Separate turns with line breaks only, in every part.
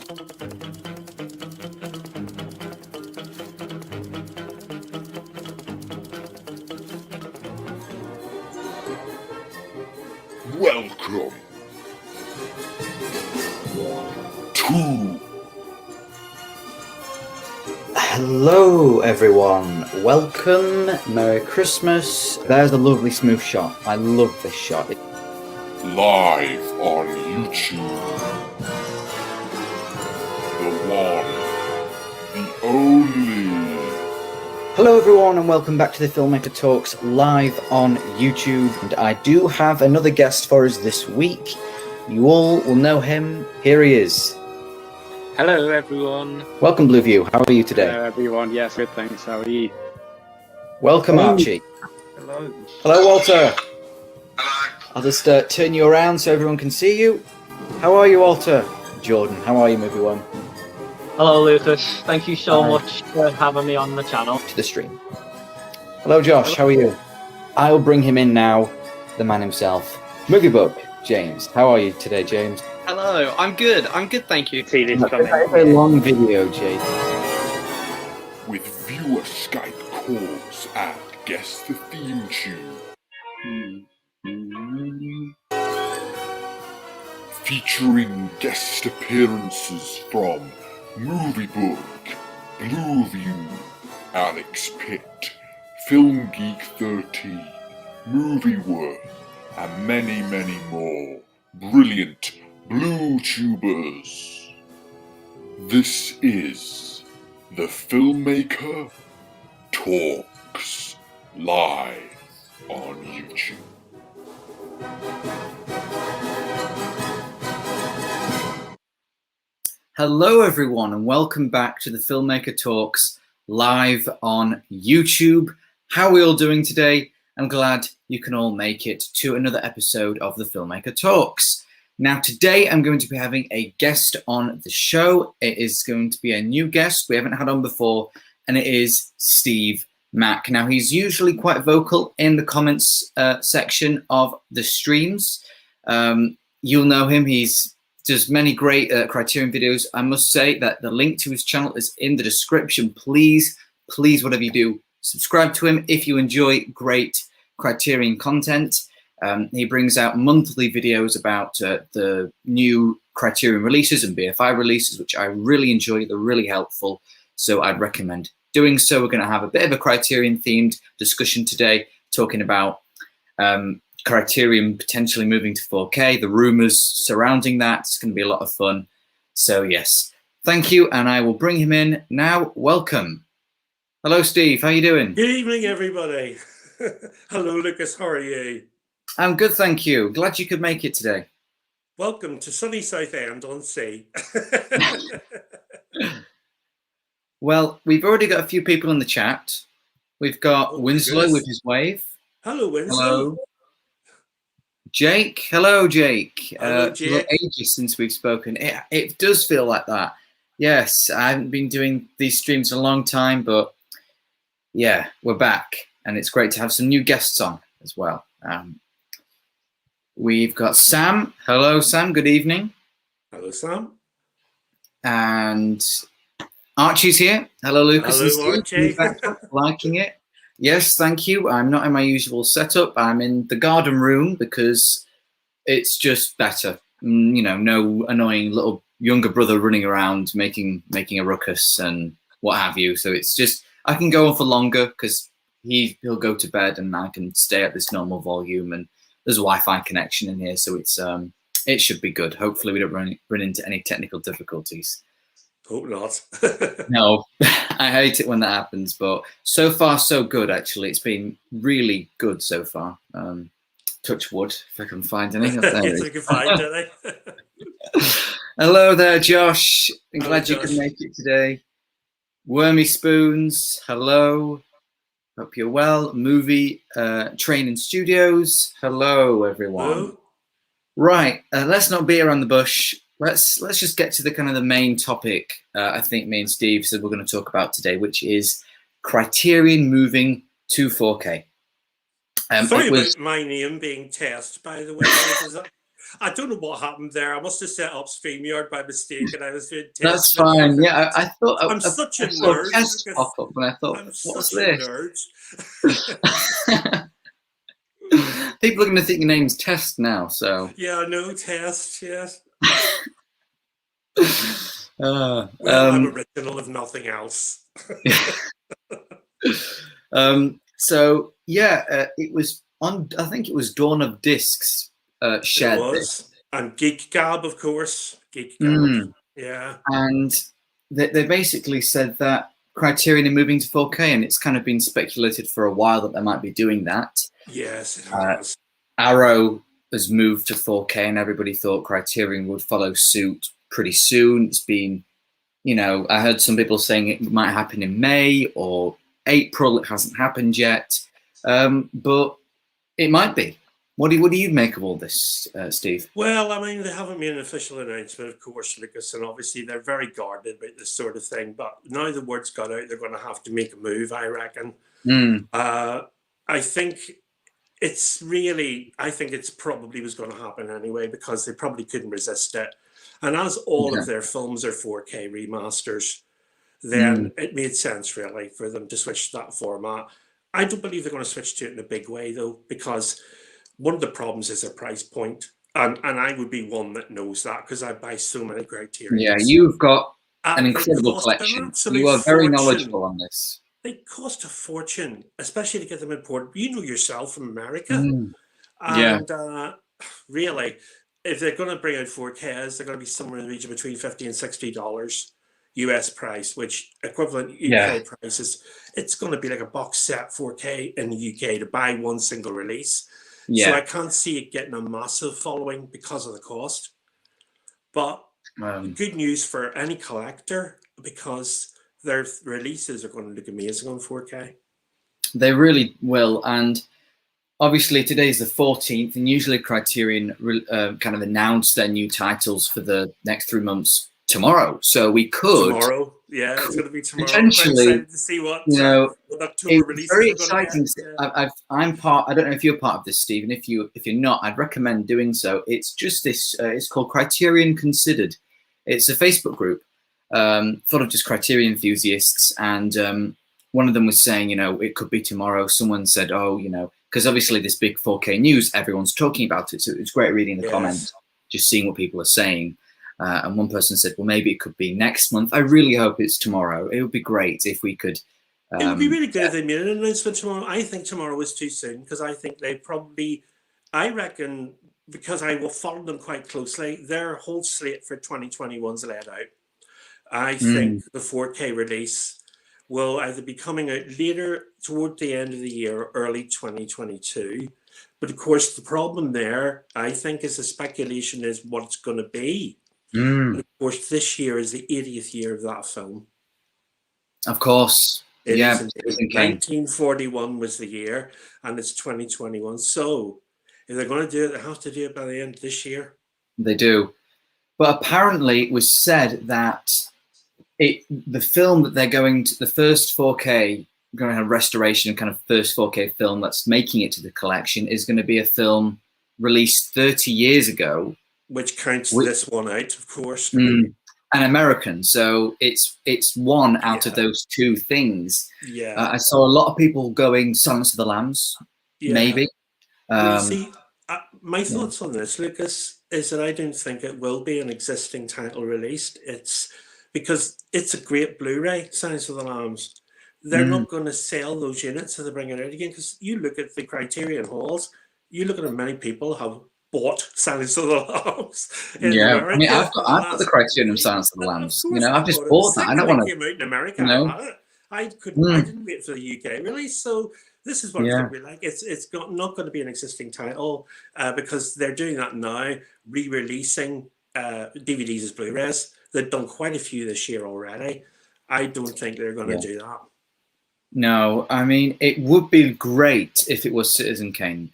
Welcome to...
Hello everyone, welcome, Merry Christmas. There's a lovely smooth shot. I love this shot.
Live on YouTube. The one, the only.
Hello everyone and welcome back to the Filmmaker Talks live on YouTube. And I do have another guest for us this week. You all will know him. Here he is.
Hello everyone.
Welcome Blueview. How are you today?
Hello everyone. Yes, good thanks. How are you?
Welcome
Hello.
Archie.
Hello.
Hello Walter. I'll just turn you around so everyone can see you. How are you, Walter? Jordan, how are you, movie one?
Hello, Lucas. Thank you so
Hi.
much for having me on the channel.
To the stream. Hello, Josh. How are you? I'll bring him in now. The man himself, Movie Book. James, how are you today, James?
Hello, I'm good. I'm good, thank you.
See this
It's
coming.
a very long video, Jake.
With viewer Skype calls and guess the theme tune. Featuring guest appearances from Movie Book, Blueview, Alex Pitt, Film Geek 13, Movie World, and many, many more brilliant Blue Tubers. This is the Filmmaker Talks live on YouTube.
Hello, everyone, and welcome back to the Filmmaker Talks live on YouTube. How are we all doing today? I'm glad you can all make it to another episode of the Filmmaker Talks. Now, today I'm going to be having a guest on the show. It is going to be a new guest we haven't had on before, and it is Steve Mack. Now, he's usually quite vocal in the comments section of the streams. You'll know him. He's does many great Criterion videos. I must say that the link to his channel is in the description. Please, whatever you do, subscribe to him if you enjoy great Criterion content. He brings out monthly videos about the new Criterion releases and BFI releases, which I really enjoy. They're really helpful, so I'd recommend doing so. We're going to have a bit of a Criterion-themed discussion today, talking about Criterion potentially moving to 4K, the rumors surrounding that. It's going to be a lot of fun. So yes, thank you, and I will bring him in now. Welcome. Hello, Steve. How you doing?
Good evening, everybody. Hello, Lucas. How are you?
I'm good, thank you. Glad you could make it today.
Welcome to sunny Southend-on-Sea.
Well, we've already got a few people in the chat. We've got Winslow
goodness.
with his wave.
Hello, Winslow.
Hello. Jake. Hello, Jake.
Hello,
It's been
Jake.
ages since we've spoken. It does feel like that. Yes, I haven't been doing these streams in a long time, but yeah, we're back. And it's great to have some new guests on as well. We've got Sam. Hello, Sam. Good evening.
Hello, Sam.
And Archie's here. Hello, Lucas.
Hello,
and Steve.
Archie.
Liking it? Yes, thank you. I'm not in my usual setup. I'm in the garden room because it's just better. You know, no annoying little younger brother running around making a ruckus and what have you. So it's just, I can go on for longer because he'll go to bed and I can stay at this normal volume, and there's a Wi-Fi connection in here, so it's it should be good. Hopefully we don't run into any technical difficulties.
Hope not.
No, I hate it when that happens, but so far so good. Actually, it's been really good so far. Touch wood, if I can find any. There it
Yes,
is.
we can find it.
Hello there, Josh. I'm
Hello,
glad you
Josh.
could make it today. Wormy Spoons, hello. Hope you're well. Movie Training Studios, hello everyone.
Hello.
Right, let's not beat around the bush. Let's just get to the kind of the main topic. I think me and Steve said we're going to talk about today, which is Criterion moving to 4K.
Sorry
It was
about my name being Test, by the way. I don't know what happened there. I must have set up StreamYard by mistake, and I was doing
That's
test
fine.
videos.
Yeah, I thought
I'm such a
I saw
nerd.
test
Lucas.
pop up, and I thought,
I'm
what's
such a
this?
nerd.
People are going to think your name's Test now, so.
Yeah, no test. Yes.
Uh,
Well, I'm original, if nothing else.
So yeah, it was on. I think it was Dawn of Discs shared
It was.
this,
And Geek Gab, of course. Geek Gab.
Mm.
Yeah.
and they basically said that Criterion are moving to 4K, and it's kind of been speculated for a while that they might be doing that.
Yes, it has.
Arrow has moved to 4K, and everybody thought Criterion would follow suit pretty soon. It's been, you know, I heard some people saying it might happen in May or April. It hasn't happened yet, but it might be. What do you make of all this, Steve?
Well, I mean, they haven't made an official announcement, of course, Lucas, and obviously they're very guarded about this sort of thing. But now the word's got out, they're going to have to make a move, I reckon. I think it's probably was going to happen anyway, because they probably couldn't resist it. And as all of their films are 4K remasters, then it made sense, really, for them to switch to that format. I don't believe they're going to switch to it in a big way, though, because one of the problems is their price point. And I would be one that knows that, because I buy so many Criterion.
Yeah, you've got an incredible collection. You are very knowledgeable on this.
They cost a fortune, especially to get them imported. You know yourself, from America. And really, if they're going to bring out 4Ks, they're going to be somewhere in the region between $50 and $60 US price, which equivalent UK price is, it's going to be like a box set 4K in the UK to buy one single release. So I can't see it getting a massive following because of the cost. But good news for any collector, because their releases are going to look amazing on 4K.
They really will. And obviously today's the 14th, and usually Criterion kind of announce their new titles for the next 3 months tomorrow. So we could
it's going to be tomorrow.
Potentially,
I'm excited to see what October
it's very exciting. I'm part. I don't know if you're part of this, Stephen. If you're not, I'd recommend doing so. It's just this. It's called Criterion Considered. It's a Facebook group full of just Criterion enthusiasts, and one of them was saying, you know, it could be tomorrow. Someone said, oh, you know, because obviously this big 4K news, everyone's talking about it. So it's great reading the comments, just seeing what people are saying. And one person said, well, maybe it could be next month. I really hope it's tomorrow. It would be great if we could.
It would be really good if they made an announcement tomorrow. I think tomorrow is too soon, because I think they probably, I reckon, because I will follow them quite closely, their whole slate for 2021's laid out. I think the 4K release will either be coming out later toward the end of the year or early 2022. But of course, the problem there, I think, is the speculation is what it's going to be. And of course, this year is the 80th year of that film.
Of course.
It is 1941 was the year, and it's 2021. So if they're going to do it, they have to do it by the end of this year.
They do. But apparently it was said that the film that they're going to, the first 4K, going to have restoration, kind of first 4K film that's making it to the collection, is going to be a film released 30 years ago.
Which counts this one out, of course.
An American. So it's one out of those two things. I saw a lot of people going Silence of the Lambs, maybe.
Well, see, my thoughts on this, Lucas, is that I don't think it will be an existing title released. It's because it's a great Blu-ray, Silence of the Lambs. They're not going to sell those units if they bring it out again, because you look at the Criterion halls, you look at how many people have bought Silence of the Lambs. America.
I mean, I've got the Criterion of Silence of the Lambs. You know, I've just bought that. I don't want to.
Came out in America. You know? I didn't wait for the UK release. So this is what it's going to be like. It's not going to be an existing title because they're doing that now, re-releasing DVDs as Blu-rays. They've done quite a few this year already. I don't think they're going to do that.
No, I mean, it would be great if it was Citizen Kane.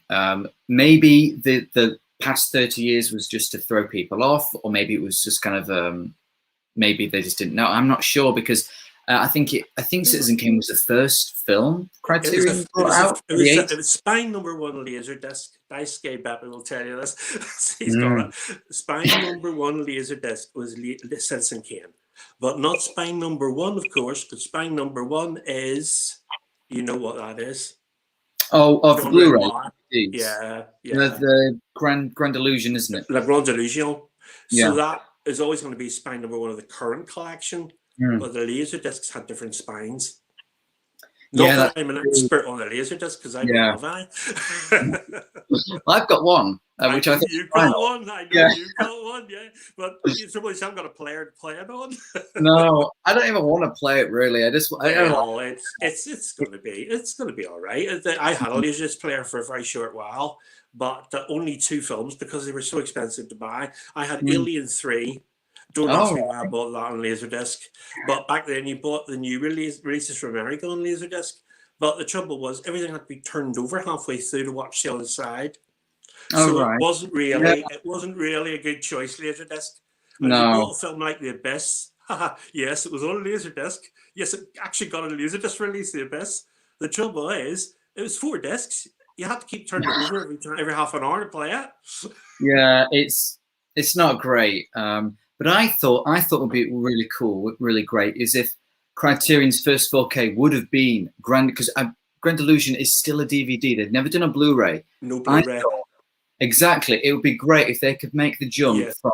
Maybe the past 30 years was just to throw people off, or maybe it was just kind of maybe they just didn't know. I'm not sure, because I think Citizen Kane was the first film Criterion brought out.
It was Spine #1 Laserdisc. Ice Skate Beppe will tell you this. He's got it. Spine number 1 Laserdisc was Citizen Kane. But not spine number 1, of course, but spine number 1 is, you know what that is.
Oh, of
John
Blu-ray.
Renoir. Yeah.
The Grand Illusion, isn't it?
La Grande Illusion.
Yeah.
So that is always going to be spine number 1 of the current collection, but the Laserdiscs had different spines. Not that I'm an expert on the Laserdisc, because I don't have I.
Well, I've got one, which I think
you've got one. I know you've got one, yeah. But somebody's haven't got a player to play it on.
No, I don't even want to play it really. It's going to be all right. I had a Laserdisc player for a very short while, but only 2 films because they were so expensive to buy. I had Alien 3. Don't ask me why I bought that on Laserdisc. But back then, you bought the new releases from America on Laserdisc. But the trouble was, everything had to be turned over halfway through to watch the other side. It wasn't really a good choice, Laserdisc. And you bought a film like The Abyss. Yes, it was on Laserdisc. Yes, it actually got a Laserdisc release, The Abyss. The trouble is, it was 4 discs. You had to keep turning it over every half an hour to play it. Yeah, it's not great. But I thought it would be really cool, really great, is if Criterion's first 4K would have been because Grand Illusion is still a DVD. They've never done a Blu-ray.
No Blu-ray.
Exactly. It would be great if they could make the jump from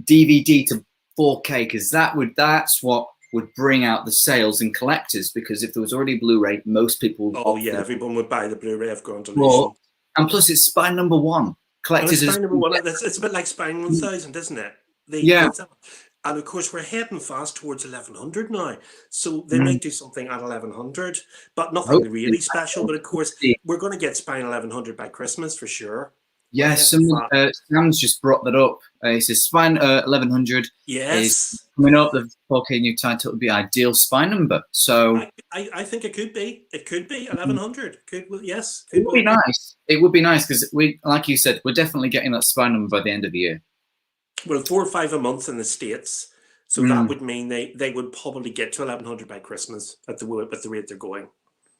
DVD to 4K, because that's what would bring out the sales and collectors. Because if there was already Blu-ray, most people would
everyone would buy the Blu-ray of Grand Illusion.
And plus, it's spine number 1. Collectors
Spine number 1. It's a bit like Spine 1000, isn't it? And of course, we're heading fast towards 1100 now. So they might do something at 1100, but nothing really special. But of course, we're going to get Spine 1100 by Christmas for sure.
Yes, Sam's just brought that up. He says Spine 1100 is coming up. The 4K new title would be ideal spine number. So
I think it could be. It could be 1100. It would
be nice. It would be nice because like you said, we're definitely getting that spine number by the end of the year.
Well, 4 or 5 a month in the States. So that would mean they would probably get to 1100 by Christmas at the rate they're going.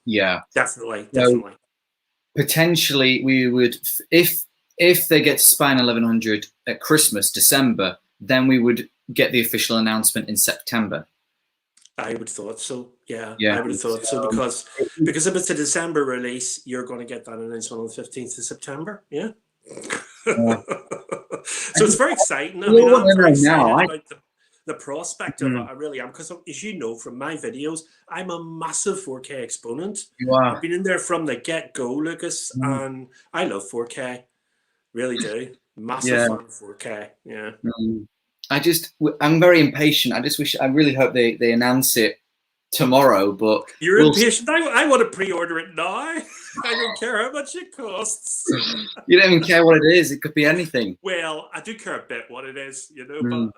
Yeah.
Definitely.
So potentially we would, if they get Spine 1100 at Christmas, December, then we would get the official announcement in September.
I would have thought so. Yeah. I would have thought so because if it's a December release, you're going to get that announcement on the 15th of September. Yeah. So it's very exciting. I mean, I'm very excited about the prospect of it. I really am, because as you know from my videos, I'm a massive 4K exponent. I've been in there from the get-go, Lucas, and I love 4K. Really do. Massive fan of 4K. Yeah.
I'm very impatient. I really hope they announce it tomorrow, but
you're impatient. I want to pre-order it now. I don't care how much it costs.
You don't even care what it is. It could be anything.
Well, I do care a bit what it is,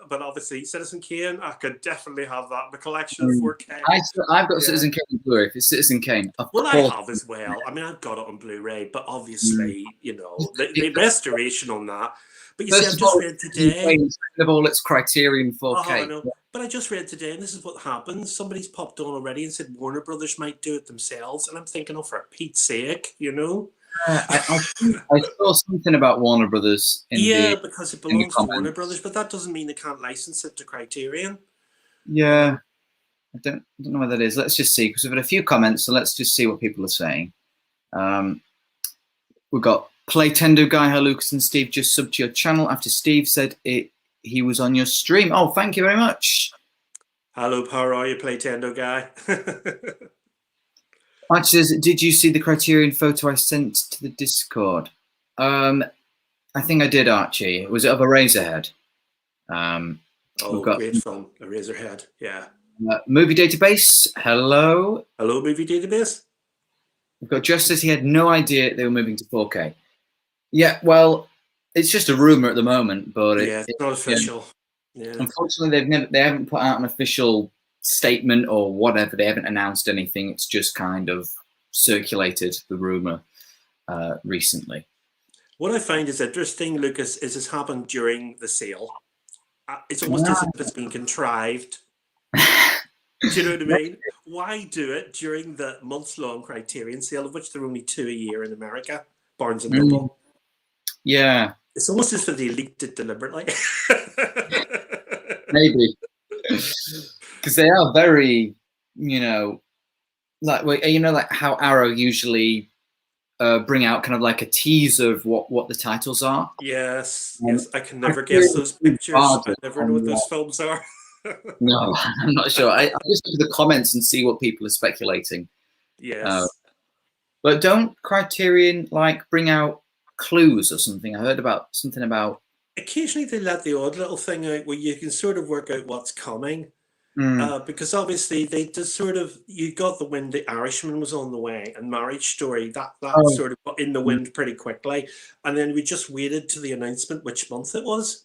but obviously Citizen Kane, I could definitely have that in the collection of 4K.
I've got Citizen Kane on Blu-ray. If it's Citizen Kane,
I have as well. I mean, I've got it on Blu-ray, but obviously, the restoration on that. But you see, I've just read today.
Of all, it's Criterion 4K.
I know. But I just read today, and this is what happens. Somebody's popped on already and said Warner Brothers might do it themselves. And I'm thinking, for Pete's sake,
I saw something about Warner Brothers.
Because it belongs to Warner Brothers, but that doesn't mean they can't license it to Criterion.
Yeah. I don't know what that is. Let's just see, because we've had a few comments, so let's just see what people are saying. We've got Playtendo Guy. Hi, Lucas and Steve. Just subbed to your channel after Steve said he was on your stream. Oh, thank you very much.
Hello, how are you, Playtendo Guy?
Archie says, did you see the Criterion photo I sent to the Discord? I think I did, Archie. Was it of a Razorhead?
Great film, a Razorhead, yeah.
Movie Database, hello.
Hello, Movie Database.
We've got Just as he had no idea they were moving to 4K. Yeah, well, it's just a rumor at the moment, but
it's not official. Yeah.
Unfortunately, they haven't put out an official statement or whatever. They haven't announced anything. It's just kind of circulated the rumor recently.
What I find is interesting, Lucas, is this happened during the sale. It's almost as if it's been contrived. Do you know what I mean? Why do it during the months-long Criterion sale, of which there are only 2 a year in America, Barnes and Noble?
Yeah,
It's almost as if they leaked it deliberately.
maybe. Because they are very, you know, like like how Arrow usually bring out kind of like a tease of what the titles are.
Yes,
Um,
yes. I can
I
never
feel
guess those pictures. I
guarded
never know
on
what those
that.
films are.
No, I'm not sure. I just look at the comments and see what people are speculating.
Yes.
But don't Criterion like bring out clues or something? I heard about something about.
Occasionally they let the odd little thing out where you can sort of work out what's coming. Because obviously they just sort of, you got the wind, the Irishman was on the way, and Marriage Story, that
Oh,
sort of got in the wind pretty quickly. And then we just waited to the announcement which month it was.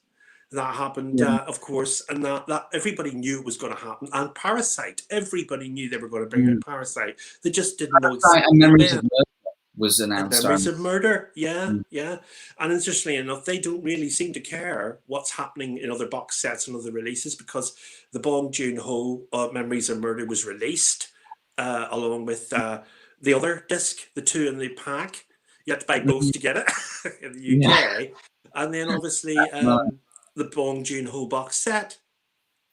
That happened,
yeah.
of course, and that everybody knew it was going to happen. And Parasite, everybody knew they were going to bring out Parasite. They just didn't know
Right, and
exactly
Memories
when.
of Murder was
And
announced.
Memories of Murder, yeah,
Mm.
yeah. And interestingly enough, they don't really seem to care what's happening in other box sets and other releases, because the Bong Joon-ho Memories of Murder was released along with the other disc, the two in the pack. You had to buy both to get it in the
Yeah.
UK. And then obviously the Bong Joon-ho box set,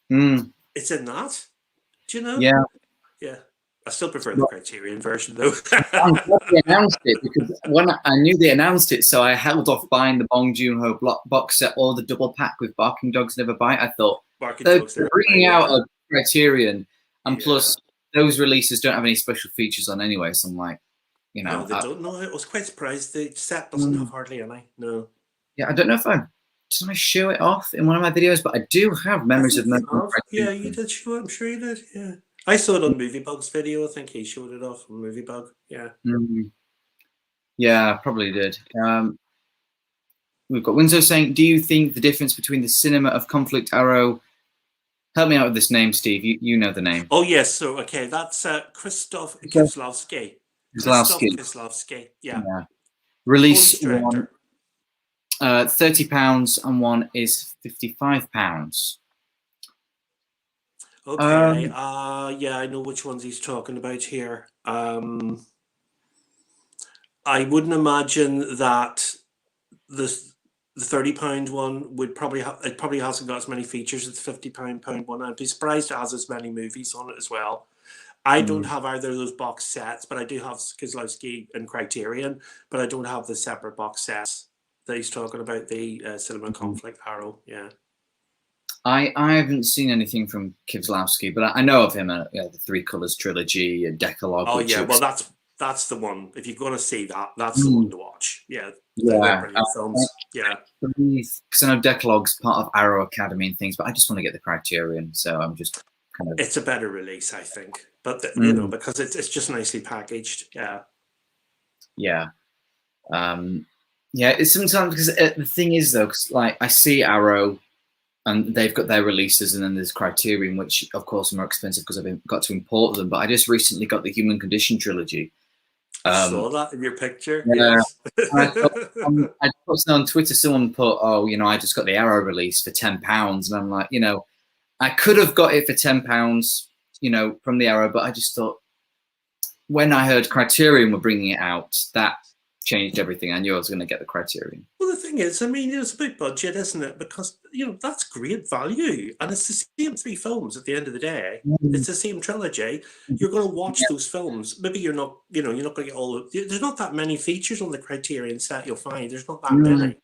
Mm.
it's in that. Do you know?
Yeah.
Yeah. I still prefer the Criterion version though.
I'm glad they announced it, because when I knew they announced it, so I held off buying the Bong Joon-ho box set or the double pack with Barking Dogs Never Bite. I thought they're bringing out a Criterion, and plus those releases don't have any special features on anyway. So I'm like,
No, they don't know. I was quite surprised. The set doesn't have hardly any. No.
Yeah, I don't know if I show it off in one of my videos, but I do have Memories of Murder.
Yeah, you did show it. I'm sure you did. Yeah. I saw it on MovieBug's video. I think he showed it off on MovieBug. Yeah.
Yeah, probably did. We've got Windsor saying, do you think the difference between the cinema of Conflict Arrow? Help me out with this name, Steve. You know the name.
Oh, yes. So, okay. That's Krzysztof Kieslowski. Kieslowski. Yeah.
Release one, £30, and one is £55.
Okay. Yeah, I know which ones he's talking about here. I wouldn't imagine that the £30 one would probably it probably hasn't got as many features as the £50 one. I'd be surprised it has as many movies on it as well. I don't have either of those box sets, but I do have Kieslowski and Criterion, but I don't have the separate box sets that he's talking about, the Cinema Conflict Arrow. Yeah.
I haven't seen anything from Kieslowski, but I know of him. The Three Colors trilogy, and Decalogue.
Oh yeah, well that's the one. If you're going to see that, that's the one to watch. Yeah,
yeah,
brilliant films. Yeah,
because I know Decalogue's part of Arrow Academy and things, but I just want to get the Criterion, so I'm just kind of.
It's a better release, I think, but you know, because it's just nicely packaged. Yeah.
Yeah. Yeah. It's sometimes, because the thing is though, because like I see Arrow, and they've got their releases, and then there's Criterion, which of course are more expensive because I've got to import them. But I just recently got the Human Condition trilogy.
I saw that in your picture.
Yeah.
Yes.
I posted on Twitter, someone put, "Oh, I just got the Arrow release for £10," and I'm like, I could have got it for £10, from the Arrow, but I just thought, when I heard Criterion were bringing it out, that changed everything. I knew I was going to get the Criterion.
Well, the thing is, I mean, it's a big budget, isn't it? Because that's great value, and it's the same three films at the end of the day. It's the same trilogy. You're going to watch those films. Maybe you're not, you're not going to get all. There's not that many features on the Criterion set. You'll find there's not that many.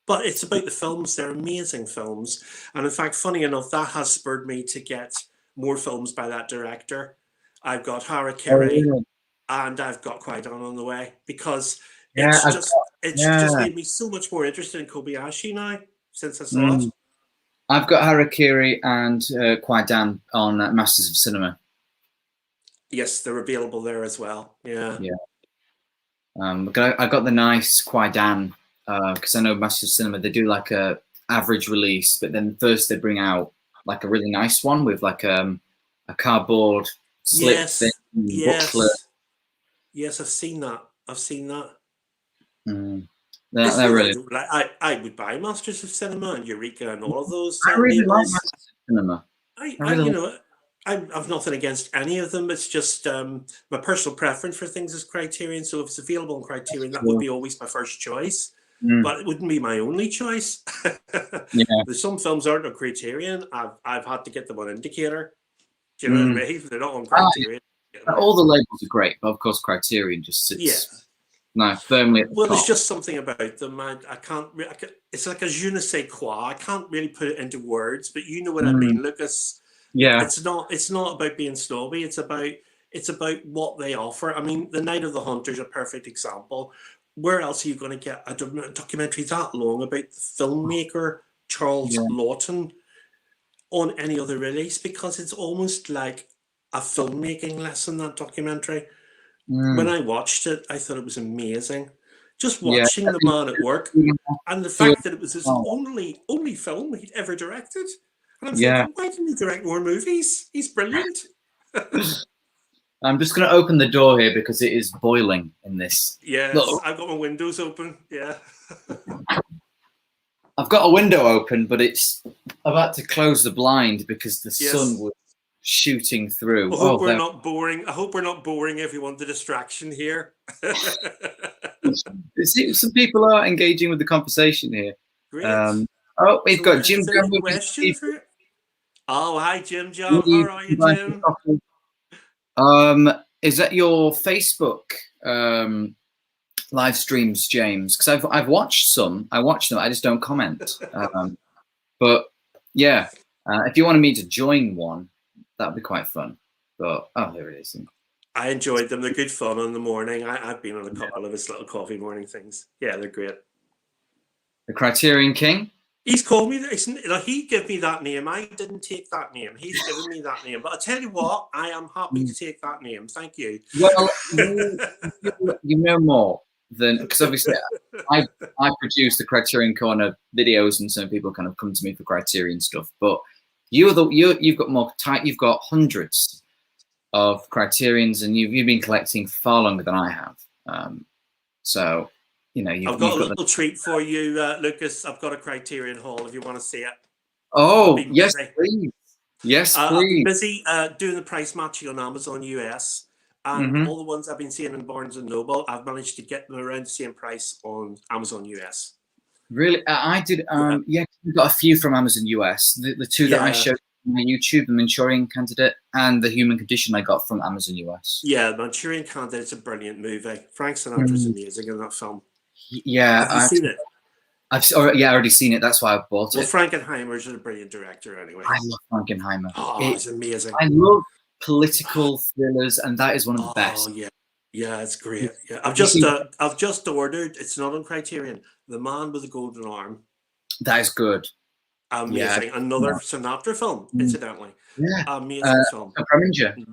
But it's about the films. They're amazing films, and in fact, funny enough, that has spurred me to get more films by that director. I've got Harakiri, and I've got Qui-Gon on the way, because it's just made me so much more interested in Kobayashi now since I saw it.
I've got Harakiri and Qui-Gon on Masters of Cinema.
Yes, they're available there as well. Yeah.
Yeah. I got the nice Qui-Gon because I know Masters of Cinema, they do like a average release, but then first they bring out like a really nice one with like a cardboard slip thing.
Yes. Yes, I've seen that.
They're really.
I would buy Masters of Cinema and Eureka and all of those.
I really like Masters of Cinema.
I've nothing against any of them. It's just my personal preference for things is Criterion. So if it's available on Criterion, that would be always my first choice. but it wouldn't be my only choice.
Yeah.
There's some films aren't on Criterion. I've had to get them on Indicator. Do you know what I mean? They're not on Criterion.
All the labels are great, but of course Criterion just sits firmly at the top.
There's just something about them. I can't. It's like a je ne sais quoi. I can't really put it into words, but you know what I mean, Lucas.
Yeah.
It's not about being snobby. It's about what they offer. I mean, The Night of the Hunter is a perfect example. Where else are you going to get a documentary that long about the filmmaker Charles Lawton on any other release? Because it's almost like a filmmaking lesson, that documentary. When I watched it, I thought it was amazing. Just watching the man at work, and the fact that it was his only film he'd ever directed. And I'm thinking, why didn't he direct more movies? He's brilliant.
I'm just going to open the door here because it is boiling in this.
Yes, I've got my windows open. Yeah.
I've got a window open, but it's about to close the blind because the sun was shooting through.
I hope we're not boring. I hope we're not boring everyone. The distraction here.
Some people are engaging with the conversation here.
Great.
We've got Jim.
Oh, hi, Jim John. How are you, Jim?
Is that your Facebook live streams, James? Because I've watched some. I watch them. I just don't comment. But yeah, if you wanted me to join one, that'd be quite fun. But there it is.
I enjoyed them. They're good fun in the morning. I've been on a couple of his little coffee morning things. Yeah, they're great.
The Criterion King.
He's called me. He gave me that name. I didn't take that name. He's given me that name. But I tell you what, I am happy to take that name. Thank you.
Well, you know more than, because obviously I produce the Criterion Corner videos, and some people kind of come to me for Criterion stuff. But you've got more tight. You've got hundreds of Criterions, and you've been collecting far longer than I have. So. I've got a little treat for you, Lucas. I've got a Criterion haul if you want to see it. Oh, yes, please. Yes, please.
I've been busy doing the price matching on Amazon US. And all the ones I've been seeing in Barnes & Noble, I've managed to get them around the same price on Amazon US.
Really? I did. We've got a few from Amazon US. The two that I showed on my YouTube, The Manchurian Candidate and The Human Condition, I got from Amazon US.
Yeah, Manchurian Candidate's a brilliant movie. Frank Sinatra's amazing in that film.
Yeah,
Have you seen it?
I've already seen it. That's why I bought it.
Well, Frankenheimer's a brilliant director, anyway.
I love Frankenheimer.
Oh, it's amazing.
I love political thrillers, and that is one of the best.
Oh yeah, it's great. Yeah, I've just ordered. It's not on Criterion. The Man with the Golden Arm.
That is good.
Amazing. Another Sinatra film, incidentally.
Yeah,
amazing film.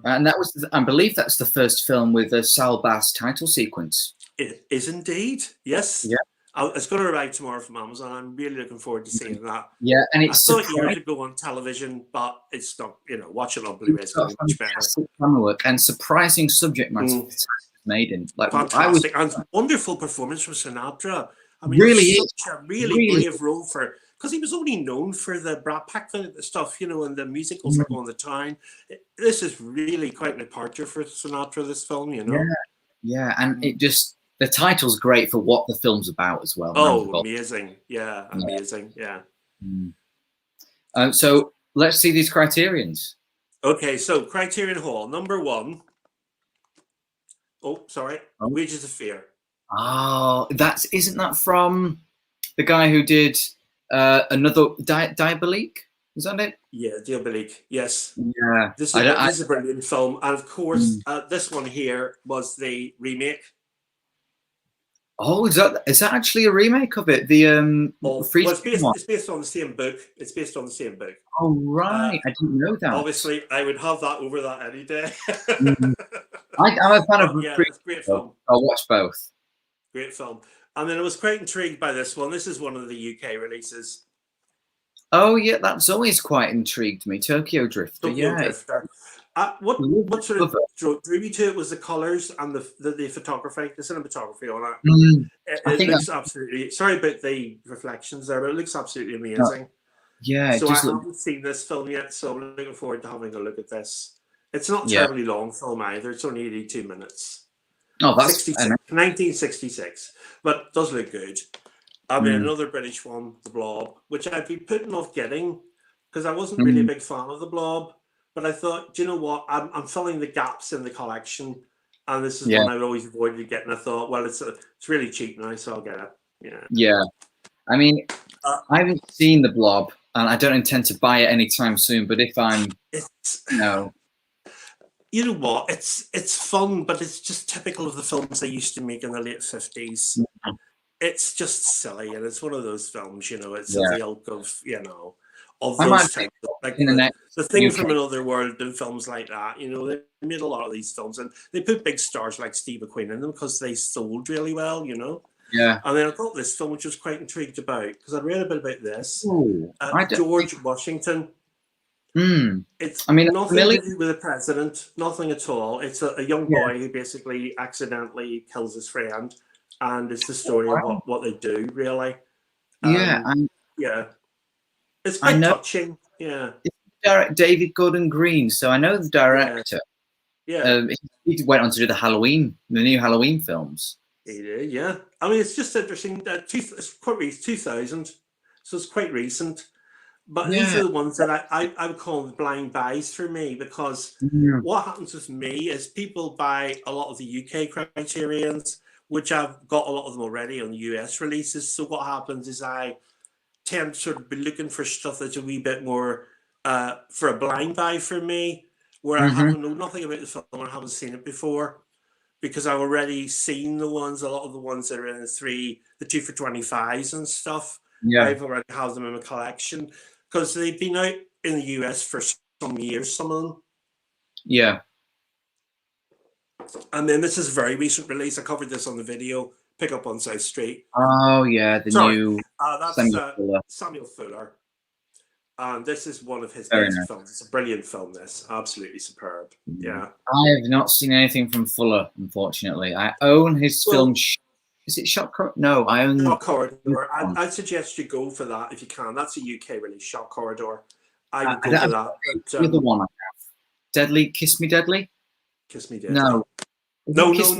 And that was, I believe, that's the first film with a Sal Bass title sequence.
It is indeed. Yes.
Yeah.
It's going to arrive tomorrow from Amazon. I'm really looking forward to seeing that.
Yeah, and it's
I saw it years ago on television, but it's not. Watch it on Blu-ray is going to be much better.
Camera work and surprising subject matter made in. Like,
fantastic and wonderful performance from Sinatra. I mean,
really
such a really brave role because he was only known for the Brat Pack stuff, and the musicals like On the Town. This is really quite a departure for Sinatra. This film,
Yeah, and it just. The title's great for what the film's about as well.
Oh, amazing. Yeah, amazing. Yeah.
So let's see these Criterions.
Okay, so Criterion Hall, number 1. Oh, sorry. Wages of Fear.
Oh, isn't that from the guy who did another Diabolique? Is that it?
Yeah, Diabolique. Yes.
Yeah.
This is a brilliant film. And of course, this one here was the remake.
Oh, is that actually a remake of it?
It's based on the same book. It's based on the same book.
Oh, right. I didn't know that.
Obviously, I would have that over that any day.
I'm a fan of
it's a great film.
I'll watch both.
Great film. And then I was quite intrigued by this one. This is one of the UK releases.
Oh, yeah, that's always quite intrigued me. Tokyo Drifter.
Drifter. What sort of drew me to it was the colours and the photography, the cinematography on it. It looks absolutely. Sorry about the reflections there, but it looks absolutely amazing.
Yeah.
So I haven't seen this film yet, so I'm looking forward to having a look at this. It's not a terribly long film either. It's only 82 minutes.
Oh, that's
1966, but it does look good. I mean, another British one, The Blob, which I'd been putting off getting because I wasn't really a big fan of The Blob. But I thought, do you know what? I'm filling the gaps in the collection, and this is one I would always avoided getting. I thought, well, it's really cheap now, so I'll get it. Yeah.
Yeah. I mean, I haven't seen The Blob, and I don't intend to buy it anytime soon. But if I'm,
you know what? It's fun, but it's just typical of the films they used to make in the late 50s. It's just silly, and it's one of those films, you know. It's the ilk of, you know, of those types of, like the Thing from Another World and films like that. You know, they made a lot of these films, and they put big stars like Steve McQueen in them because they sold really well, you know.
Yeah.
And then I got this film, which I was quite intrigued about because I read a bit about this.
Ooh,
George Washington. It's nothing to do with the president, nothing at all. It's a young boy who basically accidentally kills his friend, and it's the story of what they do, really. It's quite touching. Yeah.
It's David Gordon Green, so I know the director.
Yeah.
He went on to do the new Halloween films.
He did, yeah. I mean, it's just interesting. It's probably 2000, so it's quite recent. But these are the ones that I would call the blind buys for me, because what happens with me is people buy a lot of the UK Criterions, which I've got a lot of them already on the US releases. So what happens is I tend to sort of be looking for stuff that's a wee bit more for a blind buy for me, where I haven't known nothing about the film and I haven't seen it before, because I've already seen a lot of the ones that are in the 2 for 25s and stuff.
Yeah.
I've already have them in my collection because they've been out in the US for some years, some of them.
Yeah.
And then this is a very recent release. I covered this on the video, Pick Up on South Street.
Oh, yeah, new
that's Samuel Fuller. And this is one of his best films. It's a brilliant film, this. Absolutely superb. Yeah.
I have not seen anything from Fuller, unfortunately. I own his film. Is it Shock Corridor? No, I own
Shock Corridor. I'd suggest you go for that if you can. That's a UK release, Shock Corridor. I would go for that. But,
the other one I have. Deadly, Kiss Me Deadly?
Kiss Me Deadly.
No.
No.
That's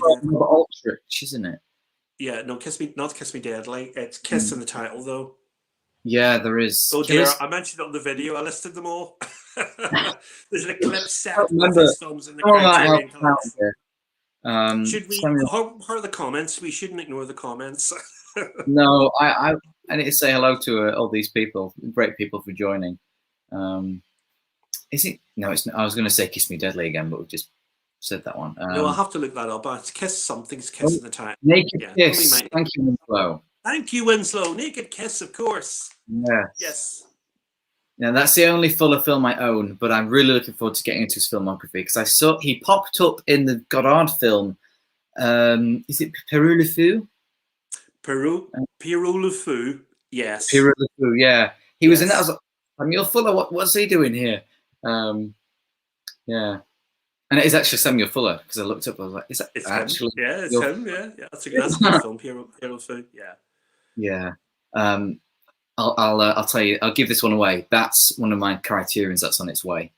Aldrich, isn't it?
Yeah, no, not Kiss Me Deadly. It's Kiss in the title, though.
Yeah, there is.
Oh dear, I mentioned it on the video. I listed them all. There's an eclipse set of his films in the Criterion collection. Should we? How are the comments? We shouldn't ignore the comments.
No, I need to say hello to all these people, great people for joining. Is it? No, it's. I was going to say "Kiss Me Deadly" again, but we've just said that one.
No, I'll have to look that up. But it's Kiss something's Kiss in the title.
Naked Kiss. Thank you, Winslow.
Thank you, Winslow. Naked Kiss, of course. Yes.
Now that's the only Fuller film I own, but I'm really looking forward to getting into his filmography because I saw he popped up in the Godard film. Is it Peru Le Fou?
Peru Le Fou. Yes.
Peru Le Fou. Yeah, he was in that. I was like, Samuel Fuller. What's he doing here? Yeah. And it is actually Samuel Fuller because I looked up. I was like, "Is that actually?"
Him. Yeah, it's him. Yeah. That's a good film. Peru Le Fou. Yeah.
Yeah. I'll tell you. I'll give this one away. That's one of my Criterions that's on its way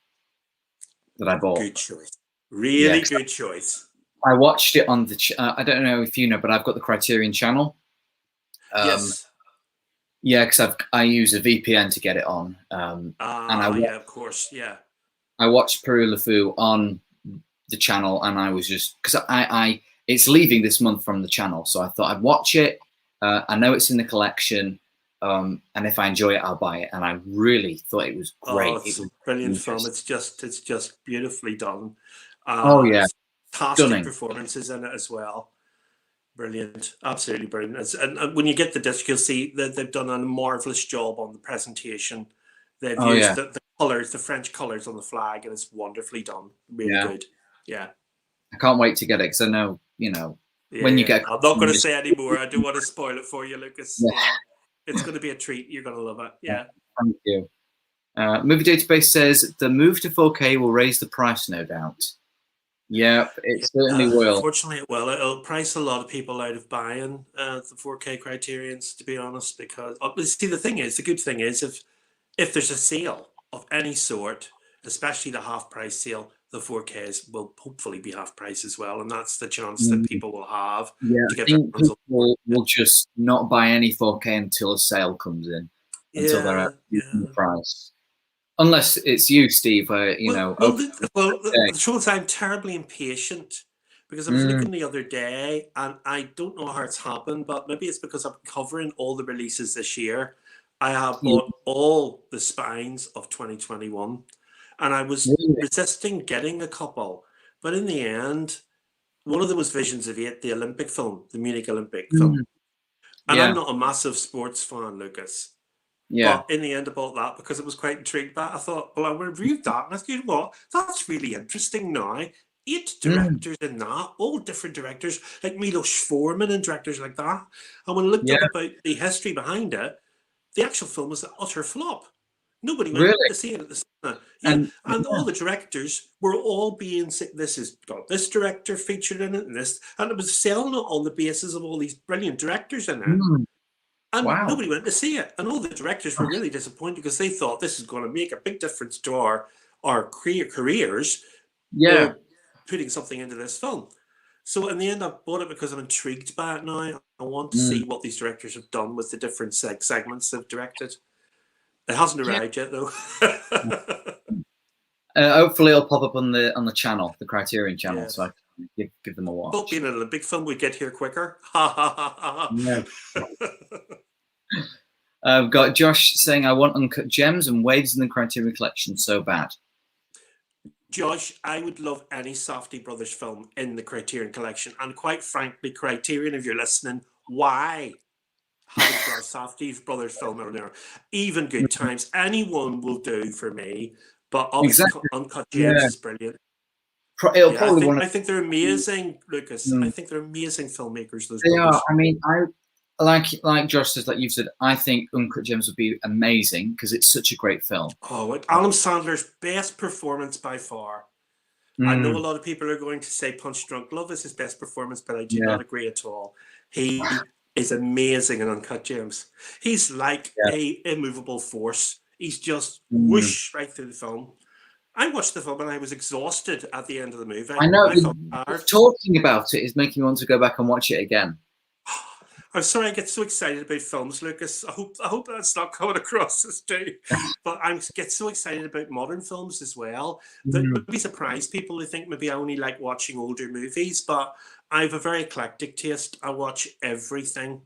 that I bought.
Good choice. Really good choice.
I watched it on the. I don't know if you know, but I've got the Criterion channel.
Yes.
Yeah, because I use a VPN to get it on. And
of course, yeah.
I watched Peru Le Fou on the channel, and I was just because it's leaving this month from the channel, so I thought I'd watch it. I know it's in the collection, and if I enjoy it, I'll buy it. And I really thought it was great.
Oh, it's a brilliant film. It's just beautifully done.
Fantastic
Stunning performances in it as well. Brilliant, absolutely brilliant. And when you get the disc, you'll see that they've done a marvelous job on the presentation. They've used the colours, the French colours on the flag, and it's wonderfully done. Really good. Yeah.
I can't wait to get it because I know, when you get.
I'm not going to say any more. I don't want to spoil it for you, Lucas. Yeah. It's going to be a treat. You're going to love it. Yeah.
Thank you. Movie Database says the move to 4K will raise the price, no doubt. Yeah, it certainly will.
Unfortunately, it will. It'll price a lot of people out of buying the 4K Criterions, to be honest. Because see, the good thing is, if there's a sale of any sort, especially the half price sale, the 4Ks will hopefully be half price as well, and that's the chance that people will have
Yeah,
to
I
get
think
their hands
people will just not buy any 4K until a sale comes in, until they're at the price. Unless it's you, Steve, where, you know...
The truth is I'm terribly impatient because I was looking the other day, and I don't know how it's happened, but maybe it's because I'm covering all the releases this year. I have bought all the spines of 2021, and I was resisting getting a couple, but in the end, one of them was Visions of Eight, the Olympic film, the Munich Olympic film. And I'm not a massive sports fan, Lucas.
Yeah.
But in the end, I bought that because I was quite intrigued by it. I thought, well, I reviewed that, and I thought, you know what? That's really interesting now. 8 directors in that, all different directors, like Milos Forman and directors like that. And when I looked up about the history behind it, the actual film was an utter flop. Nobody went to see it at the cinema. And all the directors were all being sick. This has got this director featured in it, and this, and it was selling it on the basis of all these brilliant directors in it. And nobody went to see it. And all the directors were really disappointed because they thought this is going to make a big difference to our careers.
Yeah.
Putting something into this film. So in the end, I bought it because I'm intrigued by it now. I want to see what these directors have done with the different segments they've directed. It hasn't arrived yet, though.
Hopefully, it'll pop up on the channel, the Criterion channel, so I can give them a watch.
But being an Olympic film, we get here quicker.
I've got Josh saying, I want Uncut Gems and Waves in the Criterion Collection so bad.
Josh, I would love any Safdie Brothers film in the Criterion Collection. And quite frankly, Criterion, if you're listening, why haven't got a Safdie Brothers film in there? Even Good Times, anyone will do for me. But obviously, Uncut Gems is brilliant. I think they're amazing, Lucas. I think they're amazing filmmakers. Those
they
brothers.
are. I mean, I like Josh says, like you said, I think Uncut Gems would be amazing because it's such a great film.
Oh, Adam Sandler's best performance by far. I know a lot of people are going to say Punch Drunk Love is his best performance, but I do not agree at all. He is amazing in Uncut Gems. He's like a immovable force. He's just whoosh right through the film. I watched the film and I was exhausted at the end of the movie.
I know. Talking about it is making me want to go back and watch it again.
I'm sorry I get so excited about films, Lucas. I hope that's not coming across as too. But I get so excited about modern films as well. That maybe surprise people who think maybe I only like watching older movies, but I have a very eclectic taste. I watch everything.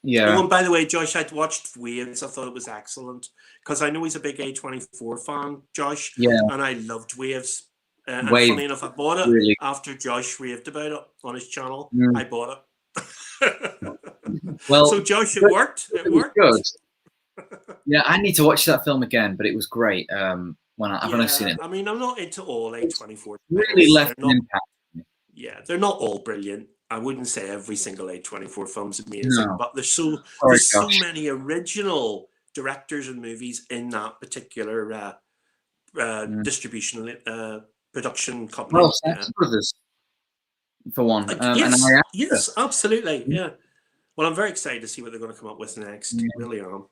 Yeah.
Oh, and by the way, Josh, I'd watched Waves. I thought it was excellent because I know he's a big A24 fan, Josh. Yeah. And I loved Waves. And funny enough, I bought it after Josh raved about it on his channel. I bought it.
Well,
so Josh, it worked. It worked.
Good. Yeah, I need to watch that film again, but it was great. When I've only seen it.
I mean, I'm not into all A24.
Really left an impact.
Yeah, they're not all brilliant. I wouldn't say every single A24 film's amazing, but there's so many original directors and movies in that particular distribution production company.
Well, Safdie Brothers, for one.
Yes, absolutely. Yeah. Well, I'm very excited to see what they're going to come up with next. Really am.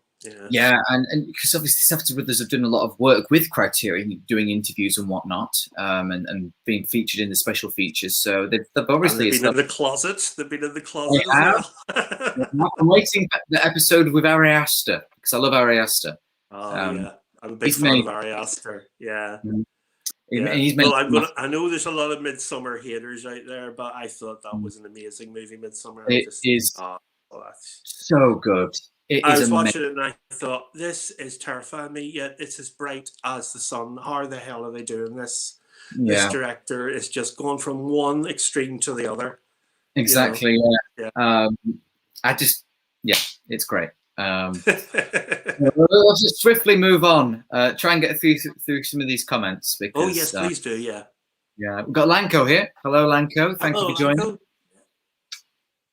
Yeah, and because obviously Safdie Brothers have done a lot of work with Criterion, doing interviews and whatnot, and being featured in the special features. So they've obviously
been in the closet. They've been in the closet as
well. I'm waiting for the episode with Ari Aster because I love Ari Aster.
I'm a big fan of Ari Aster. Yeah. I know there's a lot of Midsummer haters out there, but I thought that was an amazing movie, Midsummer.
It is so good.
I was watching it and I thought, this is terrifying me, yet it's as bright as the sun. How the hell are they doing this? This director is just going from one extreme to the other.
Exactly, it's great. We'll just swiftly move on. Try and get through some of these comments. Because,
yes, please do, yeah.
Yeah, we've got Lanko here. Hello, Lanko. Thank you for joining.
Lanko.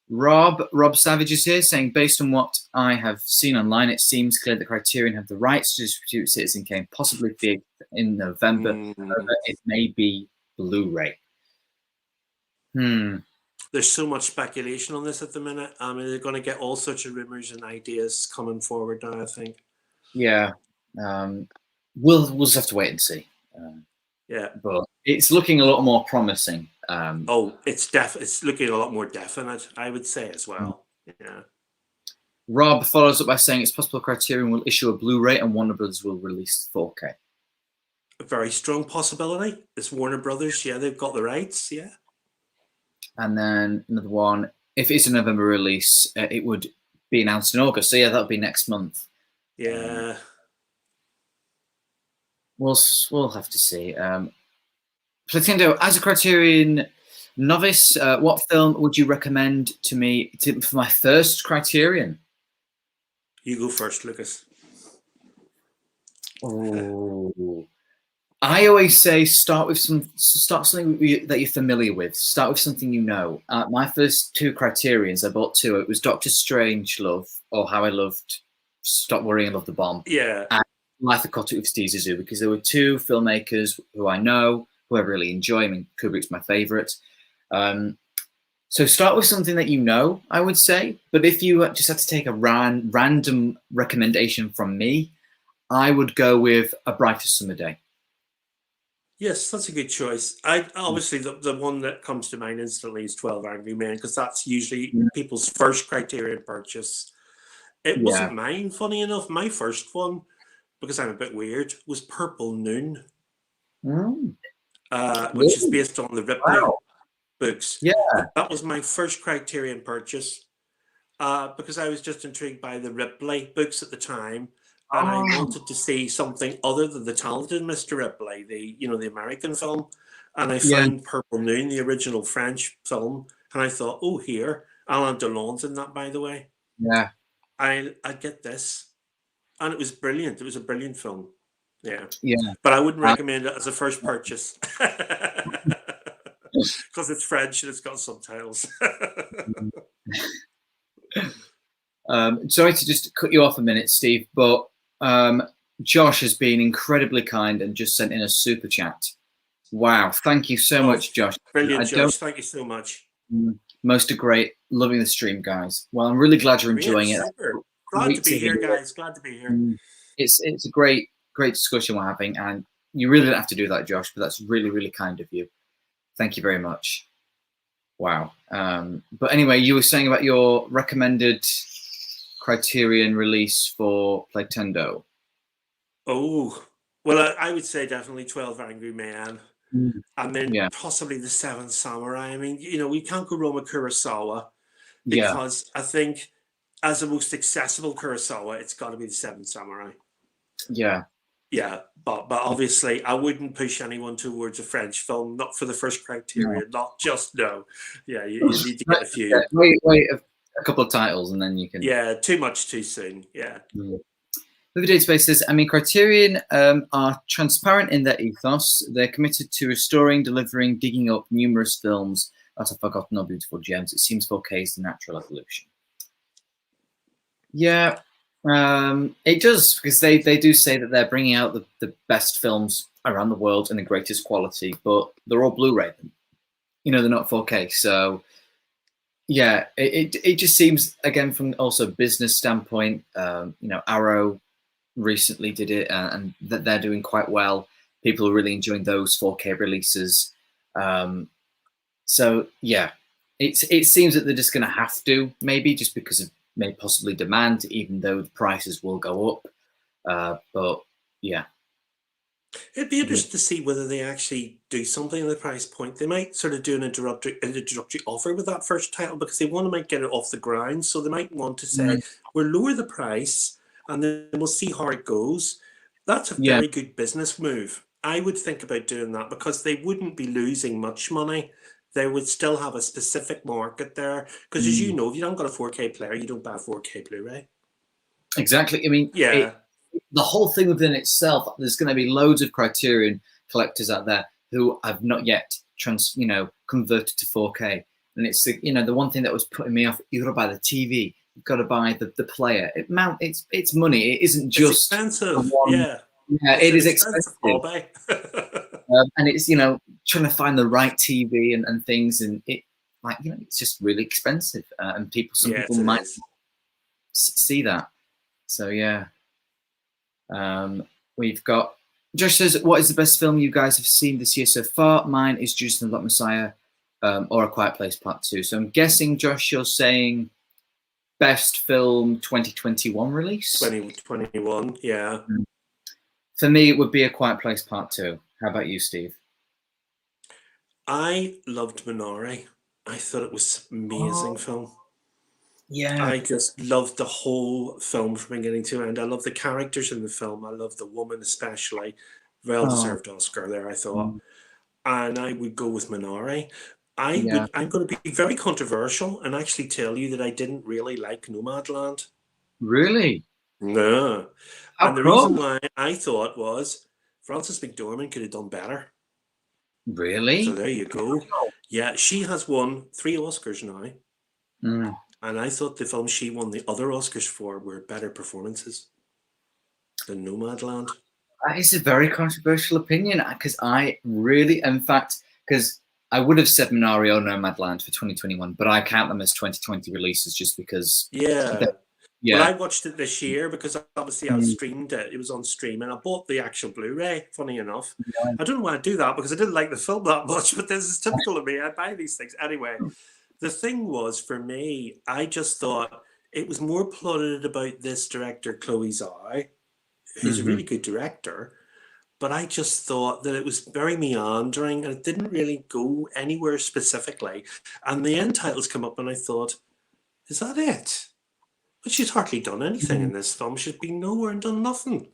Rob Savage is here saying, based on what I have seen online, it seems clear that Criterion have the rights to distribute Citizen Kane, possibly in November. It may be Blu-ray.
There's so much speculation on this at the minute. I mean, they're going to get all sorts of rumors and ideas coming forward now, I think.
Yeah. We'll just have to wait and see.
Yeah.
but it's looking a lot more promising.
It's looking a lot more definite, I would say, as well. Yeah.
Rob follows up by saying it's possible Criterion will issue a Blu-ray and Warner Brothers will release 4K.
A very strong possibility. It's Warner Brothers. Yeah, they've got the rights. Yeah.
And then another one, if it's a November release, it would be announced in August. So yeah, that'll be next month.
Yeah.
We'll have to see. Platindo, as a Criterion novice, what film would you recommend to me for my first Criterion?
You go first, Lucas.
Oh, I always say start something that you're familiar with. Start with something you know. My first 2 Criterions, I bought 2. It was Doctor Strangelove, or How I Loved Stop Worrying, I Love the Bomb.
Yeah.
And Life Aquatic with Steve Zissou, because there were 2 filmmakers who I know, who I really enjoy. I mean, Kubrick's my favorite. So start with something that you know, I would say. But if you just had to take a random recommendation from me, I would go with A Brighter Summer Day.
Yes, that's a good choice. Obviously the one that comes to mind instantly is 12 Angry Men, because that's usually people's first Criterion purchase. It wasn't mine, funny enough. My first one, because I'm a bit weird, was Purple Noon, which is based on the Ripley books.
Yeah.
That was my first Criterion purchase, because I was just intrigued by the Ripley books at the time. And I wanted to see something other than the talented Mr. Ripley, the American film. And I found Purple Noon, the original French film, and I thought, oh, here, Alain Delon's in that, by the way.
Yeah.
I get this. And it was brilliant. It was a brilliant film. Yeah.
Yeah.
But I wouldn't recommend it as a first purchase. Because it's French and it's got subtitles.
Sorry to just cut you off a minute, Steve, but Josh has been incredibly kind and just sent in a super chat. Wow, thank you so much, Josh.
Brilliant, Josh. Thank you so much.
Most are great. Loving the stream, guys. Well, I'm really glad you're enjoying it.
Super. Glad to be here, guys. Glad to be here.
It's a great discussion we're having, and you really don't have to do that, Josh, but that's really, really kind of you. Thank you very much. Wow. But anyway, you were saying about your recommended Criterion release for Platindo.
Oh, well, I would say definitely 12 Angry Men. And then possibly The Seven Samurai. I mean, we can't go wrong with Kurosawa, because I think as the most accessible Kurosawa, it's got to be The Seven Samurai.
Yeah.
Yeah, but obviously I wouldn't push anyone towards a French film, not for the first Criterion, not just no. Yeah, you need to get a few.
Wait a couple of titles and then you can.
Yeah, too much too soon. Yeah.
Movie Database says, I mean, Criterion are transparent in their ethos. They're committed to restoring, delivering, digging up numerous films that are forgotten or beautiful gems. It seems 4K is the natural evolution. Yeah, it does, because they do say that they're bringing out the best films around the world in the greatest quality, but they're all Blu-ray. They're not 4K. So yeah, it just seems, again, from also a business standpoint, Arrow recently did it, and that they're doing quite well. People are really enjoying those 4K releases. So yeah, it seems that they're just going to have to, maybe just because of possibly demand, even though the prices will go up. But yeah,
it'd be interesting to see whether they actually do something in the price point. They might sort of do an introductory offer with that first title, because they might get it off the ground. So they might want to say, we'll lower the price and then we'll see how it goes. That's a very good business move. I would think about doing that, because they wouldn't be losing much money. They would still have a specific market there. Because as you know, if you don't got a 4K player, you don't buy a 4K Blu-ray.
Exactly. I mean, the whole thing within itself, there's going to be loads of Criterion collectors out there who have not yet converted to 4K. And it's the one thing that was putting me off. You've got to buy the TV. You've got to buy the player. It's money. It isn't just
expensive.
Yeah, it is expensive. And it's trying to find the right TV and things, and it's just really expensive. And some people might see that. So yeah, we've got Josh says, what is the best film you guys have seen this year so far? Mine is Judas and the Black Messiah or A Quiet Place Part 2. So I'm guessing, Josh, you're saying best film 2021 release?
2021, yeah.
For me, it would be A Quiet Place Part 2. How about you, Steve?
I loved Minari. I thought it was an amazing film.
Yeah.
I just loved the whole film from beginning to end. I love the characters in the film. I love the woman especially. Well-deserved Oscar there, I thought. And I would go with Minari. I'm going to be very controversial and actually tell you that I didn't really like Nomadland.
Really?
No.
How
And the reason why I thought was Frances McDormand could have done better.
Really?
So there you go. Yeah, she has won 3 Oscars now. And I thought the films she won the other Oscars for were better performances than Nomadland.
That is a very controversial opinion because I really, in fact, because I would have said Minari or Nomadland for 2021, but I count them as 2020 releases just because.
Yeah.
Yeah.
Well, I watched it this year because obviously I streamed it. It was on stream and I bought the actual Blu-ray, funny enough. Yeah. I don't know why I do that because I didn't like the film that much, but this is typical of me. I buy these things. Anyway, the thing was for me, I just thought it was more plotted about this director, Chloe Zhao, who's a really good director. But I just thought that it was very meandering and it didn't really go anywhere specifically. And the end titles come up and I thought, is that it? But she's hardly done anything in this film. She's been nowhere and done nothing.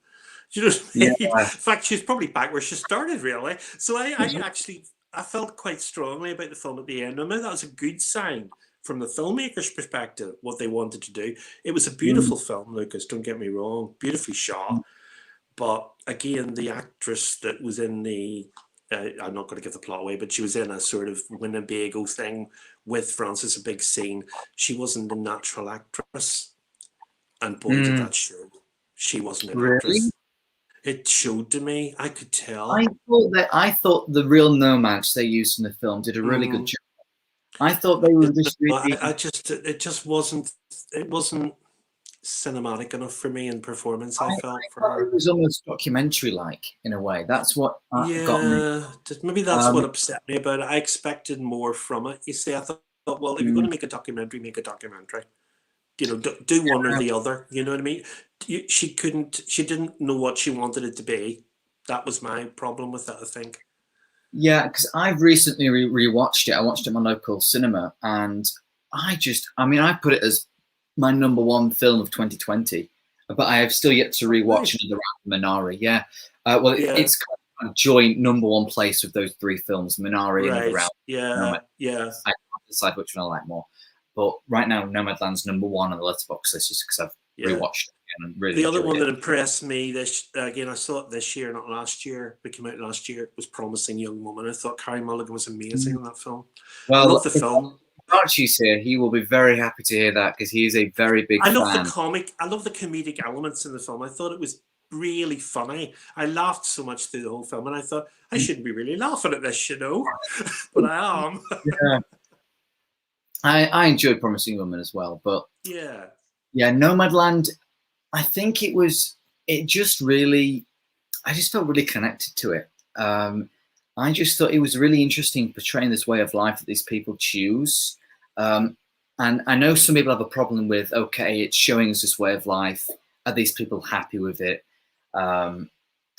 You know what I mean? In fact, she's probably back where she started, really. So I felt quite strongly about the film at the end. I know that was a good sign from the filmmaker's perspective, what they wanted to do. It was a beautiful film, Lucas, don't get me wrong. Beautifully shot. But again, the actress that was in the, I'm not going to give the plot away, but she was in a sort of Winnebago thing with Frances, a big scene. She wasn't a natural actress. And boy, did that show. She wasn't an actress. It showed to me. I could tell.
I thought the real nomads they used in the film did a really good job. I thought they were just really...
it just wasn't cinematic enough for me in performance. I felt for her.
It was almost documentary-like in a way. That's what got me.
Maybe that's what upset me about it. I expected more from it. You see, I thought, well, if you're going to make a documentary, make a documentary. You know, do one or the other. You know what I mean? She didn't know what she wanted it to be. That was my problem with that, I think.
Yeah, because I've recently rewatched it. I watched it in my local cinema, and I put it as my #1 film of 2020, but I have still yet to rewatch another Minari. Yeah, it's kind of joint #1 place with those 3 films, Minari and Another Round.
Yeah.
I can't decide which one I like more. But right now, Nomadland's #1 on the Letterboxd list just because I've rewatched it and really.
The other one that impressed me I saw it this year, not last year. It came out last year. It was Promising Young Woman. I thought Carey Mulligan was amazing in that film. Well, I love the film.
Archie's here. He will be very happy to hear that because he is a very big fan.
I love the comedic elements in the film. I thought it was really funny. I laughed so much through the whole film, and I thought I shouldn't be really laughing at this, but I am.
Yeah. I enjoyed Promising Woman as well, but
yeah,
Nomadland. I think I just felt really connected to it. I just thought it was really interesting portraying this way of life that these people choose. And I know some people have a problem with, okay, it's showing us this way of life. Are these people happy with it? And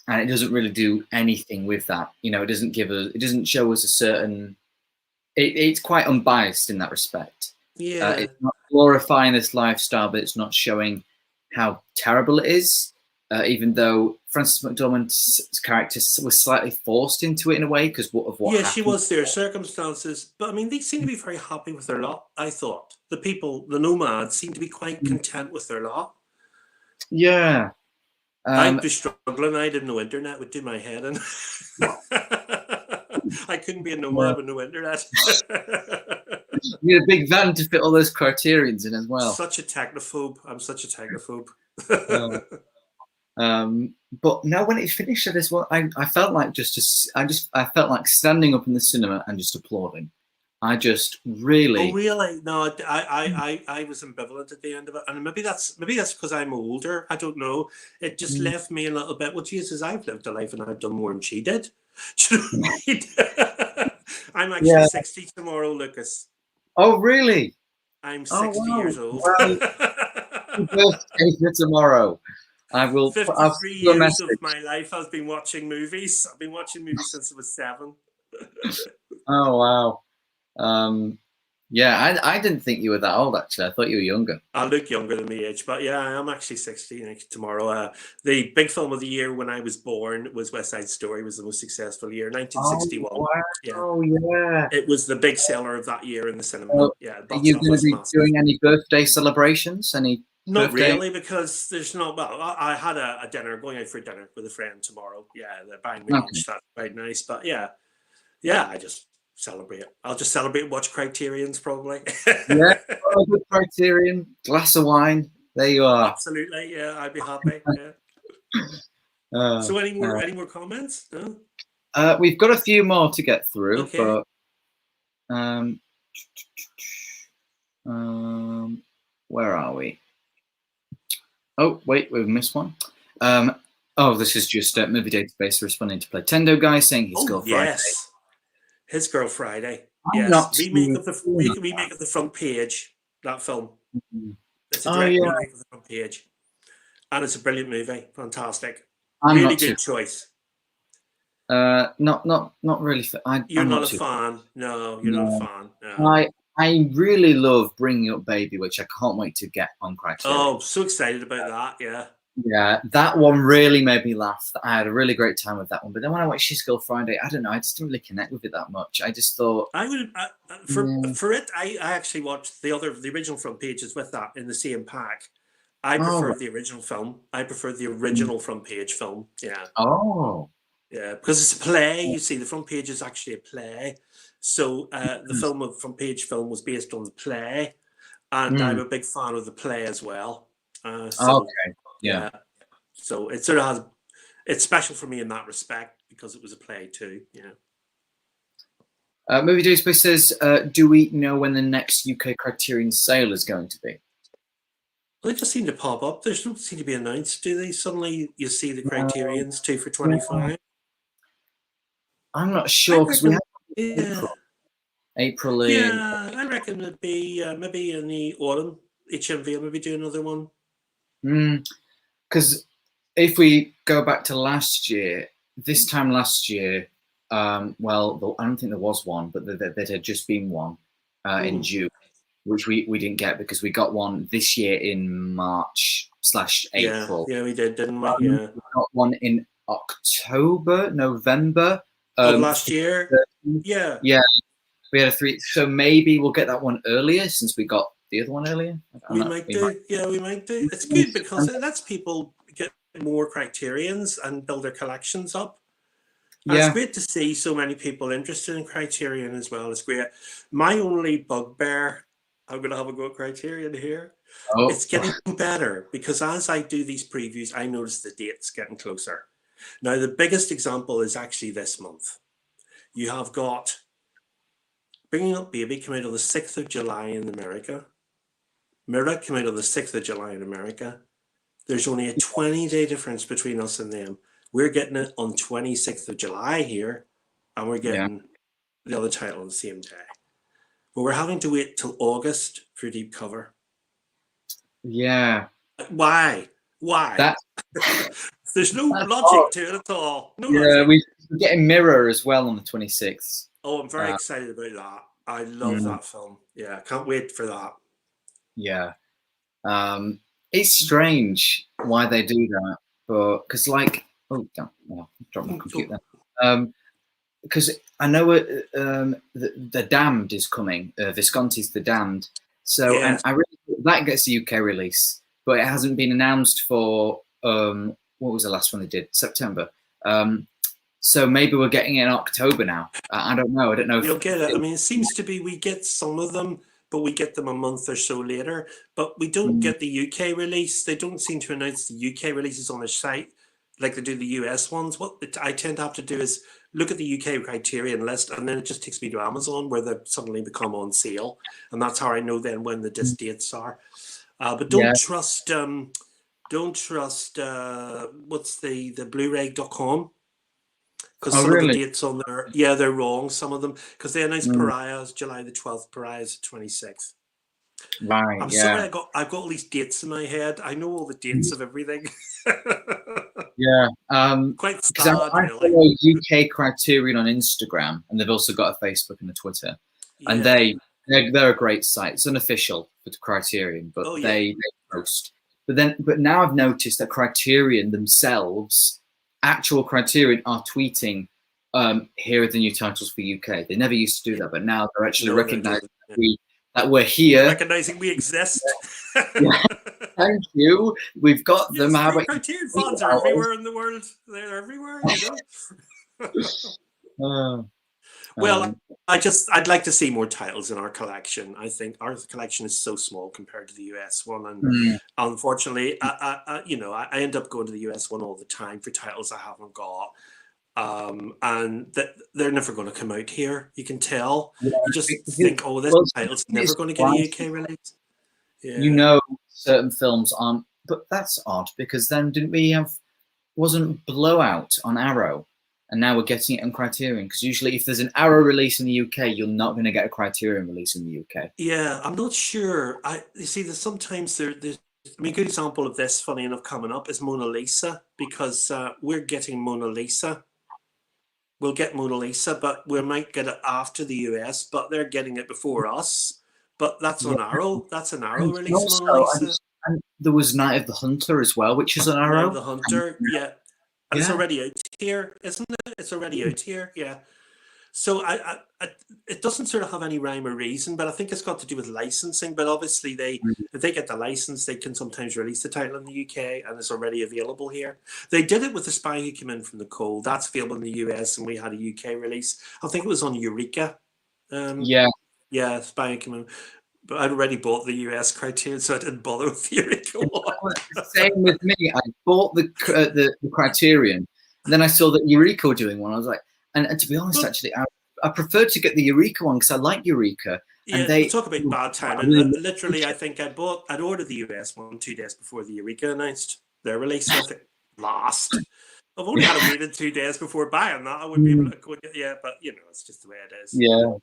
it doesn't really do anything with that. You know, it doesn't show us a certain. It's quite unbiased in that respect.
Yeah,
it's not glorifying this lifestyle, but it's not showing how terrible it is. Even though Frances McDormand's character was slightly forced into it in a way because of what happened.
She was their circumstances. But I mean, they seem to be very happy with their lot, I thought. The people, the nomads, seem to be quite content with their lot.
Yeah.
I'd be struggling. I didn't know internet would do my head in. I couldn't be a nomad with no internet.
You had a big van to fit all those Criterions in as well.
Such a technophobe. I'm such a technophobe.
But no, when it finished this one, I felt like I felt like standing up in the cinema and just applauding. I just
Oh,
really.
really? No, I was ambivalent at the end of it, and maybe that's because I'm older. I don't know. It just left me a little bit. Well, Jesus, I've lived a life and I've done more than she did. Do you know what I mean? I'm actually
Yeah.
60 tomorrow, Lucas.
Oh, really?
I'm
Oh,
60
wow.
years old.
Well, happy birthday for tomorrow. I'll
53
send you a
years of
message.
my life I've been watching movies. I've been watching movies since I was 7.
Oh, wow. Yeah, I didn't think you were that old, actually. I thought you were younger.
I look younger than my age, but yeah, I'm actually 60 tomorrow. The big film of the year when I was born was West Side Story. Was the most successful year, 1961.
Oh, wow.
Yeah,
Yeah.
it was the big seller of that year in the cinema.
So,
Yeah,
are
box
you going to
office
be
massive.
doing any birthday celebrations? Any
Not
birthday?
really, because there's not. Well, I had a dinner, going out for dinner with a friend tomorrow. Yeah, they're buying me lunch. That's quite nice. But yeah, I just celebrate. I'll just celebrate and watch Criterions probably.
Yeah, oh, good Criterion, glass of wine. There you are.
Absolutely, yeah, I'd be happy. Yeah. So any more comments? No?
We've got a few more to get through,
Okay.
but where are we? Oh, wait, we've missed one. Oh, this is just Movie Database responding to Playtendo guy saying his Girl Friday.
Yes, His Girl Friday.
I'm
Yes,
not
remake of the front page. That film. It's a direct remake of the front page, and it's a brilliant movie. Fantastic.
I'm
really
not
good choice.
Not really.
You're not a fan. No, you're not a fan. No.
I really love Bringing Up Baby, which I can't wait to get on Criterion.
Oh, so excited about that! Yeah.
Yeah, that one really made me laugh. I had a really great time with that one. But then when I watched His Girl Friday, I don't know, I just didn't really connect with it that much. I just thought
I would for it. I actually watched the original front pages with that in the same pack. I prefer the original film. I prefer the original front page film. Yeah.
Oh.
Yeah, because it's a play. You see, the front page is actually a play. So the front page film was based on the play, and I'm a big fan of the play as well.
Okay. Yeah.
So it sort of it's special for me in that respect because it was a play too. Yeah.
Movie Database says, do we know when the next UK Criterion sale is going to be?
Well, they just seem to pop up. They don't seem to be announced, do they? Suddenly you see the Criterions 2 for 25.
I'm not sure because we have April.
Yeah, I reckon it'd be maybe in the autumn. HMV will maybe do another one.
Because if we go back to last year, this time last year, well, I don't think there was one, but there had just been one in June, which we didn't get because we got one this year in March/April.
Yeah, we did, didn't we? Yeah.
We got one in November.
Of last year? Yeah.
Yeah. We had a 3, so maybe we'll get that one earlier since we got the other one earlier.
We might do. It's good because it lets people get more Criterions and build their collections up. And it's great to see so many people interested in Criterion as well. It's great. My only bugbear, I'm going to have a go at Criterion here. It's getting better because as I do these previews, I notice the dates getting closer. Now, the biggest example is actually this month. You have got Bringing Up Baby come out on the 6th of July in America. Mirror came out on the 6th of July in America. There's only a 20-day difference between us and them. We're getting it on 26th of July here, and we're getting the other title on the same day. But we're having to wait till August for deep cover.
Yeah.
Why? There's no logic to it at all. No logic.
We're getting Mirror as well on the 26th.
Oh, I'm very excited about that. I love that film. Yeah, can't wait for that.
Yeah. It's strange why they do that, but because like, drop my computer. Because I know the Damned is coming. Visconti's The Damned. So and I really that gets a UK release, but it hasn't been announced for what was the last one they did? September. So maybe we're getting it in October now. I don't know.
You'll get it. I mean, it seems to be we get some of them, but we get them a month or so later. But we don't get the UK release. They don't seem to announce the UK releases on their site like they do the US ones, what I tend to have to do is look at the UK Criterion list, and then it just takes me to Amazon where they suddenly become on sale, and that's how I know then when the disc dates are. But don't trust what's the Blu-ray.com, because some of the dates on there, they're wrong. Some of them, because they announced Pariah as July the 12th, Pariah is 26th.
Right.
I'm sorry, I've got all these dates in my head. I know all the dates of everything.
Yeah.
Quite sad,
I follow UK Criterion on Instagram, and they've also got a Facebook and a Twitter, and they're a great site. It's unofficial for Criterion, but they post. But now I've noticed that Criterion themselves, actual Criterion, are tweeting, here are the new titles for UK. They never used to do that, but now they're actually recognizing that we're here.
Recognizing we exist.
Thank you. We've got them. How about
Criterion fans are everywhere in the world. They're everywhere, Well, I'd like to see more titles in our collection. I think our collection is so small compared to the US one, and unfortunately, I end up going to the US one all the time for titles I haven't got, and that they're never going to come out here. You can tell. You just think, oh, this title's never going to get a UK release. Yeah.
Certain films aren't, but that's odd because then wasn't Blowout on Arrow? And now we're getting it on Criterion, because usually if there's an Arrow release in the UK, you're not going to get a Criterion release in the UK.
Yeah, I'm not sure. You see, there's sometimes there's a good example of this, funny enough, coming up is Mona Lisa, because we're getting Mona Lisa. We'll get Mona Lisa, but we might get it after the US, but they're getting it before us. But that's on Arrow. That's an Arrow release,
also,
Mona Lisa.
And there was Night of the Hunter as well, which is on Arrow.
Night of the Hunter, And it's already out here, isn't it? It's already out here, So it doesn't sort of have any rhyme or reason, but I think it's got to do with licensing. But obviously, if they get the license, they can sometimes release the title in the UK, and it's already available here. They did it with The Spy Who Came In From the Cold. That's available in the US, and we had a UK release. I think it was on Eureka. Spy Who Came In. But I'd already bought the US Criterion, so I didn't bother with the Eureka one.
Same with me. I bought the Criterion, and then I saw that Eureka were doing one. I was like, and to be honest, actually, I preferred to get the Eureka one because I like Eureka.
And they talk about bad timing. Literally, I think I'd ordered the US one 2 days before the Eureka announced their release. So I think last. I've only had to wait 2 days before buying that. I would be able to go. But it's just the way it is.
Yeah.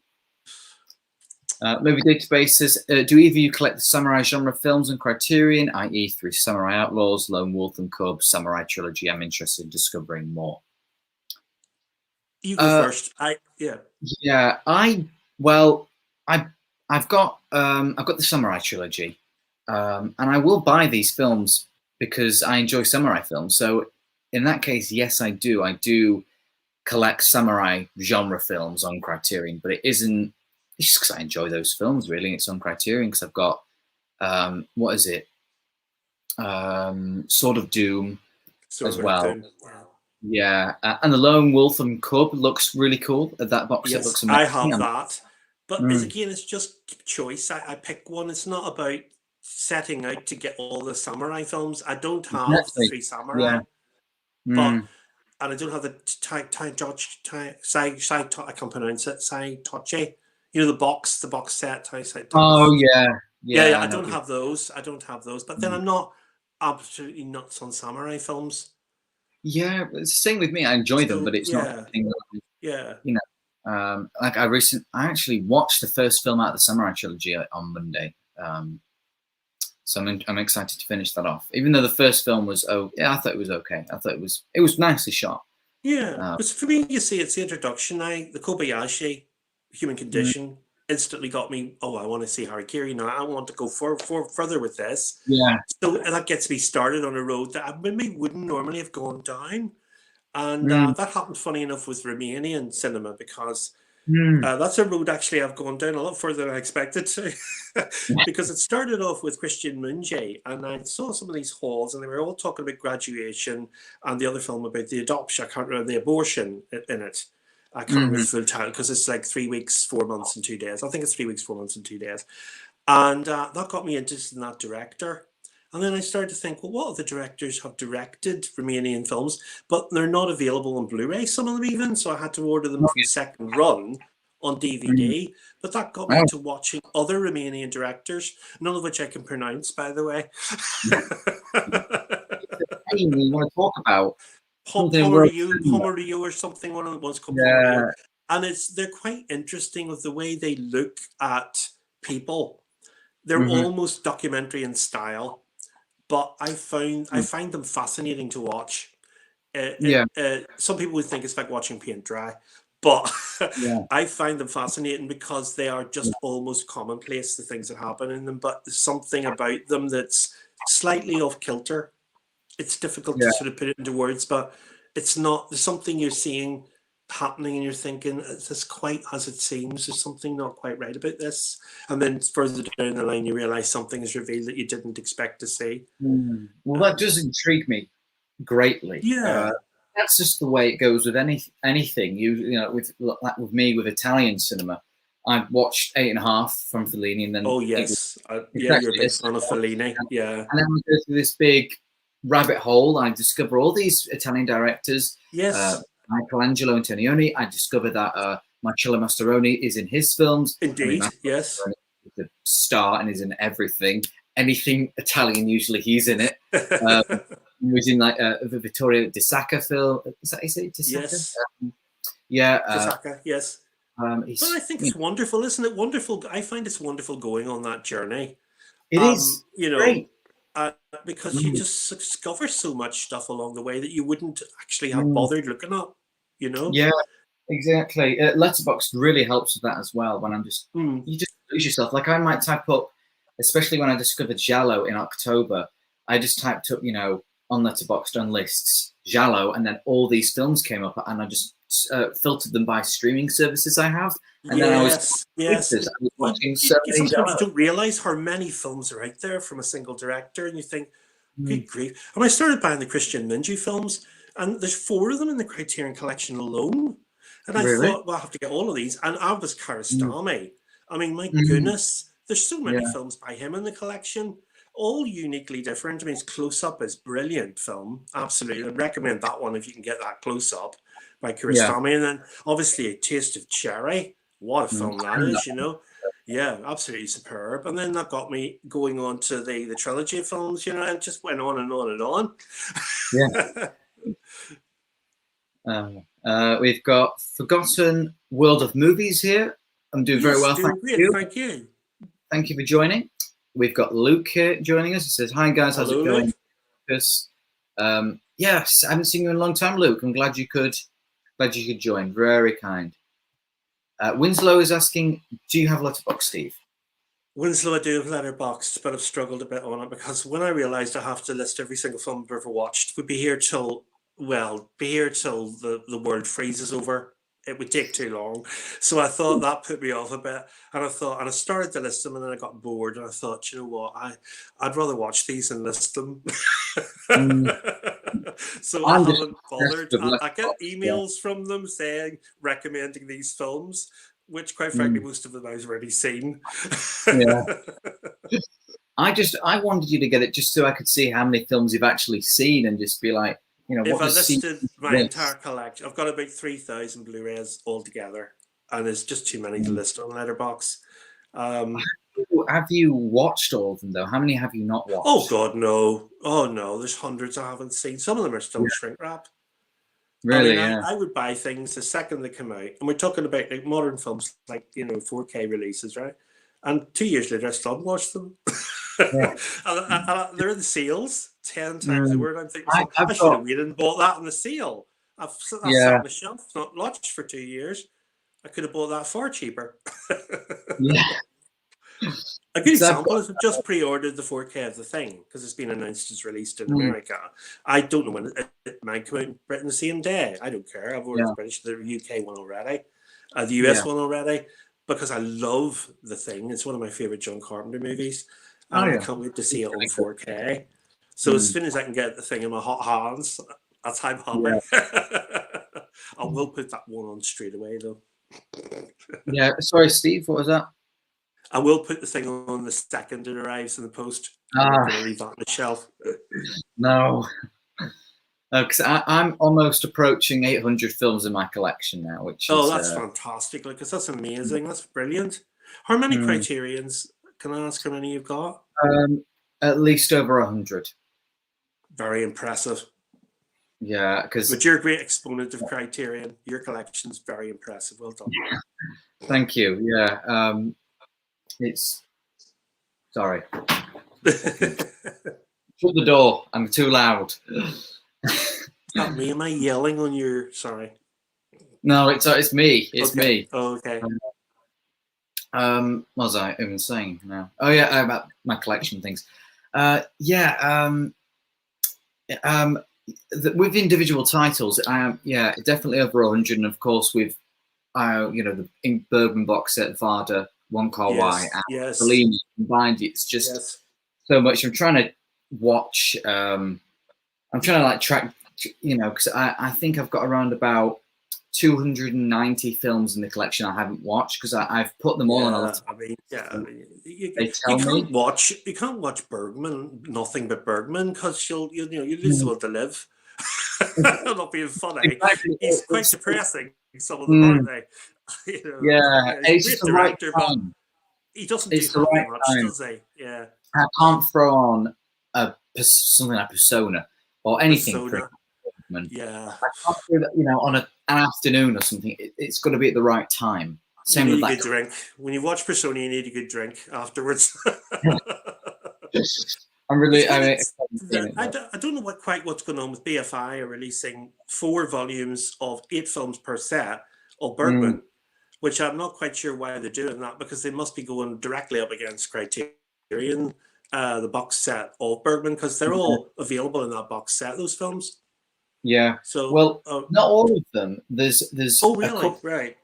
Movie databases. Do either of you collect the samurai genre films on Criterion, i.e. through Samurai Outlaws, Lone Wolf and Cub, Samurai Trilogy? I'm interested in discovering more.
You go first. I've got the Samurai Trilogy, and I will buy these films because I enjoy samurai films. So in that case, yes, I do. I do collect samurai genre films on Criterion, but it isn't. It's just because I enjoy those films, really. It's on Criterion because I've got, Sword of Doom as well. Doom.
Yeah, and the Lone Wolf and Cub looks really cool. That box set looks amazing.
I have that. But again, it's just choice. I pick one. It's not about setting out to get all the samurai films. I don't have the 3 samurai. And I don't have the I can't pronounce it. Saitochi. The box set.
Oh yeah.
I don't have those. But then I'm not absolutely nuts on samurai films.
Yeah, it's the same with me. I enjoy them, but it's not. Like I actually watched the first film out of the Samurai Trilogy on Monday. So I'm excited to finish that off. Even though the first film was I thought it was okay. I thought it was nicely shot.
Yeah, but for me, you see, it's the introduction. The Kobayashi. Human Condition instantly got me. Oh, I want to see Harikiri now. I want to go further with this.
Yeah.
So that gets me started on a road that I maybe wouldn't normally have gone down, and that happened. Funny enough, with Romanian cinema because that's a road actually I've gone down a lot further than I expected to, because it started off with Christian Mungier, and I saw some of these halls, and they were all talking about graduation and the other film about the adoption. I can't remember the abortion in it. I can't remember the full title because it's like 3 weeks, 4 months, and 2 days. I think it's 3 weeks, 4 months, and 2 days. And that got me interested in that director. And then I started to think, well, what other directors have directed Romanian films, but they're not available on Blu-ray, some of them even, so I had to order them for the second run on DVD. But that got me to watching other Romanian directors, none of which I can pronounce, by the way.
You want to talk about
Pomerio or something, one of the ones called Pomerio. And they're quite interesting with the way they look at people. They're almost documentary in style, but I find them fascinating to watch. Some people would think it's like watching paint dry, but I find them fascinating because they are just almost commonplace, the things that happen in them, but there's something about them that's slightly off kilter. It's difficult to sort of put it into words, but it's not, there's something you're seeing happening and you're thinking, is this quite as it seems? There's something not quite right about this. And then further down the line, you realize something is revealed that you didn't expect to see.
Well, that does intrigue me greatly. That's just the way it goes with anything. You know, with me with Italian cinema, I watched 8.5 from Fellini, and then
you're a big fan of Fellini. And
then we go through this big rabbit hole. I discover all these Italian directors. Michelangelo Antonioni. I discovered that Marcello Mastroianni is in his films.
Indeed, yes.
He's a star and is in everything. Anything Italian, usually he's in it. He was in like the Vittorio De Sacca film. Is it De Sacca?
Yes. De Sacca, yes.
But
I think it's wonderful, isn't it? Wonderful. I find it's wonderful going on that journey.
It is.
You know,
great.
Because you just discover so much stuff along the way that you wouldn't actually have bothered looking up, you know?
Yeah, exactly. Letterboxd really helps with that as well. When I'm just, you just lose yourself. Like I might type up, especially when I discovered Giallo in October, I just typed up, you know, on Letterboxd on lists, Giallo, and then all these films came up, and I just filtered them by streaming services I have. And then I was watching so many.
Sometimes you don't realize how many films are out there from a single director, and you think, good grief. And I started buying the Christian Minji films, and there's 4 of them in the Criterion collection alone. And I thought, well, I have to get all of these. And Abbas Kiarostami. I mean, my goodness, there's so many films by him in the collection, all uniquely different. I mean, his Close Up is brilliant film. Absolutely. I'd recommend that one if you can get that Close Up by Kiarostami. And then obviously A Taste of Cherry. What a film that is, you know. Yeah, absolutely superb. And then that got me going on to the trilogy of films, you know, and just went on and on and
on. We've got Forgotten World of Movies here. I'm doing very well, thank you.
Thank you.
Thank you for joining. We've got Luke here joining us. He says, hi guys, how's it going? Yes, I haven't seen you in a long time, Luke. I'm glad you could join. Very kind. Winslow is asking, do you have Letterboxd, Steve?
Winslow, I do have Letterboxd, but I've struggled a bit on it because when I realised I have to list every single film I've ever watched, we'd be here till the world freezes over. It would take too long. So I thought that put me off a bit. And I started to list them, and then I got bored, and I thought, you know what, I'd rather watch these than list them. So I haven't bothered. I get emails from them recommending these films, which quite frankly, most of them I've already seen.
I wanted you to get it just so I could see how many films you've actually seen and just be like, you know,
if I listed my entire collection, I've got about 3,000 Blu-rays altogether, and there's just too many to list on Letterboxd.
Have you watched all of them though? How many have you not watched?
Oh God, no! Oh no, there's hundreds I haven't seen. Some of them are still shrink wrap.
Really?
I would buy things the second they come out, and we're talking about like modern films, like 4K releases, right? And 2 years later, I still haven't watched them. And they're in the sales 10 times over. And I'm thinking, I should have waited and bought that on the sale. I've sat on the shelf, not watched for 2 years. I could have bought that far cheaper. A good example is I've just pre-ordered the 4K of The Thing because it's been announced as released in America. I don't know when it might come out in Britain the same day. I don't care. I've ordered the UK one already, the US one already, because I love The Thing. It's one of my favorite John Carpenter movies. And I can't wait to see it on 4K. So as soon as I can get the thing in my hot hands, that's how I'm happy. I will put that one on straight away, though.
Sorry, Steve, what was that?
I will put the thing on the second it arrives in the post. I'm
Ah.
not going to leave that on the shelf.
No. Because I'm almost approaching 800 films in my collection now, which is...
that's fantastic, Lucas. That's amazing. That's brilliant. How many Criterions? Can I ask how many you've got?
At least over 100.
Very impressive.
Yeah, because...
But you're a great exponent of Criterion. Your collection's very impressive. Well done.
Thank you. Yeah. It's... Sorry. Shut the door. I'm too loud.
Not me. Am I yelling on your... Sorry.
No, it's me. It's
okay.
me.
Oh, okay.
What was I even saying now? Oh yeah, about my collection things. With individual titles, definitely over 100. And of course, with the Bergman box set, Varda, One Car Y, and Fellini combined, it's just so much. I'm trying to watch. I'm trying to like track, because I think I've got around about 290 films in the collection I haven't watched because I've put them all on.
You can't watch Bergman, nothing but Bergman, because you'll lose the will to live. I'm not being funny. Exactly. He's quite depressing. Some of them, aren't they?
It's just the right time.
He doesn't do that much, does he? Yeah.
I can't throw on something like Persona or anything.
Yeah.
I can't do that, on an afternoon or something. It's got to be at the right time. Same
you
with
need
that.
A good drink. When you watch Persona, you need a good drink afterwards.
I'm really.
I don't know what's going on with BFI are releasing 4 volumes of 8 films per set of Bergman, which I'm not quite sure why they're doing that, because they must be going directly up against Criterion, the box set of Bergman, because they're all available in that box set. Those films.
Yeah.
So
not all of them. There's.
Oh really? Right.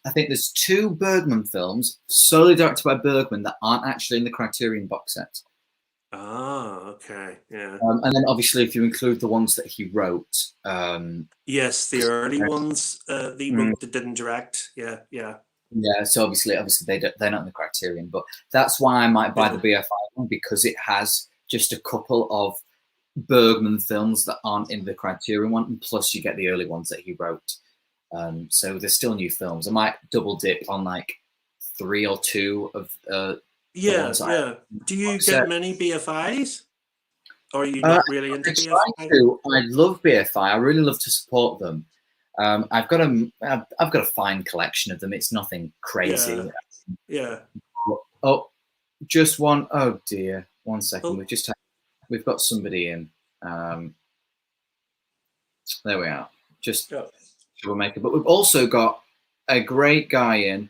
I think there's 2 Bergman films solely directed by Bergman that aren't actually in the Criterion box set.
Ah, okay, yeah.
And then obviously, if you include the ones that he wrote,
yes, the early ones that he wrote that didn't direct, yeah.
So obviously they're not in the Criterion, but that's why I might buy the BFI one, because it has just a couple of Bergman films that aren't in the Criterion one, and plus you get the early ones that he wrote. So there's still new films. I might double dip on like 3 or 2 of
yeah. Do you get many BFIs? Or are you not really into BFI?
I love BFI. I really love to support them. I've got a fine collection of them. It's nothing crazy.
Yeah.
Oh, just one. Oh dear. 1 second. We've got somebody in. There we are. Filmmaker. But we've also got a great guy in.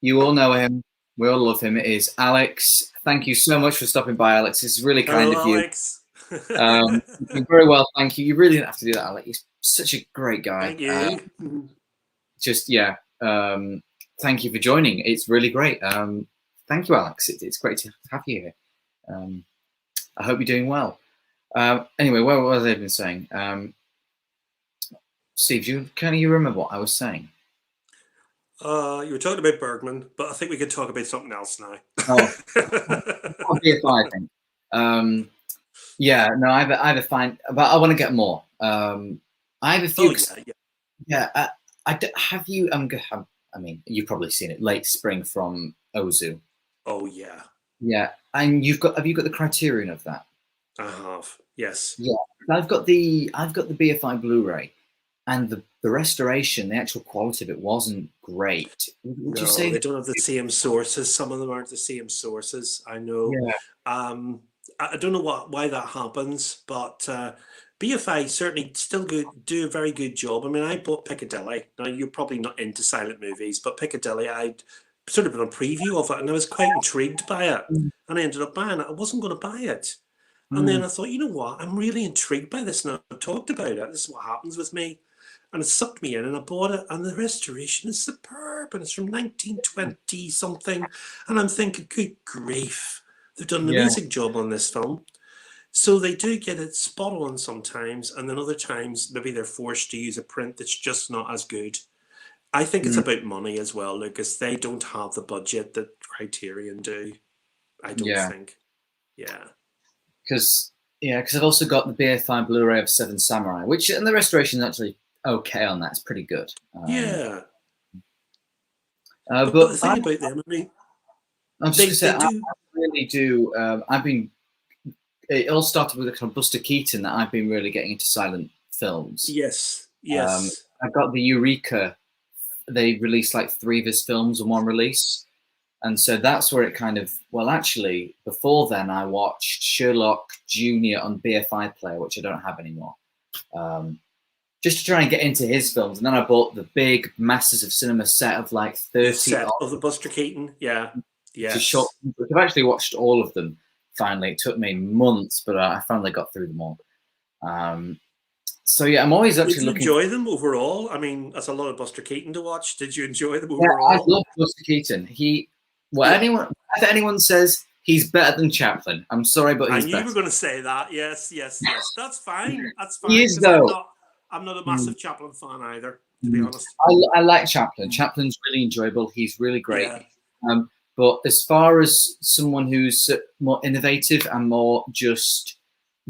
You all know him. We all love him. It is Alex. Thank you so much for stopping by, Alex. It's really kind of you.
Alex.
Very well, thank you. You really didn't have to do that, Alex. You're such a great guy.
Thank you.
Thank you for joining. It's really great. Thank you, Alex. It's great to have you here. I hope you're doing well. Anyway, what was I even saying? Steve, you remember what I was saying?
You were talking about Bergman, but I think we could talk about something else now.
BFI, I think. I have a fine, but I want to get more. I have a few. Have you? I mean, you've probably seen it. Late Spring from Ozu.
Oh yeah.
Yeah, and have you got the Criterion of that?
I have. Yes.
Yeah, I've got the BFI Blu-ray, and the restoration, the actual quality of it wasn't great. Would you say
they don't have the same sources? Some of them aren't the same sources. I know.
Yeah.
I don't know why that happens, but BFI certainly still do a very good job. I mean, I bought Piccadilly. Now you're probably not into silent movies, but Piccadilly, I'd sort of been on preview of it, and I was quite intrigued by it, and I ended up buying it. I wasn't going to buy it. And then I thought, you know what? I'm really intrigued by this now. I've talked about it. This is what happens with me. And it sucked me in, and I bought it, and the restoration is superb, and it's from 1920 something. And I'm thinking, good grief, they've done an amazing job on this film. So they do get it spot on sometimes, and then other times maybe they're forced to use a print that's just not as good. I think it's about money as well, Lucas. They don't have the budget that Criterion do. I don't think. Yeah.
Because I've also got the BA5 Blu-ray of Seven Samurai, which and the restoration is actually okay on that. It's pretty good.
Yeah.
But
the thing about them, I mean,
I'm just going to say, I really do. It all started with a kind of Buster Keaton that I've been really getting into silent films.
Yes.
I got the Eureka. They released like 3 of his films in one release. And so that's where it kind of, well, actually, before then, I watched Sherlock Jr. on BFI Player, which I don't have anymore, just to try and get into his films. And then I bought the big Masters of Cinema set of like 30
set of the Buster Keaton. Yeah.
Short, I've actually watched all of them. Finally, it took me months, but I finally got through them all. So yeah, I'm always actually looking.
Did you enjoy them overall? I mean, that's a lot of Buster Keaton to watch. Did you enjoy them overall?
Yeah, I love Buster Keaton. If anyone says he's better than Chaplin, I'm sorry, but he's better.
I knew you were going to say that. Yes. That's fine. That's fine.
He is though.
I'm not a massive Chaplin fan either, to be honest.
I like Chaplin. Chaplin's really enjoyable. He's really great. Yeah. But as far as someone who's more innovative and more just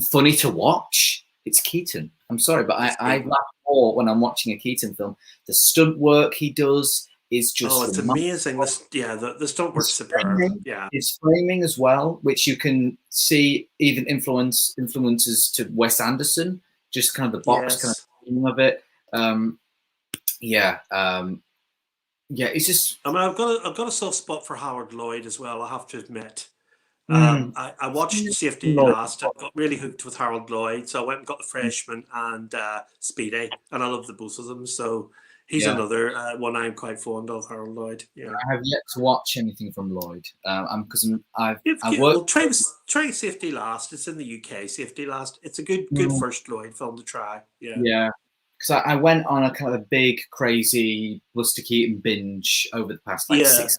funny to watch, it's Keaton. I'm sorry, but I laugh more when I'm watching a Keaton film. The stunt work he does is just
it's amazing. The stunt work's superb. Yeah,
it's framing as well, which you can see even influences to Wes Anderson. Just kind of the box kind of theme of it. It's just.
I mean, I've got a soft spot for Howard Lloyd as well. I have to admit. I watched Safety Last. I got really hooked with Harold Lloyd, so I went and got The Freshman and Speedy, and I love the both of them. So he's another one I'm quite fond of, Harold Lloyd. Yeah,
I have yet to watch anything from Lloyd. I've worked.
Try Safety Last. It's in the UK. Safety Last. It's a good first Lloyd film to try. Yeah.
Because I went on a kind of a big, crazy Buster Keaton binge over the past 6 months.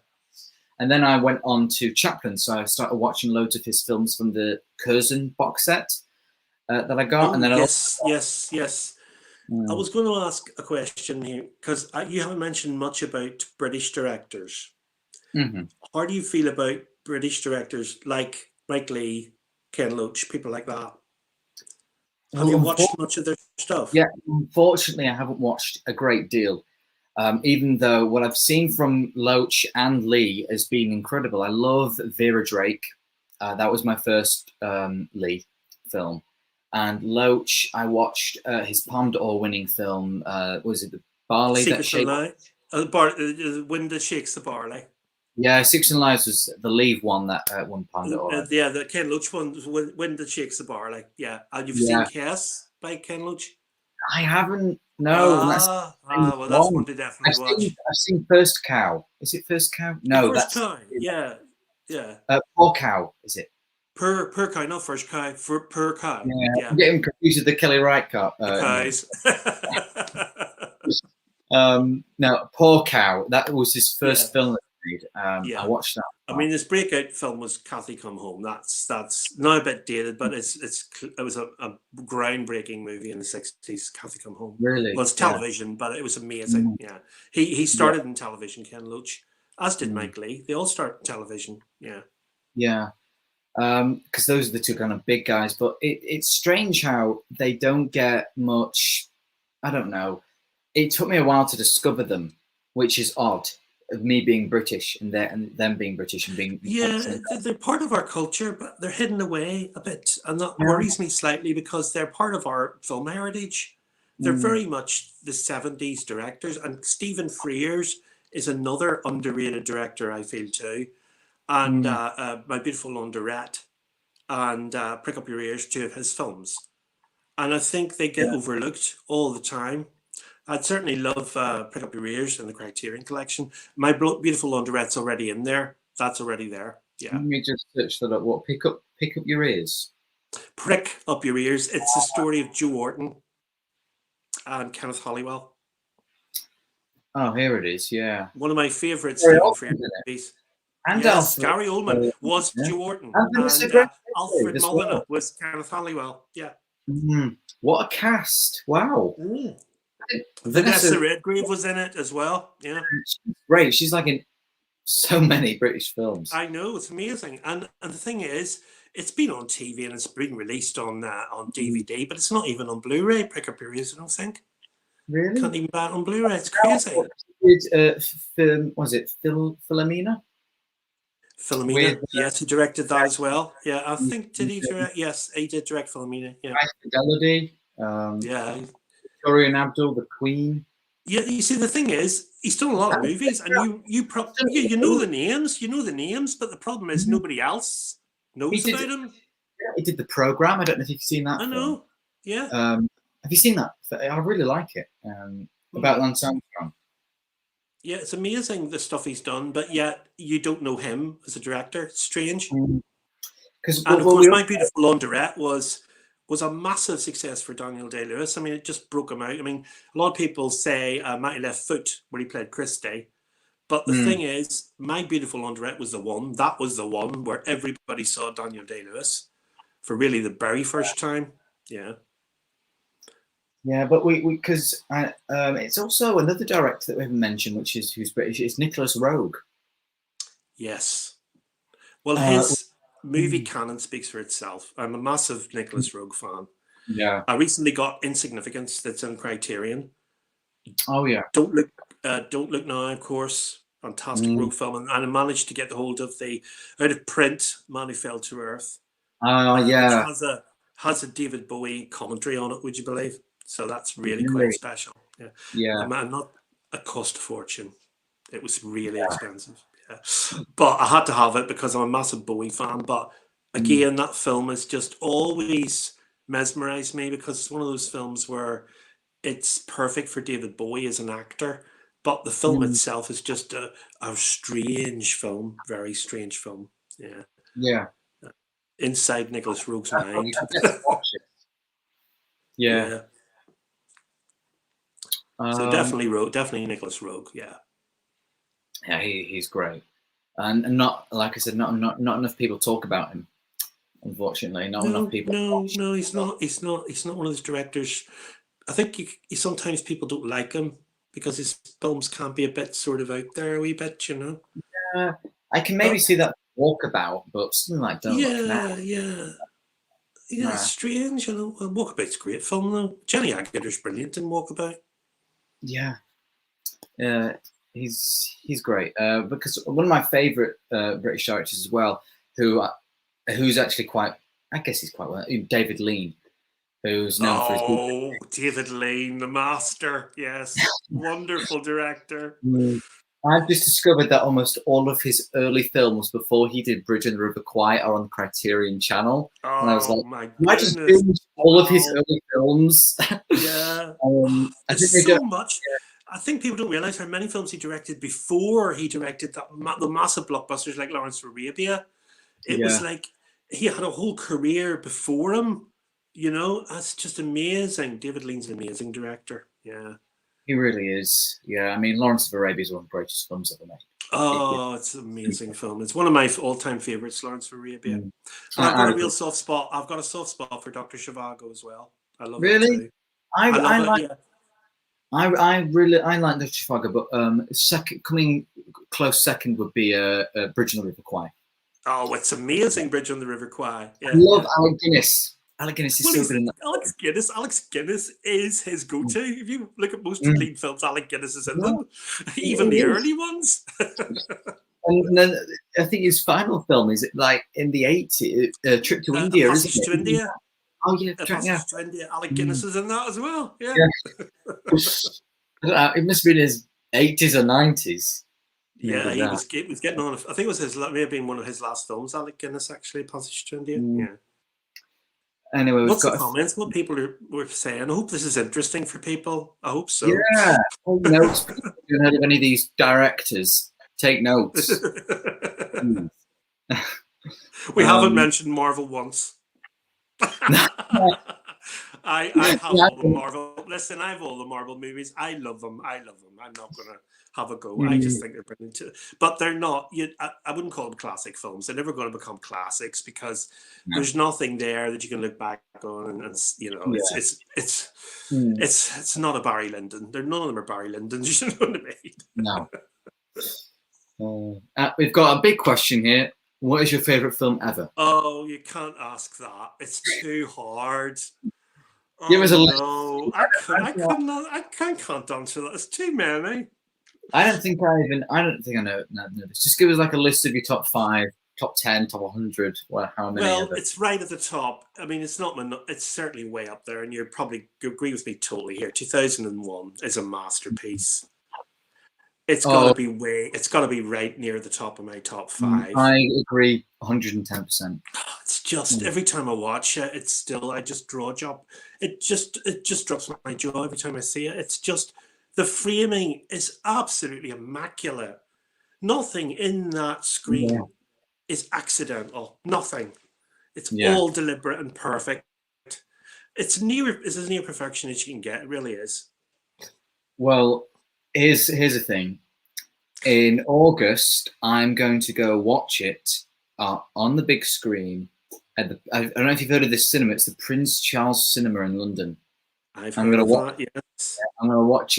And then I went on to Chaplin. So I started watching loads of his films from the Curzon box set that I got.
Yes. I was going to ask a question here, because you haven't mentioned much about British directors.
Mm-hmm.
How do you feel about British directors like Lee, Ken Loach, people like that? Have you watched much of their stuff?
Yeah, unfortunately, I haven't watched a great deal. Even though what I've seen from Loach and Lee has been incredible. I love Vera Drake. That was my first Lee film. And Loach, I watched his Palme d'Or winning film. Was it The Barley That Shakes?
The Wind That Shakes the Barley.
Yeah, Six and Lives was the lead one that won Palme d'Or.
The Ken Loach one was Wind That Shakes the Barley. Yeah. And you've seen Cass by Ken Loach?
I haven't. No.
That's one to definitely watch.
I've seen First Cow. Is it First Cow? No,
First Cow. Yeah.
Poor Cow, is it?
Per Cow, not First Cow. Per Cow.
Yeah. I'm getting confused with the Kelly Wright Cow.
Cows.
No, Poor Cow. That was his first film that he made. I watched that.
I mean, his breakout film was Kathy Come Home. That's now a bit dated, but it was a groundbreaking movie in the 60s. Kathy Come Home.
Really?
Well, it's television, but it was amazing. Mm-hmm. Yeah, he started in television. Ken Loach, as did Mike Lee. They all start in television. Yeah.
Because those are the two kind of big guys. But it's strange how they don't get much. I don't know. It took me a while to discover them, which is odd. Of me being British and them being British and being
they're part of our culture, but they're hidden away a bit, and that worries me slightly because they're part of our film heritage. They're very much the 70s directors, and Stephen Frears is another underrated director, I feel too, and My Beautiful Laundrette and Prick Up Your Ears, 2 of his films, and I think they get overlooked all the time. I'd certainly love Prick Up Your Ears in the Criterion collection. My Beautiful Laundrette's already in there. That's already there. Yeah.
Let me just search that up. What? Pick Up Your Ears?
Prick Up Your Ears. It's the story of Joe Orton and Kenneth Halliwell.
Oh, here it is. Yeah.
One of my favourite Stephen Frears movies.
And
Gary Oldman was Joe Orton. And Alfred Molina was Kenneth Halliwell. Yeah.
What a cast. Wow.
Vanessa Redgrave was in it as well. Yeah,
she's great. She's like in so many British films.
I know, it's amazing. And the thing is, it's been on TV and it's been released on DVD, but it's not even on Blu-ray. Prick up your ears, I don't think.
Really?
Can't even buy it on Blu-ray. It's crazy.
Was it Philomena?
Philomena, yes, he directed that as well. Yeah, I think, did he direct? Yes, he did direct Philomena. Yeah.
Fidelity.
Yeah.
Victoria and Abdul, the Queen.
Yeah, you see, the thing is, he's done a lot of movies, and you know the names, but the problem is nobody else knows about him.
He did The Program. I don't know if you've seen that.
I know. Yeah.
Have you seen that? I really like it. About Lance Armstrong.
Yeah, it's amazing the stuff he's done, but yet you don't know him as a director. It's strange. And of course, My Beautiful Laundrette was a massive success for Daniel Day-Lewis. I mean, it just broke him out. I mean, a lot of people say Mighty Left Foot, where he played Christie. But the thing is, My Beautiful Laundrette was the one. That was the one where everybody saw Daniel Day-Lewis for really the very first time. Yeah.
Yeah, but because it's also another director that we haven't mentioned, who's British. It's Nicholas Roeg.
Yes. Well, his movie canon speaks for itself. I'm a massive Nicholas Roeg fan.
Yeah.
I recently got Insignificance that's in Criterion.
Oh yeah.
Don't Look Now, of course. Fantastic Roeg film, and I managed to get the hold of the out of print Man Who Fell to Earth.
Yeah.
Which has a David Bowie commentary on it. Would you believe? So that's really quite special. Yeah.
Yeah.
Not a cost fortune. It was really expensive. Yeah. But I had to have it because I'm a massive Bowie fan. But again, that film has just always mesmerized me because it's one of those films where it's perfect for David Bowie as an actor. But the film itself is just a strange film, very strange film. Yeah.
Yeah.
Inside Nicholas Roeg's mind.
Yeah.
So definitely Nicholas Roeg. Yeah.
Yeah, he's great, and not, like I said, not enough people talk about him. Unfortunately, not enough people.
No, he's not. He's not one of those directors. I think sometimes people don't like him because his films can be a bit sort of out there, a wee bit, you know.
Yeah, I can maybe see that Walkabout, but something like Don't Look Now.
Yeah, it's strange, you know. Walkabout's a great film, though. Jenny Aguilar's brilliant in Walkabout.
Yeah, he's great. Because one of my favourite British directors as well, who's actually quite, I guess he's quite well, David Lean, who's known for his
David Lean, the master. Yes, wonderful director.
I've just discovered that almost all of his early films before he did Bridge on the River Kwai are on the Criterion channel. And I was like,
my
I just binge all of his early films.
Yeah.
There's
so much. I think people don't realise how many films he directed before he directed the massive blockbusters like Lawrence of Arabia. It was like he had a whole career before him. You know, that's just amazing. David Lean's an amazing director. Yeah.
He really is. Yeah, I mean, Lawrence of Arabia is one of the greatest films ever made.
Oh, it's an amazing film. It's one of my all-time favorites, Lawrence of Arabia. And I've got a real soft spot. I've got a soft spot for Dr. Zhivago as well. I love it too.
I like Dr. Zhivago, but coming close second would be Bridge on the River Kwai.
Oh, it's amazing, Bridge on the River Kwai. Yeah,
I love Alec Guinness. Alec Guinness is so good in that.
Alex Guinness is his go-to. If you look at most lead films, Alec Guinness is in them. Even the early ones.
And then I think his final film is like in the 80s, Trip to India, isn't it?
To India.
Oh yeah,
to India. Alec Guinness is in that as well. Yeah.
It must have been his 80s or 90s.
Yeah, he was getting on. I think it was may have been one of his last films, Alec Guinness, actually, Passage to India. Yeah.
Anyway,
what's the comments? What people were saying? I hope this is interesting for people. I hope so.
Yeah. Take notes. If you've heard of any of these directors, take notes.
We haven't mentioned Marvel once. I have all the Marvel. Listen, I have all the Marvel movies. I love them. I'm not gonna have a go. I just think they're brilliant too. But they're not. I wouldn't call them classic films. They're never going to become classics because there's nothing there that you can look back on and it's not a Barry Lyndon. None of them are Barry Lyndons. You know what I
mean? No. We've got a big question here. What is your favorite film ever?
Oh, you can't ask that. It's too hard.
Give us a list.
No, I can't answer that. It's too many.
I don't think I know this. Just give us like a list of your top 5, top 10, top 100. How many?
Well, it's right at the top. I mean, it's not. It's certainly way up there, and you probably agree with me totally here. 2001 is a masterpiece. It's got to be right near the top of my top 5.
I agree 110%.
It's just every time I watch it, I just draw job. It just drops my jaw every time I see it. It's just the framing is absolutely immaculate. Nothing in that screen is accidental. Nothing. It's all deliberate and perfect. It's as near perfection as you can get. It really is.
Well, here's the thing. In August, I'm going to go watch it on the big screen. I don't know if you've heard of this cinema. It's the Prince Charles Cinema in London.
I'm going to
watch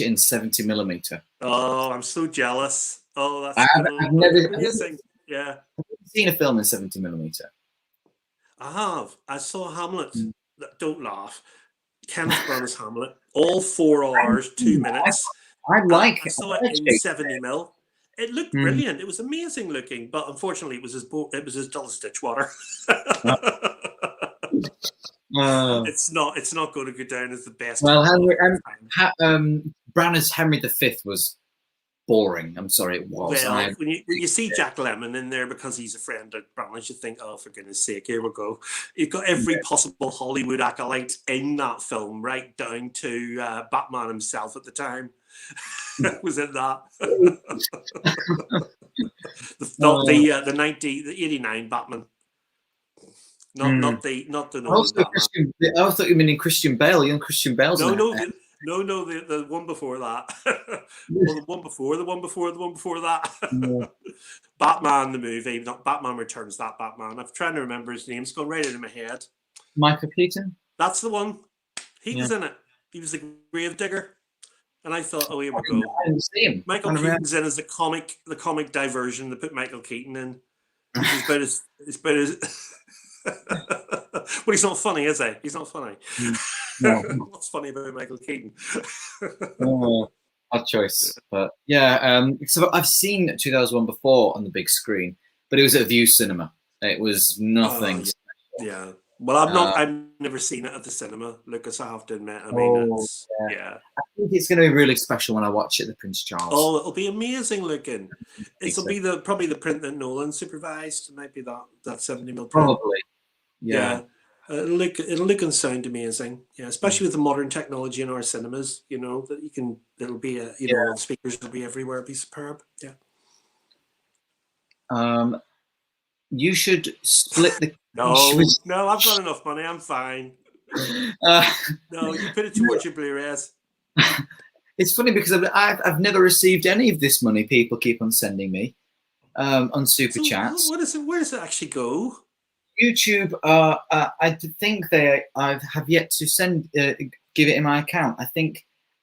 it in 70mm.
Oh, I'm so jealous. Oh, that's
I've never
amazing. Yeah.
I've seen a film in 70mm.
I have. I saw Hamlet. Don't laugh. Kenneth Branagh's Hamlet. All 4 hours, 2 minutes. I saw it in 70mm. It looked brilliant. It was amazing looking, but unfortunately, it was as dull as ditch water. It's not going to go down as the best.
Well, Branagh's Henry V was boring. I'm sorry, it was.
Well, when you see Jack Lemmon in there because he's a friend of Branagh's, you think, oh, for goodness sake, here we go. You've got every possible Hollywood acolyte in that film, right down to Batman himself at the time. Was in that. the 89 Batman. Not the Batman.
I thought you meant Christian Bale. Young Christian Bale's
No, the one before that. Well, the one before that.
Yeah.
Batman the movie, not Batman Returns. That Batman. I'm trying to remember his name. It's gone right out of my head.
Michael Keaton.
That's the one. He was in it. He was the gravedigger. And I thought, oh, here we go.
I didn't see him.
Michael Keaton's in as the comic diversion. They put Michael Keaton in. He's about as well, he's not funny, is he? He's not funny.
No.
What's funny about Michael Keaton?
Odd choice, but yeah. So I've seen 2001 before on the big screen, but it was at View Cinema. It was nothing.
Yeah. Well, I've never seen it at the cinema, Lucas. I have to admit. I mean, I
think it's going to be really special when I watch it, the Prince Charles.
Oh, it'll be amazing looking. It'll be probably the print that Nolan supervised. It might be that 70mm print.
Probably. Yeah.
It'll look and sound amazing. Yeah, especially with the modern technology in our cinemas. You know that you can. It'll be the speakers will be everywhere. It'll be superb. Yeah.
You should split the.
No, I've got enough money. I'm fine. No, you put it towards your Blu-rays.
It's funny because I've never received any of this money. People keep on sending me on super chats.
Where does it actually go?
YouTube. I think I have yet to give it in my account. I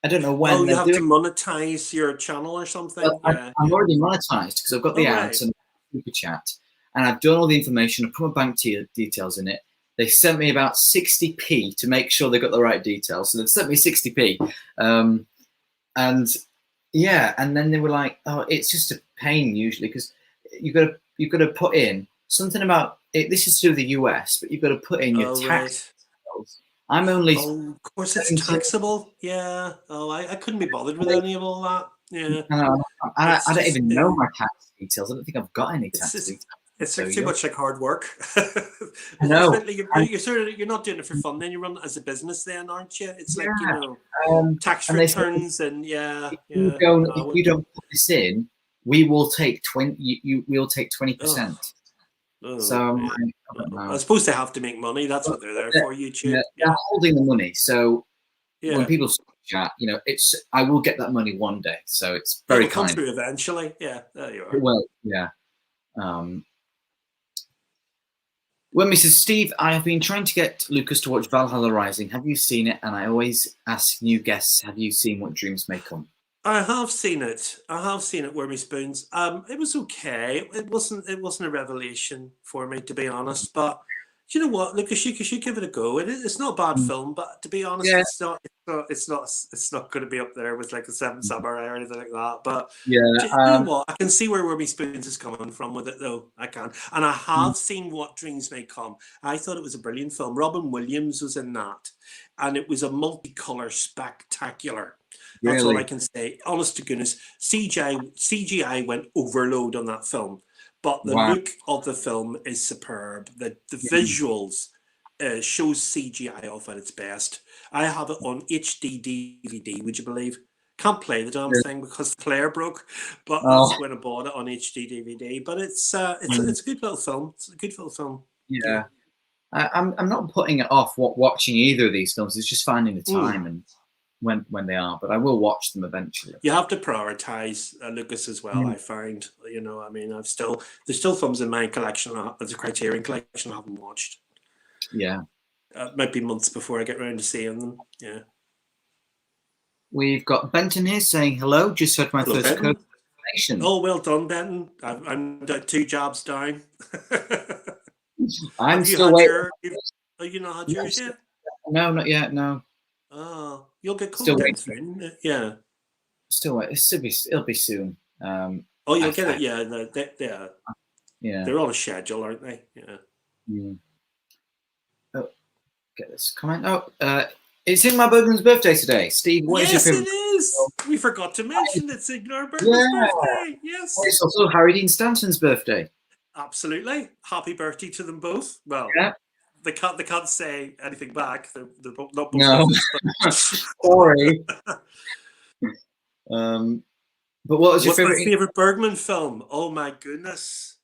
don't know when.
Oh, you have to monetize your channel or something.
Well, I'm already monetized because I've got the ads and super chat. And I've done all the information. I put my bank details in it. They sent me about 60p to make sure they got the right details. So they sent me 60p. And then they were like, "Oh, it's just a pain usually because you've got to put in something about it. This is to the US, but you've got to put in your tax details." I'm only.
Oh, of course, it's taxable. Yeah. Oh, I couldn't be bothered with any of all that. Yeah.
I don't even know my tax details. I don't think I've got any tax details.
It's too much like hard work.
No,
you're not doing it for fun. Then you run it as a business, then, aren't you? It's like tax returns and If you
don't put this in, we will take 20%.
Oh,
So
yeah.
I don't
I
know.
suppose they have to make money. That's what they're there for, YouTube.
They're
Yeah.
holding the money. So when
Yeah.
people chat, I will get that money one day. So it's very
It'll come
kind.
through eventually. Yeah, there you are.
It will, yeah. Well, Mrs. Steve, I have been trying to get Lucas to watch Valhalla Rising. Have you seen it? And I always ask new guests, have you seen What Dreams May Come?
I have seen it. I have seen it, Wormy Spoons. It was okay. It wasn't a revelation for me, to be honest. But do you know what, Lucas? You should give it a go. It's not a bad film, but to be honest,
Yeah.
it's not going to be up there with like the Seventh Samurai or anything like that. But
Yeah.
you know what? I can see where Wormy Spoons is coming from with it, though. I can, and I have seen What Dreams May Come. I thought it was a brilliant film. Robin Williams was in that, and it was a multicolor spectacular. That's all I can say. Honest to goodness, CGI went overload on that film, but the look of the film is superb. The visuals shows CGI off at its best. I have it on HD DVD. Would you believe? Can't play the damn thing because the player broke, but that's when I bought it on HD DVD. But it's a good little film. It's a good little film.
Yeah. I'm not putting it off watching either of these films. It's just finding the time and when they are, but I will watch them eventually.
You have to prioritize, Lucas, as well. I find, I mean, there's still films in my collection, the Criterion collection, I haven't watched.
Yeah,
it might be months before I get around to seeing them. Yeah.
We've got Benton here saying hello. Just heard my
Hello,
first
Benton.
code.
Oh, well done, Benton. I'm 2 jobs down.
I'm still waiting.
Have you not had yours yet?
No, not yet. No.
Oh, you'll get
Still
cold
waiting.
soon. Yeah.
Still waiting. It'll be soon.
Oh, you'll get it. Yeah. No,
yeah.
They're on a schedule, aren't they? Yeah.
Oh, get this comment. It's Ingmar Bergman's birthday today. Steve, what is your favorite?
Yes, it is. We forgot to mention it's Ingmar Bergman's birthday. Yes.
It's also Harry Dean Stanton's birthday.
Absolutely. Happy birthday to them both. Well, they can't say anything back. They're not both.
No. Sorry. But what was your
What's my favorite Bergman film? Oh my goodness.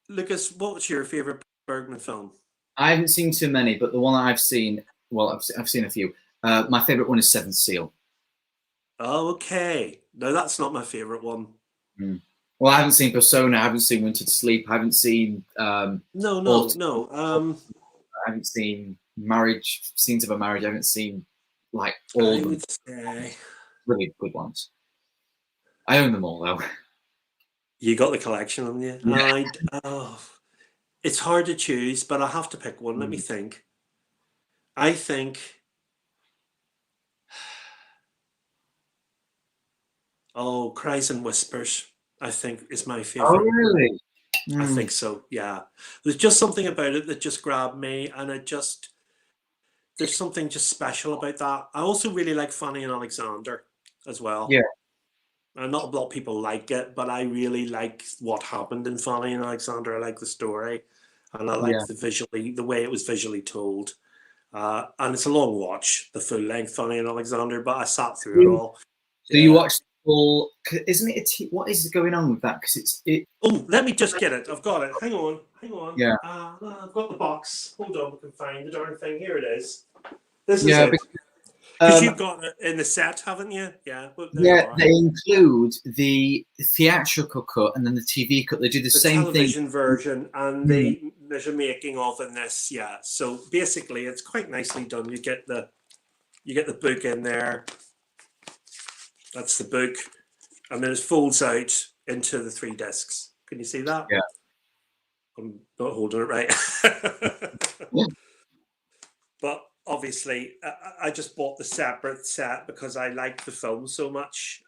Lucas, what's your favorite Bergman film?
I haven't seen too many, but the one I've seen, well, I've seen a few. My favorite one is Seventh Seal.
Oh, okay. No, that's not my favorite one.
Well, I haven't seen Persona. I haven't seen Winter to Sleep. I haven't seen.
No.
I haven't seen Scenes of a Marriage. I haven't seen like all of them. Really good ones. I own them all though.
You got the collection, haven't you? Yeah. It's hard to choose, but I have to pick one. Let me think. I think. Oh, Cries and Whispers, I think, is my favorite.
Oh, really?
I think so, yeah. There's just something about it that just grabbed me, and there's something just special about that. I also really like Fanny and Alexander as well.
Yeah.
And not a lot of people like it, but I really like what happened in Fanny and Alexander. I like the story, and I like the way it was visually told. And it's a long watch, the full length Fanny and Alexander, but I sat through it all.
So you watched all? Isn't it? What is going on with that? Because
Oh, let me just get it. I've got it. Hang on.
Yeah.
I've got the box. Hold on, we can find the darn thing. Here it is. This is it. Because you've got it in the set, haven't you? Yeah.
They include the theatrical cut and then the TV cut. They do the same
television version, and there's a making of in this. Yeah. So basically, it's quite nicely done. You get the book in there. That's the book, and then it folds out into the 3 discs. Can you see that?
Yeah.
I'm not holding it right. But obviously, I just bought the separate set because I like the film so much.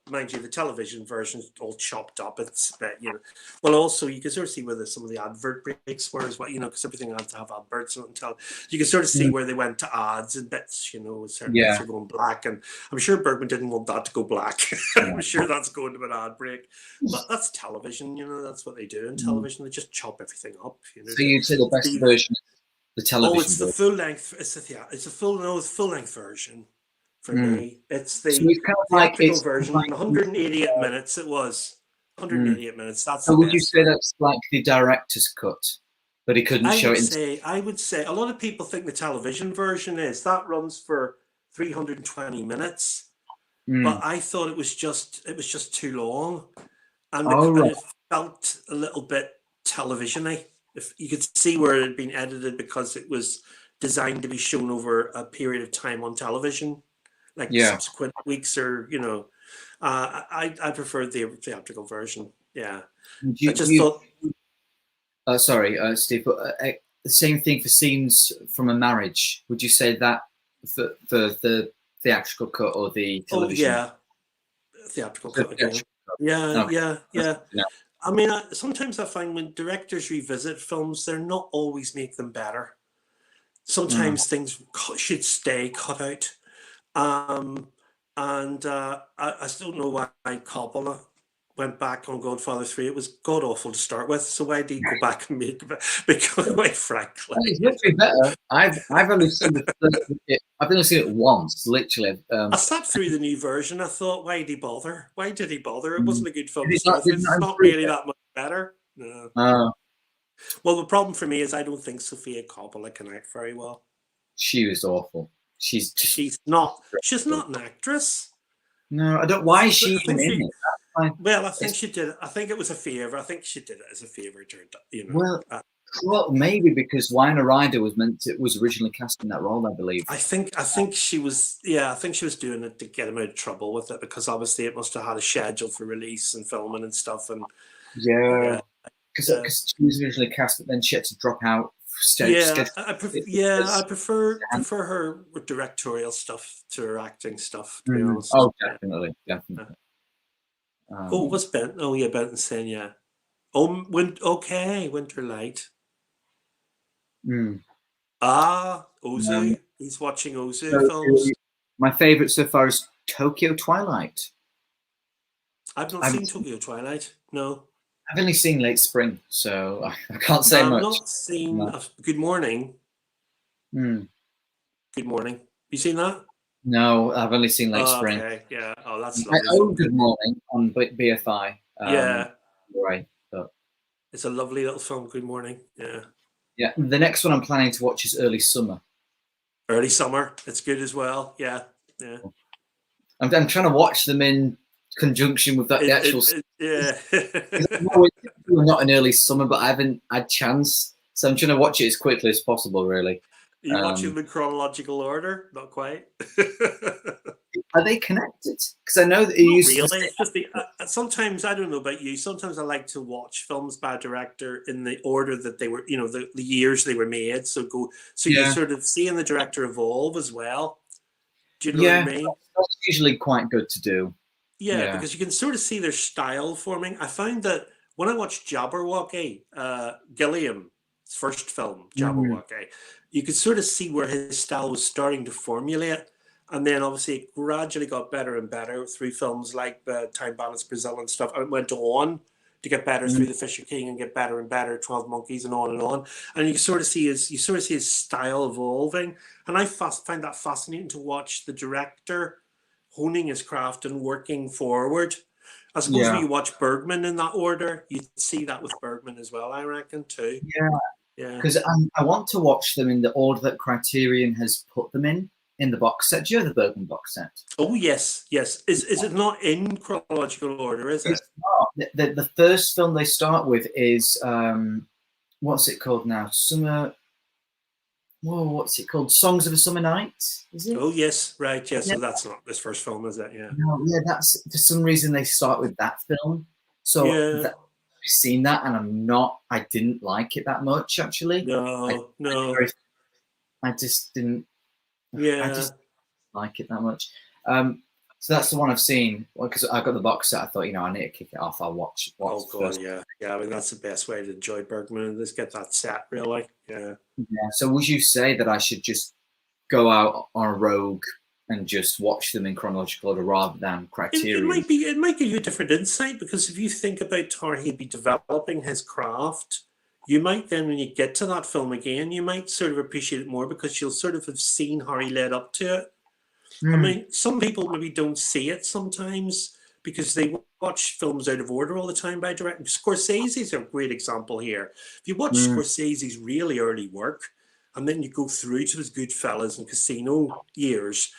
Mind you, the television version is all chopped up. It's a bit, Well, also, you can sort of see where some of the advert breaks were as well, because everything had to have adverts on it. You can sort of see where they went to ads and bits, certain bits are going black. And I'm sure Bergman didn't want that to go black. I'm sure that's going to an ad break. But that's television, that's what they do in television. They just chop everything up.
So you'd say the best version? The television.
Oh, it's the full length. It's a full length version for me. It's the
so it's kind of like
version. 188 minutes. It was 188 minutes. That's
So
the
would you
best.
say that's like the director's cut, but he couldn't show it?
I would say a lot of people think the television version is that runs for 320 minutes, but I thought it was just too long, and, and it felt a little bit television-y. If you could see where it had been edited because it was designed to be shown over a period of time on television, like subsequent weeks, or I preferred the theatrical version. Yeah, I just thought.
Sorry, Steve, but the same thing for scenes from a marriage. Would you say that for the theatrical cut or the television?
Oh yeah, theatrical cut again. Yeah. I mean, sometimes I find when directors revisit films, they're not always make them better. Sometimes things should stay cut out. I still don't know why Coppola went back on Godfather 3. It was god awful to start with. So why did he go back and make it? Because quite frankly,
it's literally better. I've only seen it once, literally.
I sat through the new version. I thought, why did he bother? Why did he bother? It wasn't a good film to start with. It's not really that much better. No. Well, the problem for me is I don't think Sofia Coppola can act very well.
She was awful. She's
not an actress.
No, I don't. Why is she in it?
Well, I think she did. I think it was a favor. I think she did it as a favor to,
Well, maybe because Winona Ryder was originally cast in that role, I believe.
I think she was. Yeah, I think she was doing it to get him out of trouble with it, because obviously it must have had a schedule for release and filming and stuff. And
because she was originally cast, but then she had to drop out.
I prefer her directorial stuff to her acting stuff. To be honest.
Oh, definitely.
What's Benton? Oh, yeah, Benton saying, yeah. Oh, Winter Light. Ozu. He's watching Ozu films.
My favorite so far is Tokyo Twilight.
I've not seen Tokyo Twilight. No.
I've only seen Late Spring, so I can't say much.
I've not seen Good Morning. Good Morning. You seen that?
No, I've only seen Late Spring.
Okay, yeah. Oh, that's
lovely. I own Good Morning on BFI.
Right. But it's a lovely little film, Good Morning. Yeah.
Yeah. The next one I'm planning to watch is Early Summer.
Early Summer. It's good as well. Yeah.
I'm trying to watch them in conjunction with the actual. I'm not in Early Summer, but I haven't had chance, so I'm trying to watch it as quickly as possible. Really.
You watch them in chronological order? Not quite.
Are they connected? Because I know that you used
really. It's just sometimes, I don't know about you. Sometimes I like to watch films by a director in the order that they were, the years they were made. So you sort of seeing the director evolve as well. Do you know what I mean?
That's usually quite good to do.
Yeah, because you can sort of see their style forming. I found that when I watched Jabberwocky, Gilliam's first film, Jabberwocky, you could sort of see where his style was starting to formulate. And then obviously it gradually got better and better through films like Time Bandits Brazil and stuff. And it went on to get better through The Fisher King and get better and better, 12 Monkeys and on and on. And you sort of see his style evolving. And I find that fascinating to watch the director honing his craft and working forward. I suppose when you watch Bergman in that order, you'd see that with Bergman as well, I reckon, too.
Yeah. Because I want to watch them in the order that Criterion has put them in the box set. Do you know the Bergman box set?
Oh, yes. Is it not in chronological order, is it? It's
not. The first film they start with is, what's it called now? What's it called? Songs of a Summer Night, is it?
Oh, yes, right, yes. Yeah. So that's not this first film, is it? Yeah.
No, that's, for some reason, they start with that film. So I've seen that, and I didn't like it that much, actually.
No.
I just didn't.
Yeah.
I just didn't like it that much. So that's the one I've seen, because I got the box set. I thought, I need to kick it off. I'll watch
oh, God, first. Yeah. I mean, that's the best way to enjoy Bergman, and just get that set, really. Yeah.
So would you say that I should just go out on a rogue and just watch them in chronological order rather than Criterion?
It might give you a different insight, because if you think about how he'd be developing his craft, you might then, when you get to that film again, you might sort of appreciate it more, because you'll sort of have seen how he led up to it. I mean, some people maybe don't see it sometimes because they watch films out of order all the time by directors. Scorsese's a great example here. If you watch Scorsese's really early work, and then you go through to his Goodfellas and Casino years,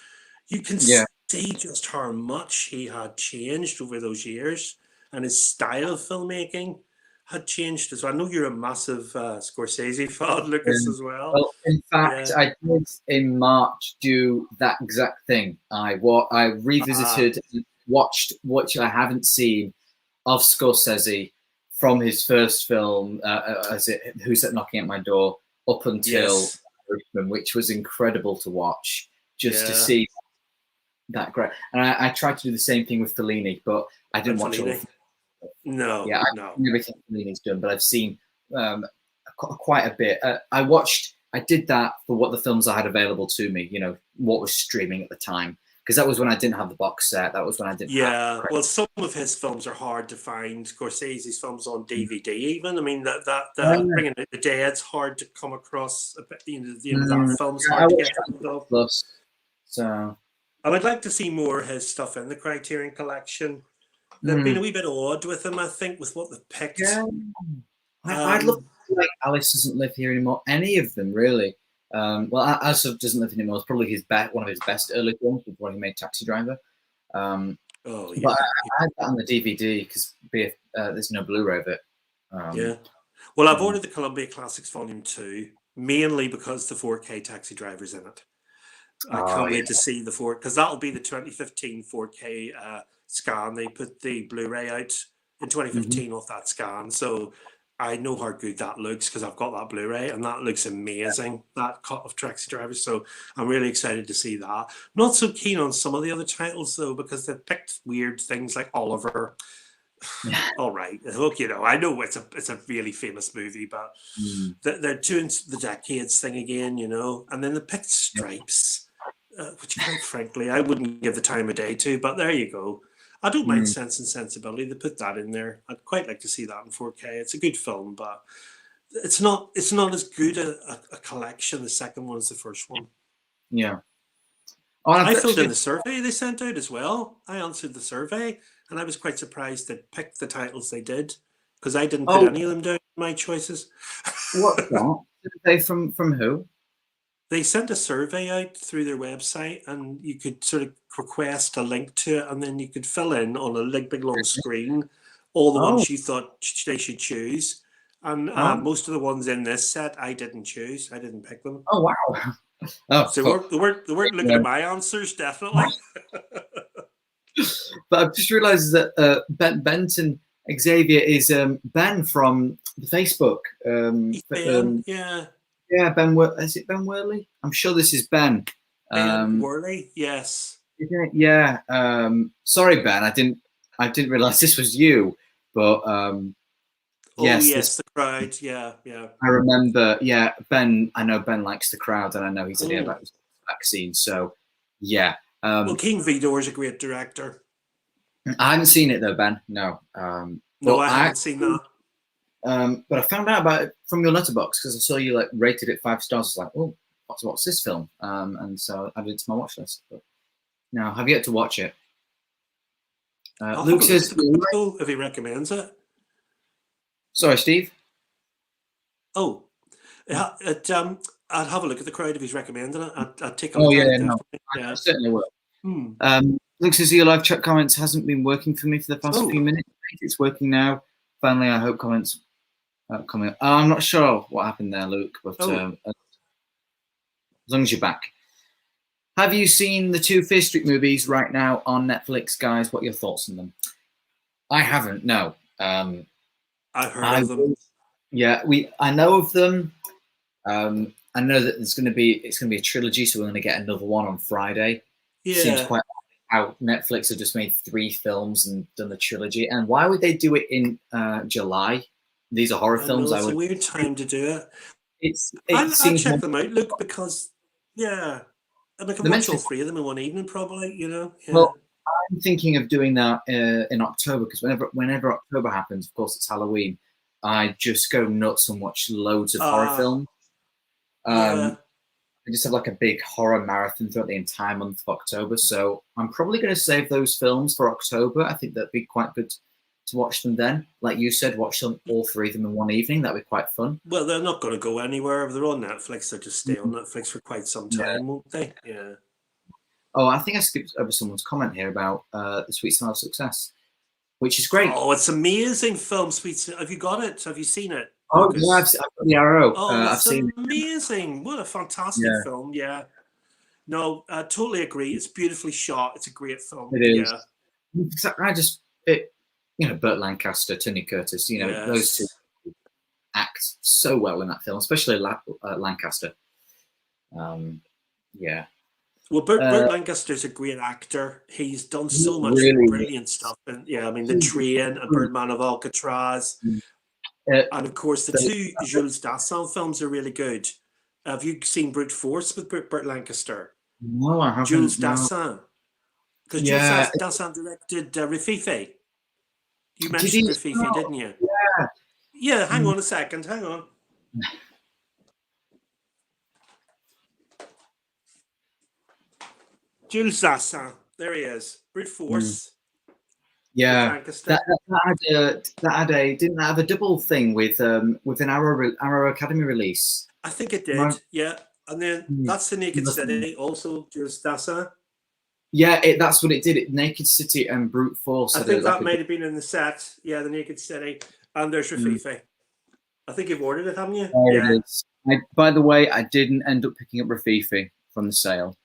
you can see just how much he had changed over those years, and his style of filmmaking had changed as well. I know you're a massive Scorsese fan, Lucas, as well.
Well, in fact, I did in March do that exact thing. I revisited and watched what I haven't seen of Scorsese from his first film, Who's That Knocking at My Door, up until Richmond, which was incredible to watch, just to see that great. And I tried to do the same thing with Fellini, but I didn't watch all of it.
No,
yeah, I know everything Fellini's done, but I've seen quite a bit. I did that for what the films I had available to me, you know, what was streaming at the time, because that was when I didn't have the box set. That was when I didn't have
well, some of his films are hard to find. Scorsese's films on DVD, even. I mean, that Bringing Out the Dead's hard to come across. That film's hard to get hold of.
Plus, so,
and I'd like to see more of his stuff in the Criterion collection. They've been a wee bit odd with him, I think, with what they've picked.
Yeah. I'd love to like Alice Doesn't Live Here Anymore. Any of them, really. Well, Alice Doesn't Live Here Anymore is probably one of his best early films before he made Taxi Driver. But I had that on the DVD because there's no Blu-ray of it.
Well, I've ordered the Columbia Classics Volume 2 mainly because the 4K Taxi Driver's in it. I can't wait to see the 4K, because that'll be the 2015 4K scan. They put the Blu-ray out in 2015 off that scan, so I know how good that looks because I've got that Blu-ray, and that looks amazing, that cut of Taxi Driver. So I'm really excited to see that. Not so keen on some of the other titles though, because they've picked weird things like Oliver. All right, look, you know, I know it's a really famous movie, but they're doing the Decades thing again, you know, and then they picked Stripes, which quite frankly I wouldn't give the time of day to, but there you go. I don't mind Sense and Sensibility. They put that in there. I'd quite like to see that in 4K. It's a good film, but it's not as good a collection. The second one as the first one.
Yeah.
I filled in the survey they sent out as well. I answered the survey, and I was quite surprised they picked the titles they did, because I didn't put any of them down in my choices.
What's that? They from who?
They sent a survey out through their website, and you could sort of request a link to it, and then you could fill in on a big long screen all the ones you thought they should choose. And most of the ones in this set, I didn't choose. I didn't pick them.
Oh, wow.
So they weren't looking at my answers, definitely.
But I've just realised that Benton Xavier is Ben from the Facebook.
Ben,
Yeah, Ben. Is it Ben Worley? I'm sure this is Ben.
Worley, yes.
Yeah. Sorry, Ben. I didn't realise this was you. But yes,
the crowd. Yeah.
I remember. Yeah, Ben. I know Ben likes The Crowd, and I know he's here about the vaccine. So, yeah.
Well, King Vidor is a great director.
I haven't seen it though, Ben. No.
No, I haven't seen that.
But I found out about it from your letterbox because I saw you like rated it 5 stars. I was like, oh, what's this film? And so I added it to my watch list. But no, I've yet to watch it. Luke says,
if he recommends it.
Sorry, Steve.
Oh, I'd have a look at The Crowd if he's recommending it. I'd take a look at it.
I certainly will. Luke says your live chat comments hasn't been working for me for the past few minutes. It's working now. Finally, I hope comments coming. I'm not sure what happened there, Luke, but as long as you're back. Have you seen the 2 Fear Street movies right now on Netflix, guys? What are your thoughts on them? I haven't. No.
I've heard of them.
Yeah, I know of them. I know that it's going to be a trilogy, so we're going to get another one on Friday.
Yeah.
Seems quite how Netflix have just made 3 films and done the trilogy. And why would they do it in July? These are horror films.
It's a weird time to do it.
I'll
check them out, look, because I can watch all 3 of them in one evening, probably. You know. Yeah.
Well, I'm thinking of doing that in October because whenever October happens, of course, it's Halloween. I just go nuts and watch loads of horror films. I we just have like a big horror marathon throughout the entire month of October. So I'm probably going to save those films for October. I think that'd be quite good to watch them then. Like you said, watch them all three of them in one evening. That'd be quite fun.
Well, they're not going to go anywhere. If they're on Netflix, they'll just stay on Netflix for quite some time, won't they? Yeah.
Oh, I think I skipped over someone's comment here about The Sweet Smell of Success, which is great.
Oh, it's amazing film, Have you got it? Have you seen it?
Oh,
Lucas?
yeah, I've got the Arrow.
Oh,
I've
it's
seen
amazing. What a fantastic film. Yeah. No, I totally agree. It's beautifully shot. It's a great film.
It is.
Yeah.
Burt Lancaster, Tony Curtis, those two act so well in that film, especially Lancaster. Yeah.
Well, Burt Lancaster's a great actor. He's done so much brilliant stuff. And The Train and Birdman of Alcatraz. And of course, the two Jules Dassin films are really good. Have you seen Brute Force with Burt Lancaster?
No, I haven't.
Jules Dassin. Because Jules Dassin directed Rififi. You mentioned Rififi, didn't you?
Yeah.
Yeah, hang on a second. Hang on. Jules Dassin. There he is. Brute Force.
Yeah. That didn't that have a double thing with an Arrow Academy release?
I think it did. Yeah. And then that's The Naked City, also Jules Dassin.
Yeah, that's what it did. Naked City and Brute Force.
I think that might have been in the set. Yeah, The Naked City. And there's Rififi. I think you've ordered it, haven't you?
There it is. By the way, I didn't end up picking up Rififi from the sale.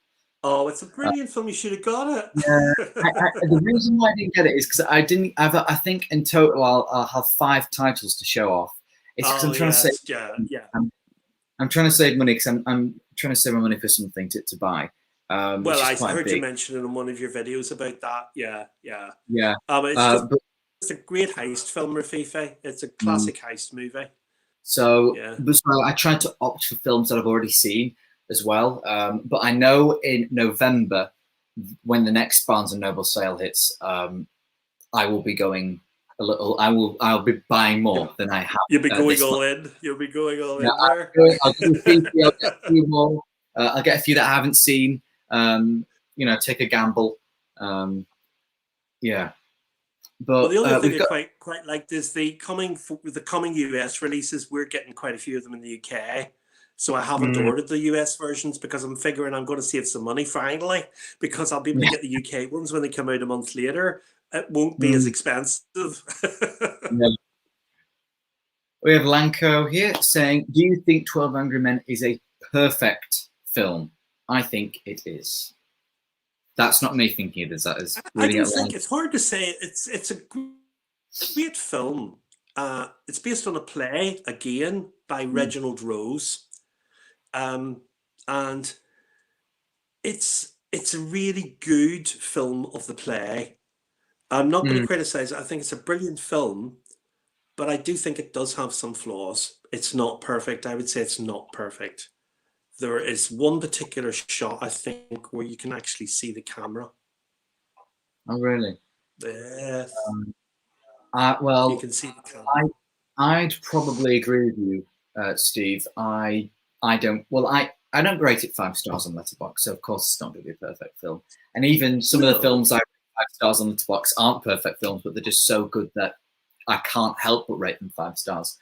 Oh, it's a brilliant film. You should have got it.
Yeah, the reason why I didn't get it is because I didn't. I think in total I'll have 5 titles to show off. It's because I'm trying to save. I'm trying to save money because I'm trying to save my money for something to buy.
Well, I heard you mention it in one of your videos about that. Yeah. It's a great heist film, Rififi. It's a classic heist movie.
So I tried to opt for films that I've already seen as well. But I know in November, when the next Barnes and Noble sale hits, I will be going a little. I'll be buying more than I have.
You'll be going all in. You'll be going all in there.
I'll get a few more. I'll get a few that I haven't seen. Take a gamble. But
the other thing I quite liked is the coming US releases. We're getting quite a few of them in the UK. So I haven't ordered the US versions because I'm figuring I'm going to save some money finally, because I'll be able to get the UK ones when they come out a month later. It won't be as expensive.
We have Lanco here saying, do you think 12 Angry Men is a perfect film? I think it is. That's not me thinking it is. That is.
I do think it's hard to say. It's a great film. It's based on a play, again, by Reginald Rose. And it's a really good film of the play. I'm not going to criticize it. I think it's a brilliant film, but I do think it does have some flaws. It's not perfect. I would say it's not perfect. There is one particular shot, I think, where you can actually see the camera.
Oh, really?
Yes.
Well,
you can see the camera.
I'd probably agree with you, Steve. I don't rate it 5 stars on Letterboxd, so of course it's not going to be a perfect film. And even some of the films I rate 5 stars on Letterboxd aren't perfect films, but they're just so good that I can't help but rate them 5 stars.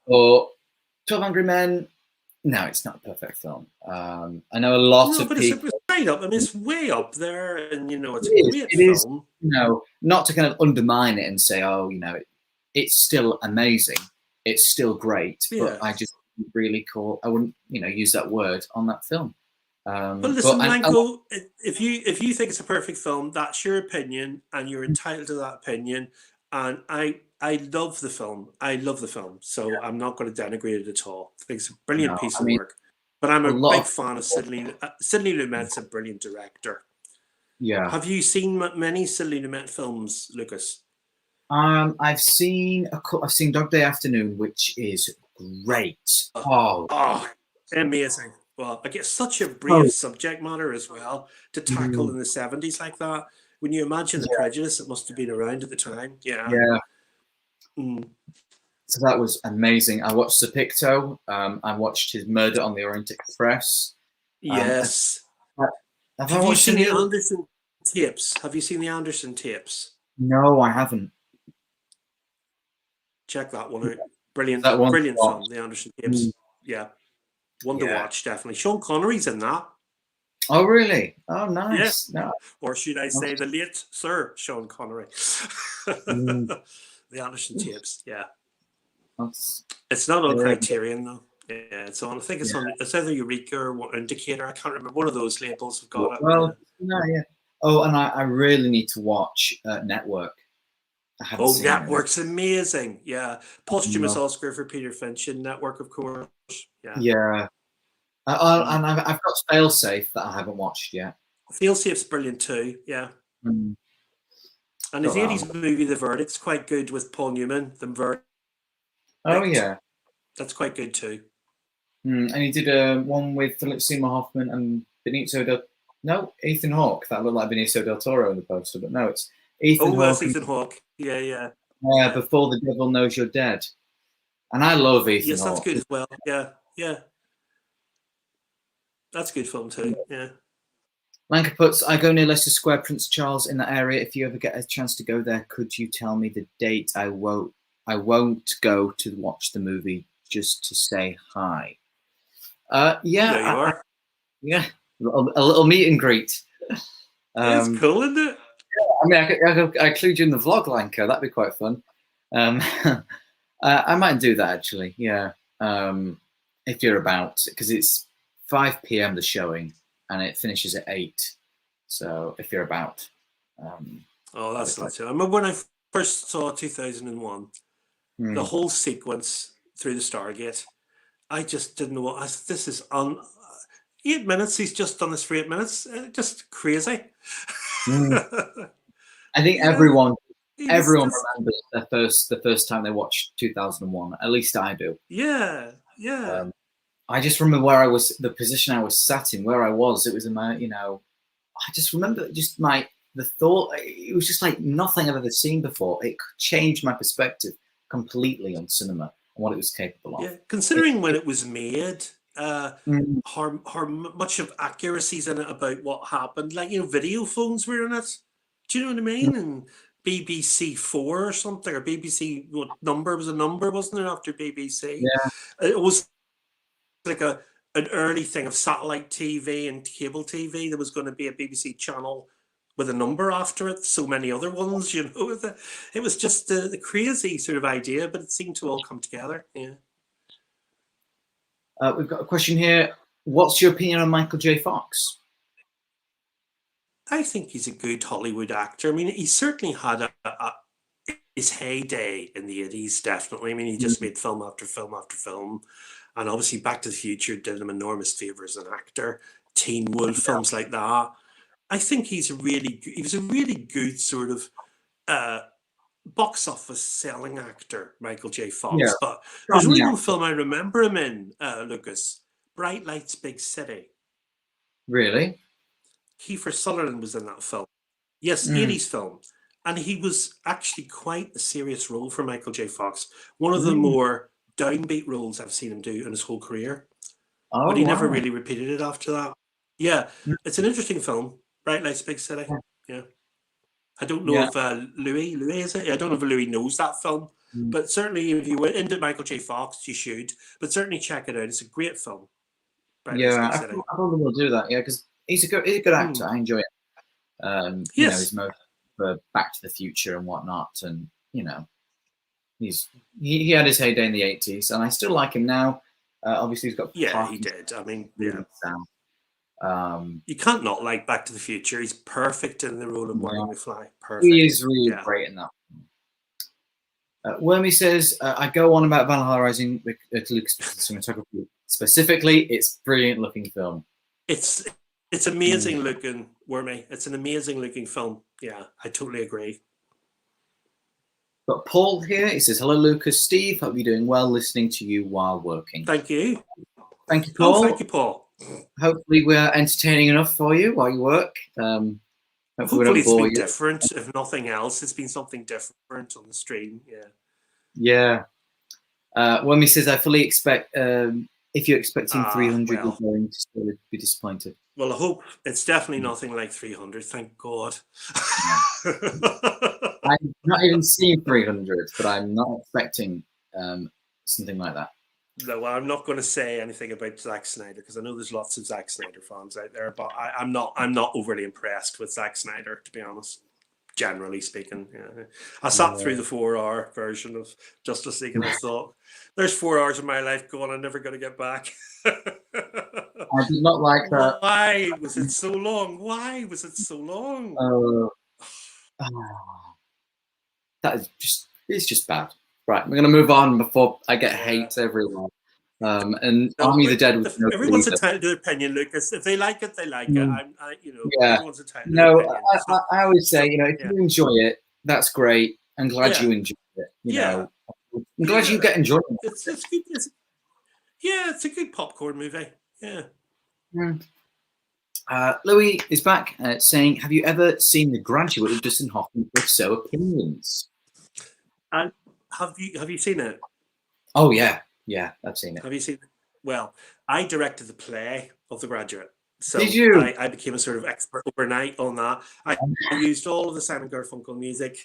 Or 12 Angry Men. No, it's not a perfect film. I know a lot of people.
It's right up. I mean, it's way up there, and it's a great film.
Not to kind of undermine it and say, it's still amazing. It's still great, but I just really I wouldn't, use that word on that film.
But listen, Lanco, if you think it's a perfect film, that's your opinion, and you're entitled to that opinion. And I love the film. So I'm not going to denigrate it at all. I think it's a brilliant piece of work. But I'm a big fan of Sidney. Sidney Lumet's a brilliant director.
Yeah.
Have you seen many Sidney Lumet films, Lucas?
I've seen Dog Day Afternoon, which is great.
Amazing. Well, I get such a brave subject matter as well to tackle in the 70s like that. When you imagine the prejudice that must have been around at the time. Yeah.
So that was amazing. I watched Picto. I watched his Murder on the Orient Express.
Yes.
Have
Have
I
you
watched
seen
any
the
other?
Anderson tapes? Have you seen the Anderson tapes?
No, I haven't.
Check that one out. Brilliant,
That one.
brilliant film, the Anderson tapes.
Mm.
Yeah. One to
Yeah.
watch, definitely. Sean Connery's in that.
Oh, really? Oh, nice. No.
Or should I say the late Sir Sean Connery.
Mm.
The Anderson tapes, yeah.
That's,
It's not on
yeah.
Criterion though. Yeah, it's on. I think it's on. It's either Eureka or Indicator. I can't remember. One of those labels have got it.
Well, no, yeah. Oh, and I really need to watch Network. I haven't
Oh,
seen
Network's amazing. Yeah, posthumous
No.
Oscar for Peter Finch in Network, of course. Yeah.
Yeah. And I've got Failsafe that I haven't watched yet.
Failsafe's brilliant too. Yeah.
Mm.
And his
Got that
80s movie, The Verdict's quite good with Paul Newman. The Verdict.
Oh, yeah.
That's quite good too.
And he did one with Philip Seymour Hoffman and Ethan Hawke. That looked like Benicio del Toro in the poster, but no, it's Ethan Hawke.
That's Ethan Hawke. Yeah, yeah.
Yeah, Before the Devil Knows You're Dead. And I love Ethan
Yes, that's
Hawke.
good as well. Yeah, yeah. That's a good film too. Yeah.
Lanka puts, I go near Leicester Square, Prince Charles, in that area. If you ever get a chance to go there, could you tell me the date? I won't go to watch the movie, just to say hi. Yeah,
There you are.
Yeah, a little meet and greet.
It's cool, isn't it?
I mean, I include you in the vlog, Lanka. That'd be quite fun. I might do that actually. Yeah, if you're about, because it's 5 p.m. the showing, and it finishes at 8. So if you're about,
Oh, that's not too. I remember when I first saw 2001, the whole sequence through the Stargate. I just didn't know what. This is on 8 minutes. He's just done this for 8 minutes. Just crazy.
I think everyone remembers the first time they watched 2001. At least I do.
Yeah, yeah.
I just remember where I was, the position I was sat in, where I was. It was in my, I just remember the thought. It was just like nothing I've ever seen before. It changed my perspective completely on cinema and what it was capable of.
Yeah, considering when it was made, how much of accuracy's in it about what happened. Like, video phones were in it. Do you know what I mean? And BBC 4 or something, or BBC, what number was a number, wasn't it, after BBC?
Yeah.
It was like an early thing of satellite TV and cable TV. There was going to be a BBC channel with a number after it, so many other ones, It was just the crazy sort of idea, but it seemed to all come together. Yeah.
We've got a question here. What's your opinion on Michael J. Fox?
I think he's a good Hollywood actor. I mean, he certainly had his heyday in the 80s, definitely. I mean, he just made film after film after film. And obviously Back to the Future did him enormous favor as an actor. Teen Wolf, films like that. I think he was a really good sort of box office selling actor, Michael J. Fox. Yeah. But there's only one film I remember him in, Lucas. Bright Lights, Big City.
Really?
Kiefer Sutherland was in that film. Yes, 80s film. And he was actually quite a serious role for Michael J. Fox. One of the more downbeat roles I've seen him do in his whole career.
Oh,
but he never really repeated it after that. Yeah, it's an interesting film. Bright Lights, Big City. Yeah. I don't know if Louis is it? I don't know if Louis knows that film. But certainly if you went into Michael J. Fox, you should. But certainly check it out. It's a great film.
I probably will do that, because he's a good actor. I enjoy it. His most for Back to the Future and whatnot, and he had his heyday in the 80s, and I still like him now. Obviously, he's got
he did. I mean, you can't not like Back to the Future. He's perfect in the role of Marty McFly. Perfect.
He is really great in that. Wormy says, I go on about Valhalla Rising to Lucas cinematography. Specifically, it's brilliant looking film.
It's amazing looking, Wormy. It's an amazing looking film. Yeah, I totally agree.
But Paul here, he says, hello, Lucas, Steve. Hope you're doing well listening to you while working.
Thank you.
Thank you, Paul.
Thank you, Paul.
Hopefully we're entertaining enough for you while you work.
Hopefully it's been different. If nothing else, it's been something different on the stream. Yeah.
Yeah. Wemi says, I fully expect, if you're expecting 300,
well.
you're going to still be disappointed.
Well, I hope it's definitely nothing like 300. Thank God.
I've not even seen 300, but I'm not expecting something like that.
No, I'm not going to say anything about Zack Snyder because I know there's lots of Zack Snyder fans out there, but I'm not overly impressed with Zack Snyder, to be honest. Generally speaking, yeah. I sat through the 4-hour version of Justice League and I thought, "There's 4 hours of my life gone. I'm never going to get back."
I did not like that.
Why was it so long? Why was it so long?
That is it's just bad. Right, we're going to move on before I get hate everywhere. And Army of the Dead was
everyone's entitled to their opinion, Lucas. If they like it, they like it. Everyone's entitled to
their
opinion.
I always say, if you enjoy it, that's great. I'm glad you enjoy it. You know, I'm glad you get enjoyment.
It's good. It's a good popcorn movie. Yeah.
Louis is back saying, "Have you ever seen The Graduate with Dustin Hoffman? If so, opinions."
And have you seen it?
Oh yeah, I've seen it.
Have you seen it? Well, I directed the play of The Graduate, so
did you?
I became a sort of expert overnight on that. I used all of the Simon Garfunkel music.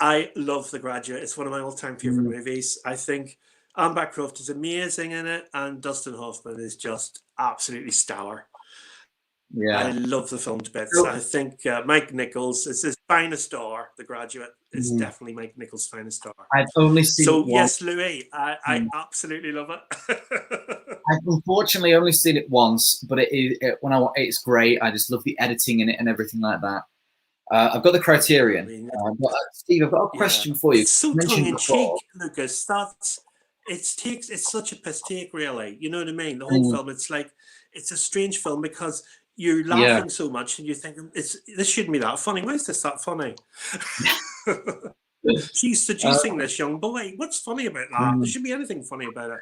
I love The Graduate. It's one of my all-time favorite movies. I think Anne Bancroft is amazing in it, and Dustin Hoffman is just absolutely stellar.
Yeah,
I love the film to bits. I think Mike Nichols is his finest star. The Graduate is definitely Mike Nichols' finest star.
I've only seen it once.
Yes, Louis, I absolutely love it.
I've unfortunately only seen it once, but it's great. I just love the editing in it and everything like that. I've got the Criterion. But, Steve, I've got a question for you.
It's so tongue in cheek, Lucas. It's such a piss take, really. You know what I mean? The whole film, it's a strange film because you're laughing so much and you're thinking this shouldn't be that funny. Why is this that funny? She's seducing this young boy. What's funny about that? There shouldn't be anything funny about it.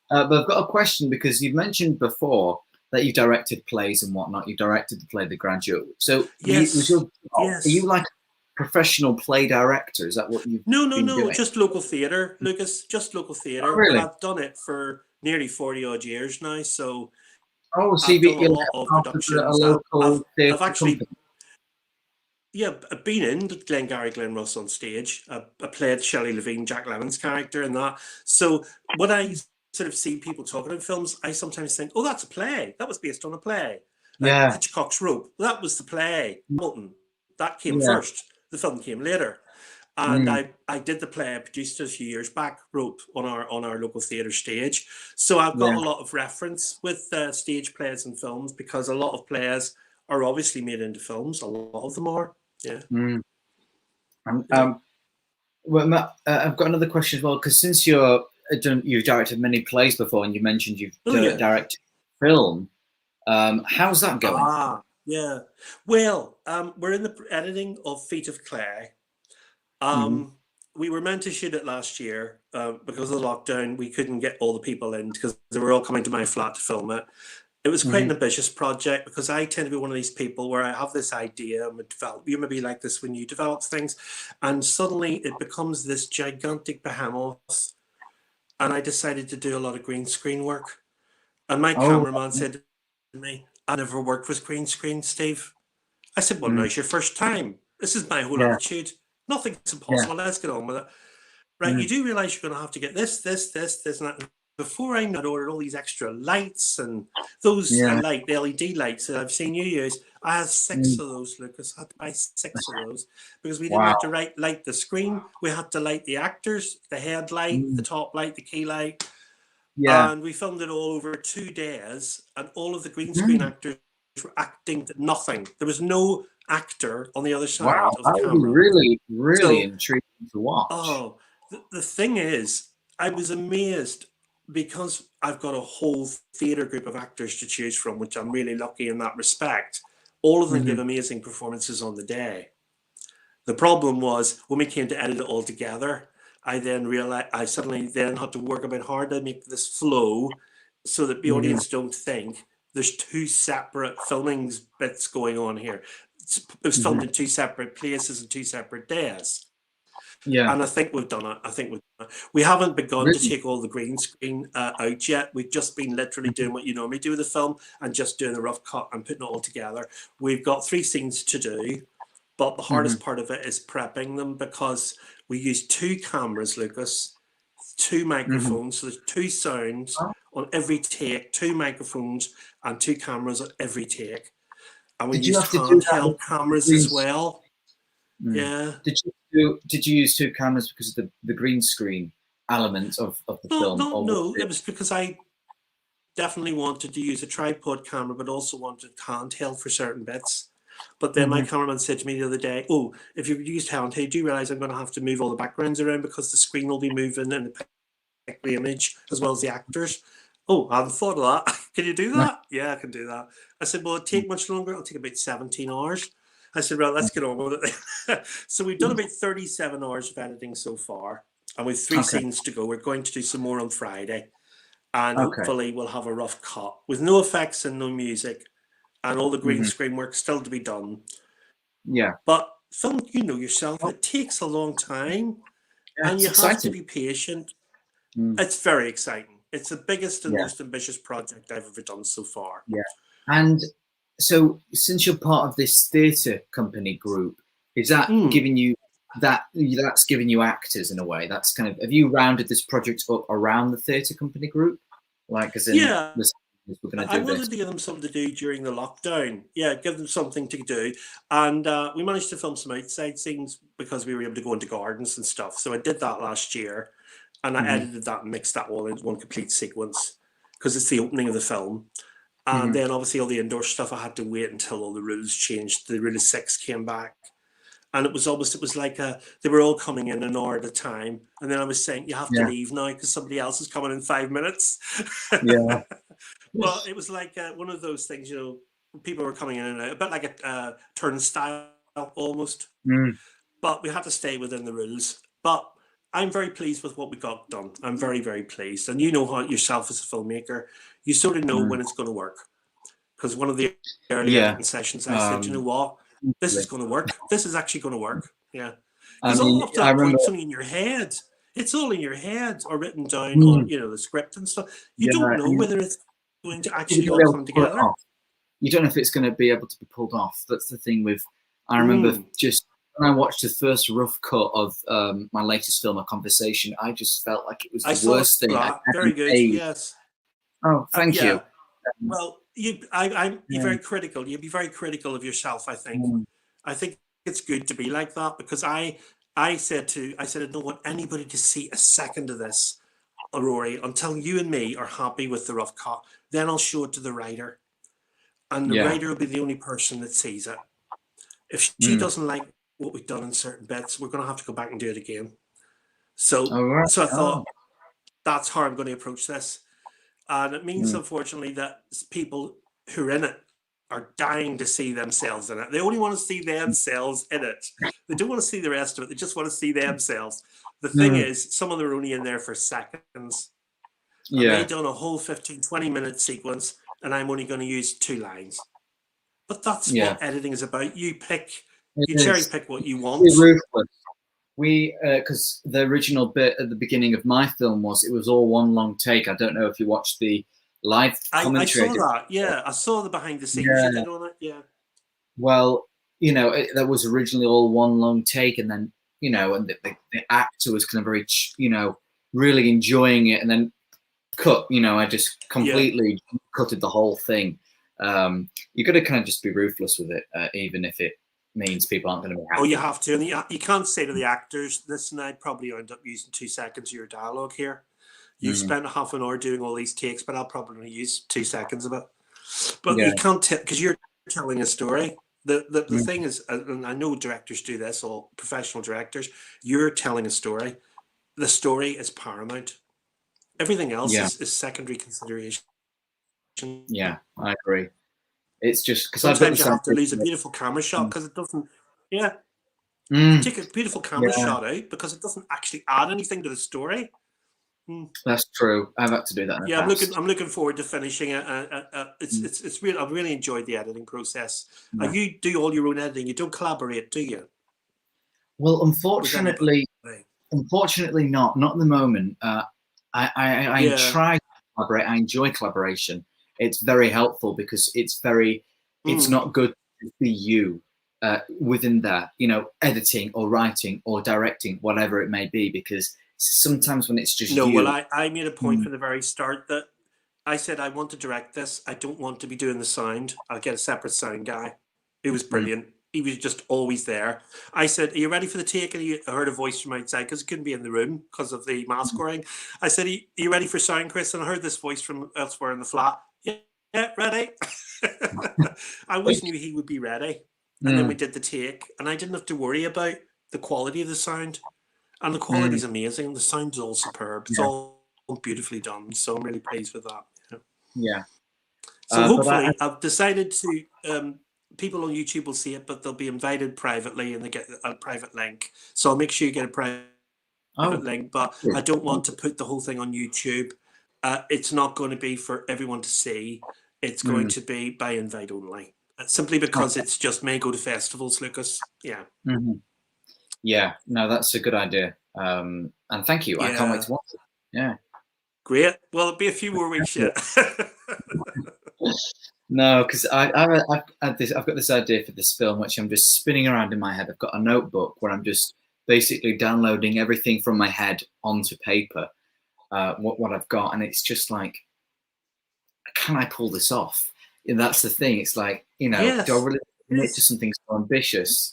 But I've got a question because you've mentioned before that you directed plays and whatnot. You directed the play The Graduate. So are you like a professional play director? Is that what you've been doing?
Just local theatre, Lucas. Just local theatre.
Oh, really?
But I've done it for nearly 40 odd years now. So
so you've been a local
I've actually I've been in Glengarry Ross on stage. I played Shelley Levine, Jack Lemmon's character in that. So when I sort of see people talking in films, I sometimes think, oh, that's a play. That was based on a play. Like Hitchcock's Rope. That was the play. Milton. That came first. The film came later. And I did the play. I produced it a few years back, Rope, on our local theatre stage. So I've got a lot of reference with stage plays and films because a lot of plays are obviously made into films. A lot of them are. Yeah.
Well, Matt, I've got another question as well because since you've directed many plays before, and you mentioned you've directed film, how's that going?
Yeah. Well, we're in the editing of Feet of Clay. We were meant to shoot it last year because of the lockdown. We couldn't get all the people in because they were all coming to my flat to film it. It was quite an ambitious project because I tend to be one of these people where I have this idea and you may be like this when you develop things, and suddenly it becomes this gigantic behemoth. And I decided to do a lot of green screen work. And my cameraman said to me, "I never worked with green screen, Steve." I said, "Well, now's your first time. This is my whole attitude. Nothing's impossible. Let's get on with it." Right, you do realise you're going to have to get this, and that. Before I know, I ordered all these extra lights and those the LED lights that I've seen you use. I had 6 of those, Lucas. I had to buy 6 of those because we didn't have to light the screen. We had to light the actors, the headlight, the top light, the key light. And we filmed it all over 2 days, and all of the green screen actors were acting to nothing. There was no actor on the other side of the camera.
That was really intriguing to watch.
Oh, the thing is, I was amazed because I've got a whole theatre group of actors to choose from, which I'm really lucky in that respect. All of them give amazing performances on the day. The problem was when we came to edit it all together, I then realized I suddenly then had to work a bit hard to make this flow so that the audience don't think there's 2 separate filming bits going on here. It was filmed in 2 separate places and 2 separate days.
Yeah.
And I think we've done it. I think we've done it. We haven't begun
Really?
to take all the green screen out yet. We've just been literally doing what you normally do with a film and just doing the rough cut and putting it all together. We've got 3 scenes to do, but the hardest part of it is prepping them because we use 2 cameras, Lucas, 2 microphones. So there's 2 sounds on every take, 2 microphones and 2 cameras on every take. And we
Did you
use
have to do that
handheld
with
cameras
green
as well. Yeah.
Did you use 2 cameras because of the green screen element of the film?
No. It was because I definitely wanted to use a tripod camera, but also wanted handheld for certain bits. But then my cameraman said to me the other day, "Oh, if you've used handheld, do you realize I'm going to have to move all the backgrounds around because the screen will be moving and the image as well as the actors?" Oh, I hadn't thought of that. Can you do that? Yeah, I can do that. I said, "Will it take much longer? It'll take about 17 hours." I said, "Well, let's get on with it." So we've done about 37 hours of editing so far, and we've 3 scenes to go. We're going to do some more on Friday, and hopefully we'll have a rough cut with no effects and no music, and all the green screen work still to be done.
Yeah.
But film, you know yourself, it takes a long time, and you have to be patient. It's very exciting. It's the biggest and most ambitious project I've ever done so far.
Yeah. And so since you're part of this theatre company group, is that giving you that's giving you actors in a way? That's kind of, have you rounded this project up around the theatre company group? Like, as in, we're going to do
I wanted to give them something to do during the lockdown. Yeah, give them something to do. And we managed to film some outside scenes because we were able to go into gardens and stuff. So I did that last year. And I edited that and mixed that all into one complete sequence because it's the opening of the film. And then obviously all the indoor stuff, I had to wait until all the rules changed. The Rule of 6 came back. And it was like they were all coming in an hour at a time. And then I was saying, you have to leave now because somebody else is coming in 5 minutes.
Yeah.
But it was like one of those things, you know, people were coming in and out, a bit like a turnstile almost. But we had to stay within the rules. But I'm very pleased with what we got done. I'm very, very pleased. And you know how yourself as a filmmaker, you sort of know when it's going to work. Because one of the early editing sessions, I said, you know what? This is going to work. This is actually going to work. Yeah. Because up to that point, it's only in your head. It's all in your head or written down on, you know, the script and stuff. You don't know whether it's going to actually all come together.
You don't know if it's going to be able to be pulled off. That's the thing with, I remember just, when I watched the first rough cut of my latest film, A Conversation, I just felt like it was the worst thing.
Very good.
Made.
Yes.
Oh, thank you.
Well, I'm very critical. You'd be very critical of yourself. I think. I think it's good to be like that because I said I don't want anybody to see a second of this, Rory, until you and me are happy with the rough cut. Then I'll show it to the writer, and the writer will be the only person that sees it. If she doesn't like what we've done in certain bits, we're going to have to go back and do it again. So, so I thought that's how I'm going to approach this. And it means, unfortunately, that people who are in it are dying to see themselves in it. They only want to see themselves in it. They don't want to see the rest of it. They just want to see themselves. The thing is, some of them are only in there for seconds. They've done a whole 15, 20-minute sequence, and I'm only going to use 2 lines. But that's what editing is about. You cherry pick what you want.
Ruthless. We, because the original bit at the beginning of my film it was all one long take. I don't know if you watched the live commentary.
I saw that. Yeah, I saw the behind the scenes you did on it. Yeah.
Well, you know, that was originally all one long take, and then you know, and the actor was kind of very, you know, really enjoying it, and then cut. You know, I just completely cutted the whole thing. You got to kind of just be ruthless with it, even if it means people aren't going to be happy.
Oh, you have to. And you can't say to the actors, listen, I'd probably end up using 2 seconds of your dialogue here. You've spent half an hour doing all these takes, but I'll probably use 2 seconds of it. But you can't tell, because you're telling a story. The thing is, and I know directors do this, all professional directors, you're telling a story. The story is paramount. Everything else is secondary consideration.
Yeah, I agree. It's just because
sometimes you have to lose a beautiful camera shot because it doesn't. Take a beautiful camera shot out because it doesn't actually add anything to the story.
That's true. I've had to do that.
I'm looking forward to finishing it. It's real. I've really enjoyed the editing process. You do all your own editing. You don't collaborate, do you?
Well,
with anybody?
unfortunately not at the moment. I
Yeah.
try to collaborate. I enjoy collaboration. It's very helpful because it's not good to be you within that, editing or writing or directing, whatever it may be, because sometimes when it's just
No,
you.
well, I made a point from the very start that I said I want to direct this. I don't want to be doing the sound. I'll get a separate sound guy. It was brilliant. He was just always there. I said, "Are you ready for the take?" And he heard a voice from outside because he couldn't be in the room because of the mask wearing. I said, "Are you ready for sound, Chris?" And I heard this voice from elsewhere in the flat. Yeah, yeah, ready. I always knew he would be ready. And then we did the take, and I didn't have to worry about the quality of the sound. And the quality is amazing. The sound's all superb. It's all beautifully done. So I'm really pleased with that.
Yeah.
So hopefully, I've decided to. People on YouTube will see it, but they'll be invited privately, and they get a private link. So I'll make sure you get a private link. But I don't want to put the whole thing on YouTube. It's not going to be for everyone to see. It's going to be by invite only. Simply because it's just may go to festivals, Lucas. Yeah.
Yeah. No, that's a good idea. And thank you. I can't wait to watch it. Yeah.
Great. Well, it'll be a few more weeks yet.
No, because I've got this idea for this film, which I'm just spinning around in my head. I've got a notebook where I'm just basically downloading everything from my head onto paper, what I've got, and it's just like, can I pull this off? And that's the thing. It's like, do I really commit to something so ambitious?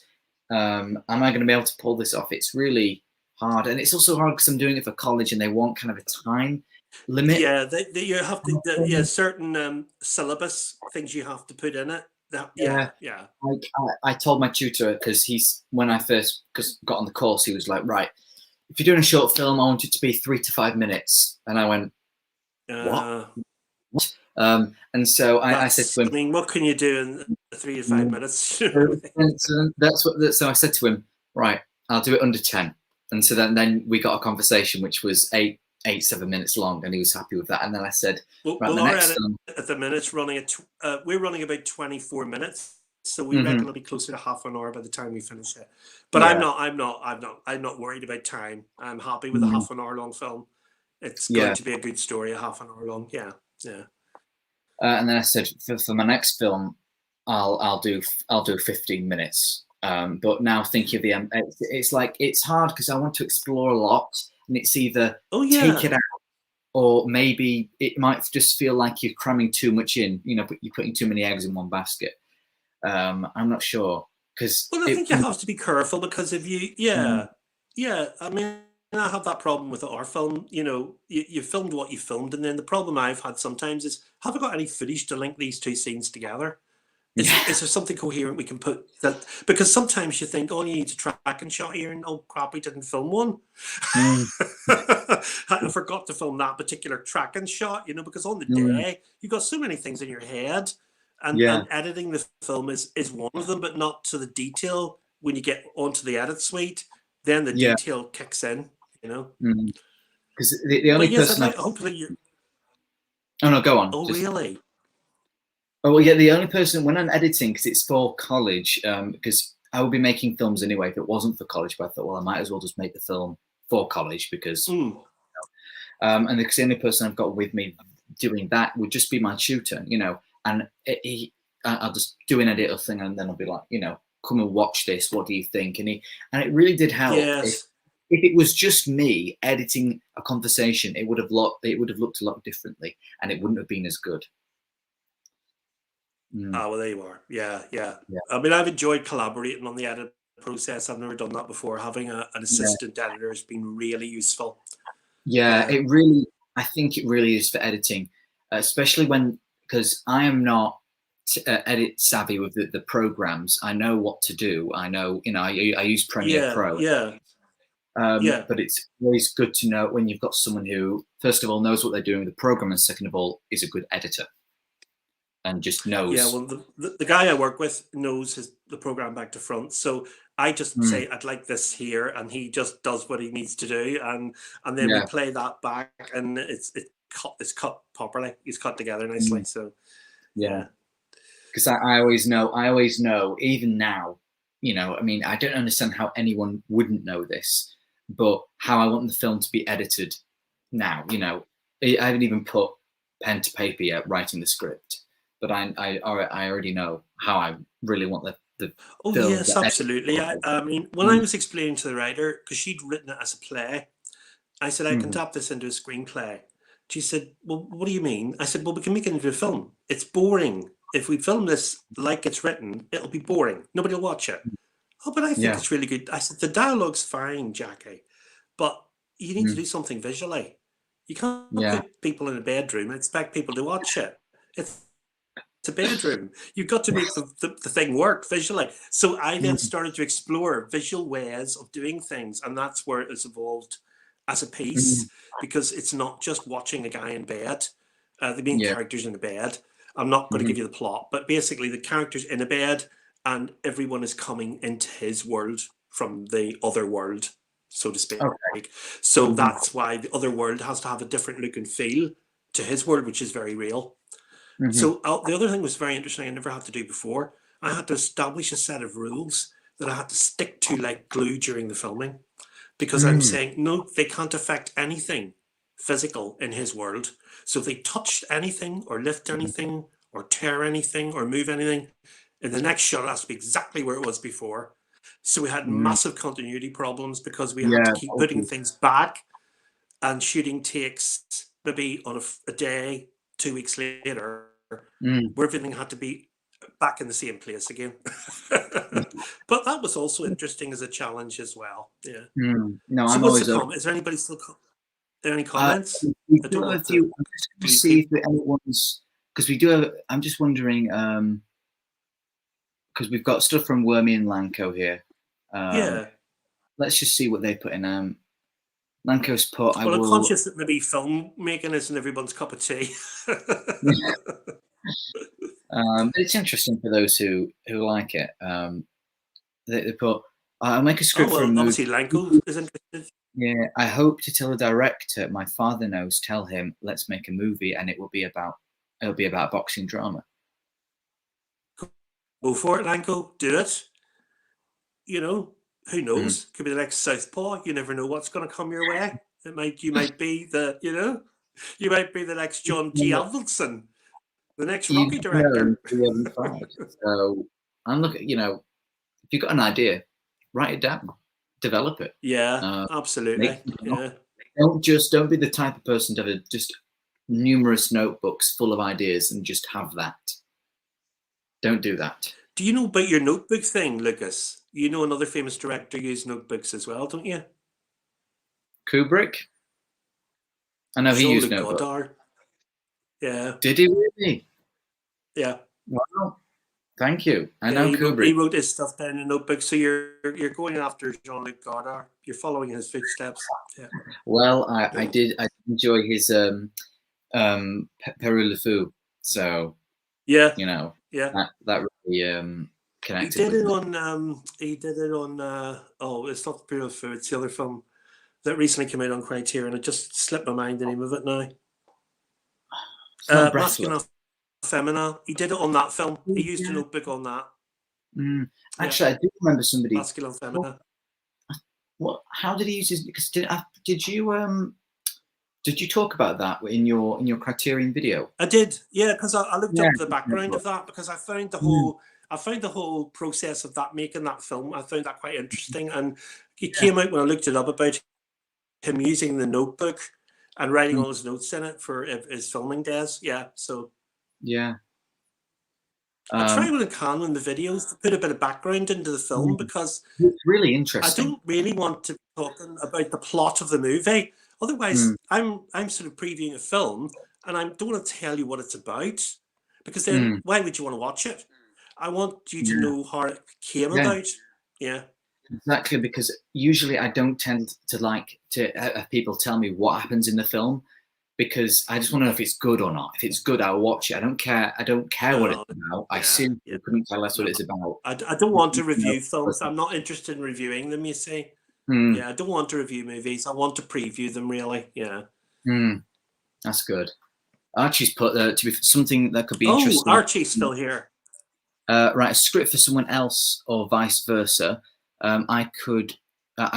Am I going to be able to pull this off? It's really hard, and it's also hard because I'm doing it for college, and they want kind of a time limit.
Yeah, you have to. Certain syllabus things you have to put in it. Yeah.
I told my tutor because when I first got on the course, he was like, "Right, if you're doing a short film, I want it to be 3 to 5 minutes," and I went, "What?" And so I said to him,
I mean, what can you do in 3 to 5 minutes?
So I said to him, "Right, I'll do it under 10." And so then we got a conversation which was 7 minutes long, and he was happy with that. And then I said,
"Well, the next film at the minute's running we're running about 24 minutes, so we reckon it'll be closer to half an hour by the time we finish it." But I'm not worried about time. I'm happy with a half an hour long film. It's going to be a good story, a half an hour long. Yeah.
And then I said, for my next film, I'll do 15 minutes. But now thinking of the end, it's like it's hard because I want to explore a lot, and it's either take it out, or maybe it might just feel like you're cramming too much in. You're putting too many eggs in one basket. I'm not sure because.
Well, I think you have to be careful because if you, I mean, I have that problem with our film. You filmed what you filmed, and then the problem I've had sometimes is, have I got any footage to link these two scenes together? Is there something coherent we can put that? Because sometimes you think, oh, you need to track and shot here, and oh crap, we didn't film one. I forgot to film that particular track and shot, because on the day you've got so many things in your head, and editing the film is one of them, but not to the detail. When you get onto the edit suite, then the detail kicks in.
Because the only person
hopefully you.
Oh no, go on.
Oh really?
Oh well, yeah. The only person when I'm editing, because it's for college, because I would be making films anyway if it wasn't for college. But I thought, well, I might as well just make the film for college because. And the only person I've got with me doing that would just be my tutor, and I'll just do an edit thing, and then I'll be like, come and watch this. What do you think? And it really did help.
Yes.
If it was just me editing a conversation, it would have looked a lot differently, and it wouldn't have been as good.
Oh, well, there you are. Yeah. I mean, I've enjoyed collaborating on the edit process. I've never done that before. Having an assistant editor has been really useful.
Yeah, I think it really is for editing, especially because I am not edit savvy with the programs. I know what to do. I know, I use Premiere Pro. But it's always good to know when you've got someone who, first of all, knows what they're doing with the program, and second of all, is a good editor and just knows.
Yeah, well, the guy I work with knows the program back to front. So I just say, I'd like this here, and he just does what he needs to do. And then we play that back, and it's cut properly. It's cut together nicely. So,
yeah. Because I always know, even now, you know, I mean, I don't understand how anyone wouldn't know this, but how I want the film to be edited now, you know, I haven't even put pen to paper yet writing the script, but I already know how I really want the
Oh
film.
yes, absolutely. I mean, when I was explaining to the writer, because she'd written it as a play, I said I can tap this into a screenplay. She said, "Well, what do you mean?" I said, "Well, we can make it into a film. It's boring. If we film this like it's written, it'll be boring. Nobody will watch it." Oh, but I think it's really good. I said, "The dialogue's fine, Jackie, but you need to do something visually. You can't put people in a bedroom and expect people to watch it. It's a bedroom. You've got to make the thing work visually." So I then started to explore visual ways of doing things, and that's where it has evolved as a piece, because it's not just watching a guy in bed. The main character's in a bed. I'm not going to give you the plot, but basically the character's in a bed and everyone is coming into his world from the other world, so to speak.
Okay.
So that's why the other world has to have a different look and feel to his world, which is very real. So the other thing was very interesting. I never had to do before. I had to establish a set of rules that I had to stick to like glue during the filming, because I'm saying, no, they can't affect anything physical in his world. So if they touch anything or lift anything or tear anything or move anything, in the next shot it has to be exactly where it was before. So we had massive continuity problems because we had to keep putting things back and shooting takes maybe on a day, 2 weeks later, where everything had to be back in the same place again. But that was also interesting as a challenge as well. Yeah.
No,
So
I'm
what's
always
the comment? Is there anybody still? Are there any comments?
we
I
do
don't
have a
want
few.
to.
I'm just going to see if anyone's, because we do have. I'm just wondering, because we've got stuff from Wormy and Lanco here.
Yeah.
Let's just see what they put in. Lanco's put.
Well, I'm conscious that maybe filmmaking isn't everyone's cup of tea.
But it's interesting for those who like it. They put. I'll make a
Oh
script for a
well,
movie.
obviously Lanco is interested.
Yeah, I hope to tell the director my father knows. Tell him, let's make a movie, and it'll be about boxing drama.
Go for it, Lanco. Do it. You know, who knows? Could be the next Southpaw. You never know what's going to come your way. You might be you might be the next John T. Avildsen, the next Rocky director.
So I'm looking. You know, if you've got an idea, write it down, develop it.
Yeah, absolutely. Yeah.
Don't be the type of person to have just numerous notebooks full of ideas and just have that. Don't do that.
Do you know about your notebook thing, Lucas? You know another famous director used notebooks as well, don't you?
Kubrick? I know he used
Jean-Luc
notebooks.
Godard. Yeah.
Did he really?
Yeah.
Wow. Thank you. I know Kubrick.
He wrote his stuff down in a notebook, so you're going after Jean-Luc Godard. You're following his footsteps. Yeah.
Well, I did enjoy his Peru Le Fou. So
yeah,
you know,
yeah,
that really connected.
He did it on oh, it's not Peru Le Fou, it's the other film that recently came out on Criterion. It just slipped my mind the name of it now. Masculine Femina. He did it on that film. He used a notebook on that.
Actually, I do remember somebody.
Masculine Femina.
What? How did he use his? Because did you talk about that in your Criterion video?
I did, yeah, because I looked up the background of that, because I found the whole process of that, making that film. I found that quite interesting, and it came out when I looked it up about him using the notebook and writing all his notes in it for his filming days. Yeah, so
yeah.
I try when I can in the videos to put a bit of background into the film, because
it's really interesting.
I don't really want to be talking about the plot of the movie. Otherwise, I'm sort of previewing a film, and I don't want to tell you what it's about, because then why would you want to watch it? I want you to know how it came about. Yeah.
Exactly, because usually I don't tend to like to have people tell me what happens in the film, because I just want to know if it's good or not. If it's good, I'll watch it. I don't care what it's about. I simply couldn't tell us what it's about.
I don't want to review films. I'm not interested in reviewing them, you see. Yeah, I don't want to review movies. I want to preview them, really. Yeah.
That's good. Archie's put to be something that could be interesting.
Oh, Archie's still here.
write a script for someone else or vice versa, I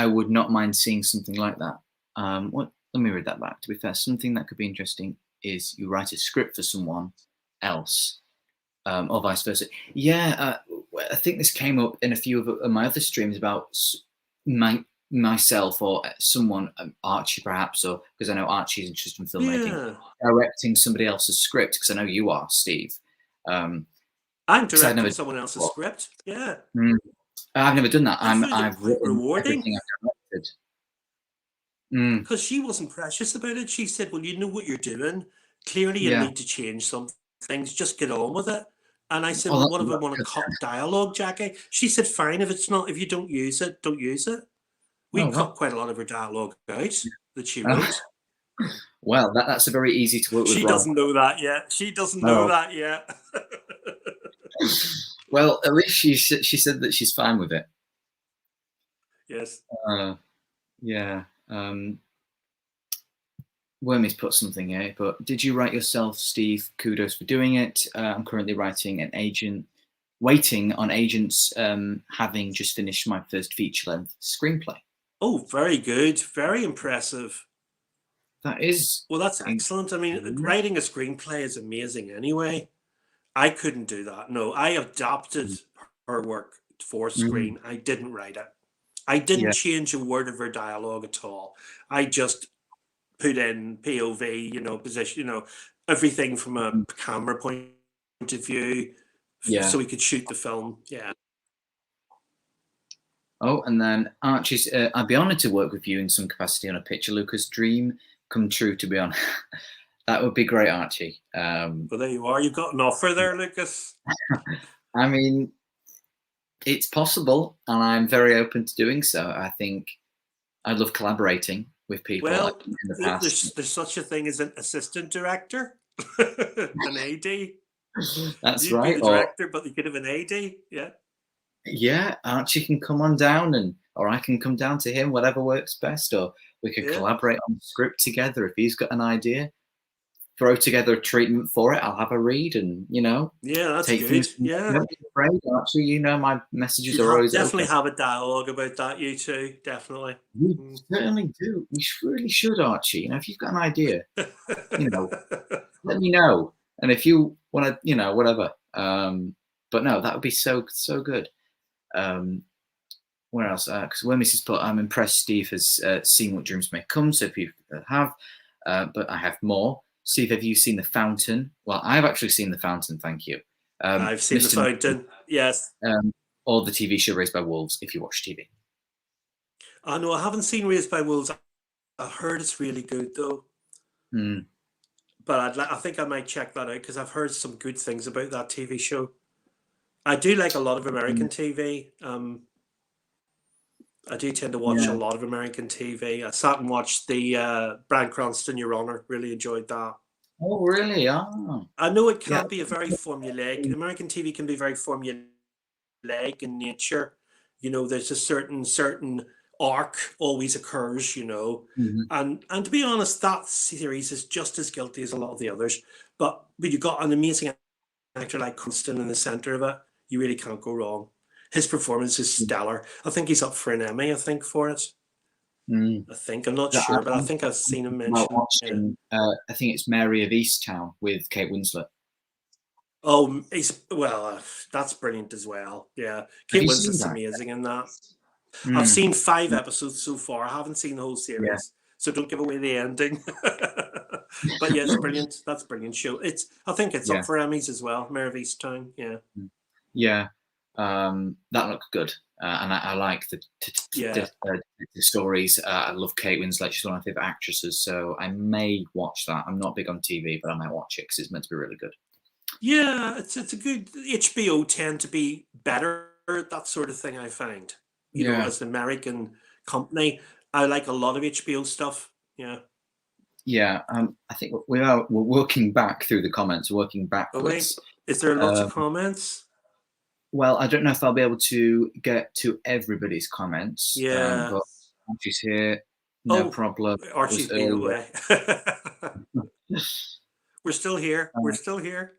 would not mind seeing something like that. Let me read that back. To be fair, something that could be interesting is you write a script for someone else, or vice versa. Yeah, I think this came up in a few of my other streams about myself or someone, Archie perhaps, or because I know Archie's interested in filmmaking, directing somebody else's script, because I know you are, Steve.
I'm directing someone else's script. Yeah.
I've never done that.
I've written rewarding.
Everything I've directed.
Because she wasn't precious about it. She said, well, you know what you're doing. Clearly you need to change some things. Just get on with it. And I said, well, what if I want to cut dialogue, Jackie? She said, fine, if you don't use it, don't use it. We cut quite a lot of her dialogue out that she wrote.
Well, that's a very easy to work with.
She doesn't know that yet. She doesn't know that yet.
Well, at least she said that she's fine with it.
Yes.
Yeah. Wormy's put something here, but did you write yourself, Steve? Kudos for doing it. I'm currently waiting on agents, having just finished my first feature-length screenplay.
Oh, very good. Very impressive.
That is.
Well, that's excellent. I mean, writing a screenplay is amazing anyway. I couldn't do that. No, I adapted her work for screen. I didn't write it. I didn't change a word of her dialogue at all. I just put in POV, position, everything from a camera point of view, so we could shoot the film. Yeah.
Oh, and then Archie's, I'd be honoured to work with you in some capacity on a picture, Lucas. Dream come true, to be honest. That would be great, Archie.
Well, there you are. You've got an offer there, Lucas.
I mean, it's possible, and I'm very open to doing so. I think I love collaborating with people.
Well,
in the past.
There's such a thing as an assistant director, an AD.
That's
You'd
right.
Be the director, but you could have an AD. Yeah.
Yeah, Archie can come on down, or I can come down to him, whatever works best, or we could collaborate on the script together. If he's got an idea, throw together a treatment for it. I'll have a read, and
yeah, that's
take
good.
things.
Yeah,
don't be afraid, Archie. My messages are always
definitely
open.
have a dialogue about that. You two, definitely.
We certainly do. We really should, Archie. If you've got an idea, let me know. And if you want to, whatever. But no, that would be so good. Where else? Because when Mrs. put, I'm impressed Steve has seen What Dreams May Come, so people have, but I have more. Steve, have you seen The Fountain? Well, I've actually seen The Fountain, thank you.
I've seen The Fountain, yes.
Or the TV show Raised by Wolves, if you watch TV.
No, I haven't seen Raised by Wolves. I heard it's really good, though. But I think I might check that out, because I've heard some good things about that TV show. I do like a lot of American TV. I do tend to watch a lot of American TV. I sat and watched the Bryan Cranston, Your Honor. Really enjoyed that.
Oh, really? Oh.
I know it can be a very formulaic. American TV can be very formulaic in nature. There's a certain arc always occurs. And to be honest, that series is just as guilty as a lot of the others. But you got an amazing actor like Cranston in the center of it. You really can't go wrong. His performance is stellar. I think he's up for an Emmy, for it. I think. I'm not sure, but I think I've seen him mentioned.
I think it's Mary of Easttown with Kate Winslet.
Oh, that's brilliant as well. Yeah. Kate Winslet's amazing in that. I've seen 5 episodes so far. I haven't seen the whole series, so don't give away the ending. But yeah, it's brilliant. That's a brilliant show. I think it's up for Emmys as well. Mare of Easttown. Yeah.
Yeah. That looked good, and I like the stories. I love Kate Winslet; she's one of my favorite actresses. So I may watch that. I'm not big on TV, but I might watch it because it's meant to be really good.
Yeah, it's a good. HBO tend to be better at that sort of thing. I find, as an American company, I like a lot of HBO stuff. Yeah.
Yeah, I think we're working back through the comments, working backwards.
Is there lots of comments?
Well, I don't know if I'll be able to get to everybody's comments.
Yeah.
But Archie's here. No problem.
Archie's been away. We're still here. We're still here.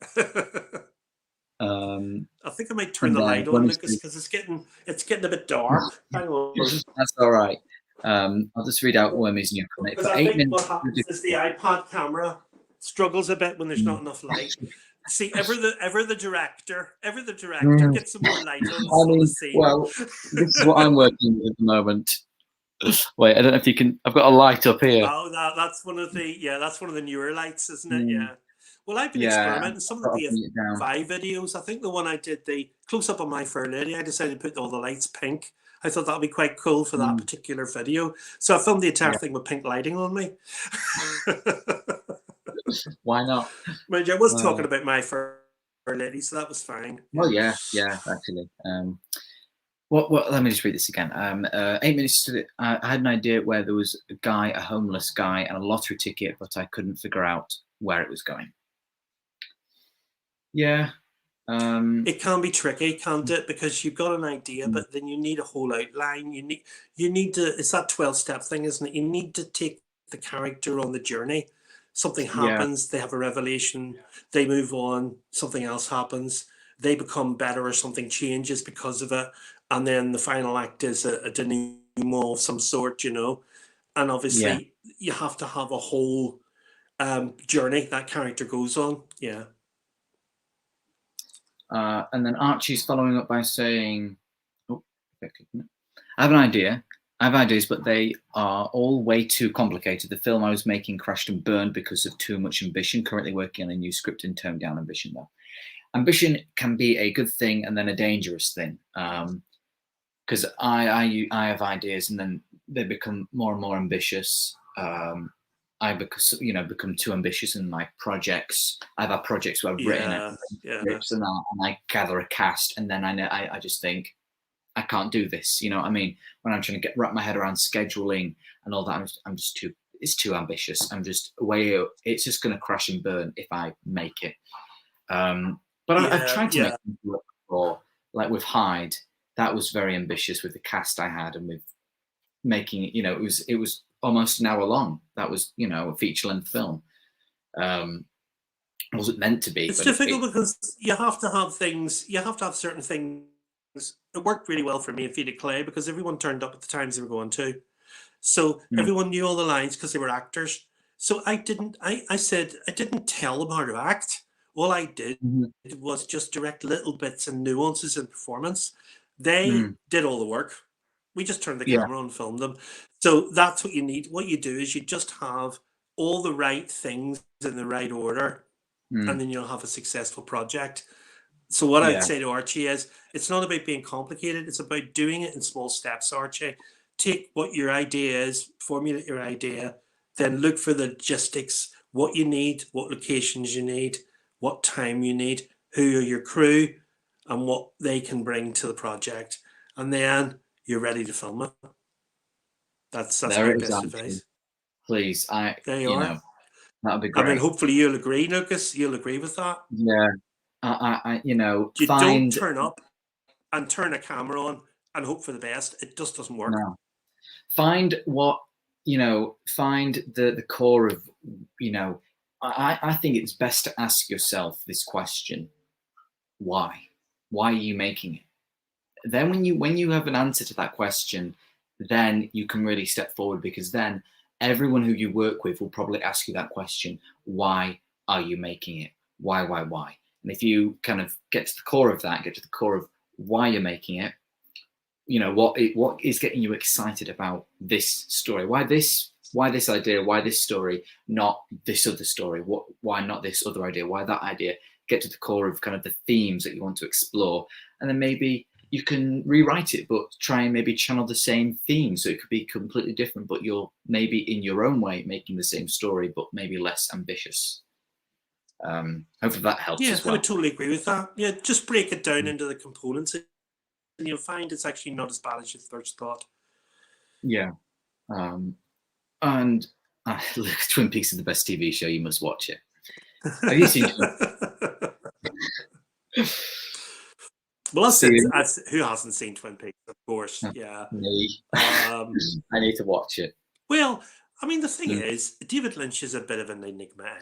I think I might turn
and
the
then
light
when
on,
we
Lucas,
see-
because it's getting a bit dark. Hang on.
That's all right. I'll just read out Wormy's new comment.
Because
For
I
8
think
minutes.
what happens is the iPad camera struggles a bit when there's not enough light. See, ever the director gets some more light on the scene.
Well, this is what I'm working with at the moment. Wait, I don't know if you can. I've got a light up here.
Oh, that's one of the newer lights, isn't it? Yeah. Well, I've been
Yeah,
experimenting some of
I've got
the
to bring it down.
BFI videos. I think the one I did, the close up on My Fair Lady, I decided to put all the lights pink. I thought that would be quite cool for that particular video. So I filmed the entire thing with pink lighting on me.
Why not?
Mind you, I was talking about My Fair Lady, so that was fine.
Well, yeah, actually. What? Let me just read this again. 8 minutes to the. I had an idea where there was a homeless guy, and a lottery ticket, but I couldn't figure out where it was going. Yeah.
It can be tricky, can't it? Because you've got an idea, but then you need a whole outline. You need to. It's that 12-step thing, isn't it? You need to take the character on the journey. Something happens, they have a revelation, they move on, something else happens, they become better, or something changes because of it, and then the final act is a denouement of some sort, you know. And obviously, you have to have a whole journey that character goes on. Yeah.
And then Archie's following up by saying, I have an idea. I have ideas, but they are all way too complicated. The film I was making crashed and burned because of too much ambition. Currently working on a new script and toned down ambition, though. Ambition can be a good thing and then a dangerous thing. Because I have ideas and then they become more and more ambitious. I become too ambitious in my projects. I've had projects where I've written scripts and I gather a cast, and then I just think I can't do this. You know what I mean? When I'm trying to wrap my head around scheduling and all that, I'm just too. It's too ambitious. I'm just way. It's just going to crash and burn if I make it. But I've tried to make it work before, like with Hyde. That was very ambitious with the cast I had, and with making it. You know, it was almost an hour long. That was, you know, a feature-length film. It wasn't meant to be.
It's difficult because you have to have things. You have to have certain things. It worked really well for me and Feed It Clay because everyone turned up at the times they were going to. So everyone knew all the lines because they were actors. So I said I didn't tell them how to act. All I did was just direct little bits and nuances in performance. They did all the work. We just turned the camera on and filmed them. So that's what you need. What you do is you just have all the right things in the right order, and then you'll have a successful project. So what I'd say to Archie is, it's not about being complicated. It's about doing it in small steps, Archie. Take what your idea is, formulate your idea, then look for the logistics, what you need, what locations you need, what time you need, who are your crew, and what they can bring to the project. And then you're ready to film it. That's my best advice.
Please,
there you are.
That'd be great.
I mean, hopefully you'll agree, Lucas. You'll agree with that.
Yeah. You
don't turn up and turn a camera on and hope for the best. It just doesn't work.
No. Find the core of, I think it's best to ask yourself this question: why are you making it? Then when you have an answer to that question, then you can really step forward, because then everyone who you work with will probably ask you that question: why are you making it? Why? And if you kind of get to the core of that, get to the core of why you're making it, what is getting you excited about this story? Why this idea? Why this story? Not this other story. Why not this other idea? Why that idea? Get to the core of kind of the themes that you want to explore, and then maybe you can rewrite it, but try and maybe channel the same theme. So it could be completely different, but you're maybe in your own way making the same story, but maybe less ambitious. Hopefully that helps as well.
I would totally agree with that. Yeah, just break it down into the components, and you'll find it's actually not as bad as you first thought.
Yeah. And look, Twin Peaks is the best TV show. You must watch it. Have you seen it?
Well, that's who hasn't seen Twin Peaks, of course. Yeah.
Me. I need to watch it.
Well, I mean, the thing is, David Lynch is a bit of an enigma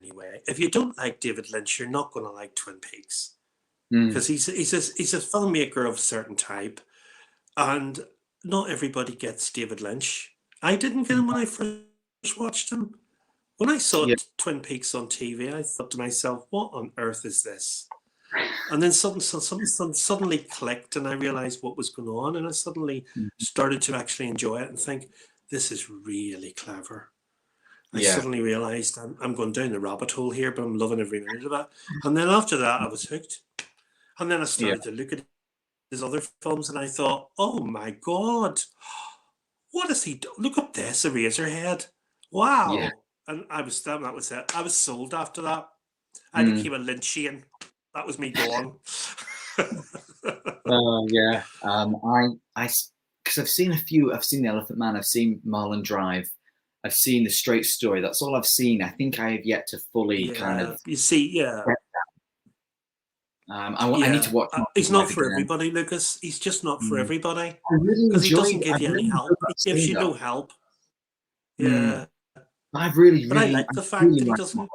anyway. If you don't like David Lynch, you're not going to like Twin Peaks. because he's a filmmaker of a certain type, and not everybody gets David Lynch. I didn't get him when I first watched him. When I saw Twin Peaks on TV, I thought to myself, "What on earth is this?" And then something suddenly clicked, and I realized what was going on, and I suddenly started to actually enjoy it and think, "This is really clever." I suddenly realized I'm going down the rabbit hole here, but I'm loving every minute of it. And then after that, I was hooked. And then I started to look at his other films, and I thought, "Oh my God, what has he done? Look at this, Eraserhead. Wow."
Yeah.
And that was it. I was sold after that. I became a Lynchian. That was me gone.
Yeah. Because I've seen a few. I've seen The Elephant Man. I've seen Mulholland Drive. I've seen The Straight Story. That's all I've seen. I think I have yet to fully kind of.
You see,
I need to watch.
He's not for everybody, Lucas. He's just not for everybody.
Really
because he doesn't give you any help. He gives you no help. Yeah.
I really,
but I like the fact that he doesn't.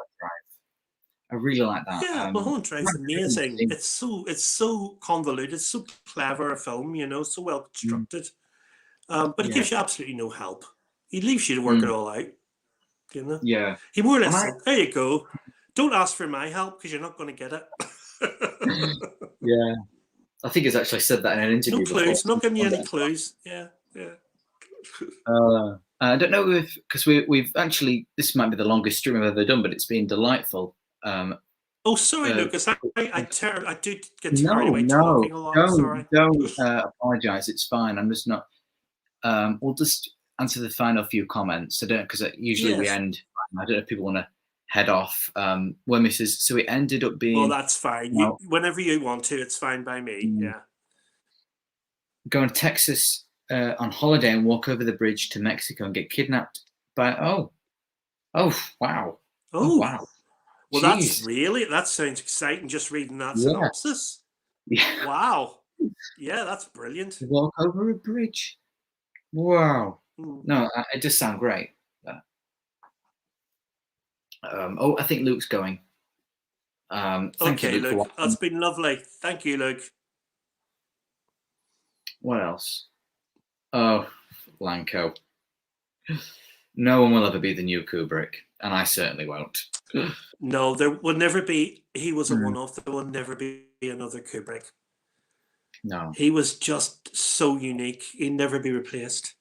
I really like that.
Yeah, Mulholland Drive's amazing. It's so convoluted. It's so clever a film, so well constructed. But he gives you absolutely no help. He leaves you to work it all out.
Yeah.
He more or less said, "There you go. Don't ask for my help because you're not going to get it."
Yeah. I think he's actually said that in an interview.
No clues.
Before.
Not giving you any clues. Yeah.
I don't know if because we've actually this might be the longest stream I've ever done, but it's been delightful.
Sorry, Lucas. I do get carried away talking a lot. Sorry.
Don't apologise. It's fine. I'm just not. We'll just answer the final few comments. I don't because usually we end. I don't know if people want to head off. So it ended up being.
Well, that's fine. Whenever you want to, it's fine by me. Yeah.
Going to Texas on holiday and walk over the bridge to Mexico and get kidnapped by wow. Oh wow.
Well, that sounds exciting. Just reading that synopsis.
Yeah.
Wow. Yeah, that's brilliant.
Walk over a bridge. Wow. No, it does sound great. I think Luke's going. Thank you,
Luke. That's been lovely. Thank you, Luke.
What else? Oh, Blanco. No one will ever be the new Kubrick, and I certainly won't.
No, there will never be. He was a one-off. There will never be another Kubrick.
No. He
was just so unique. He'd never be replaced.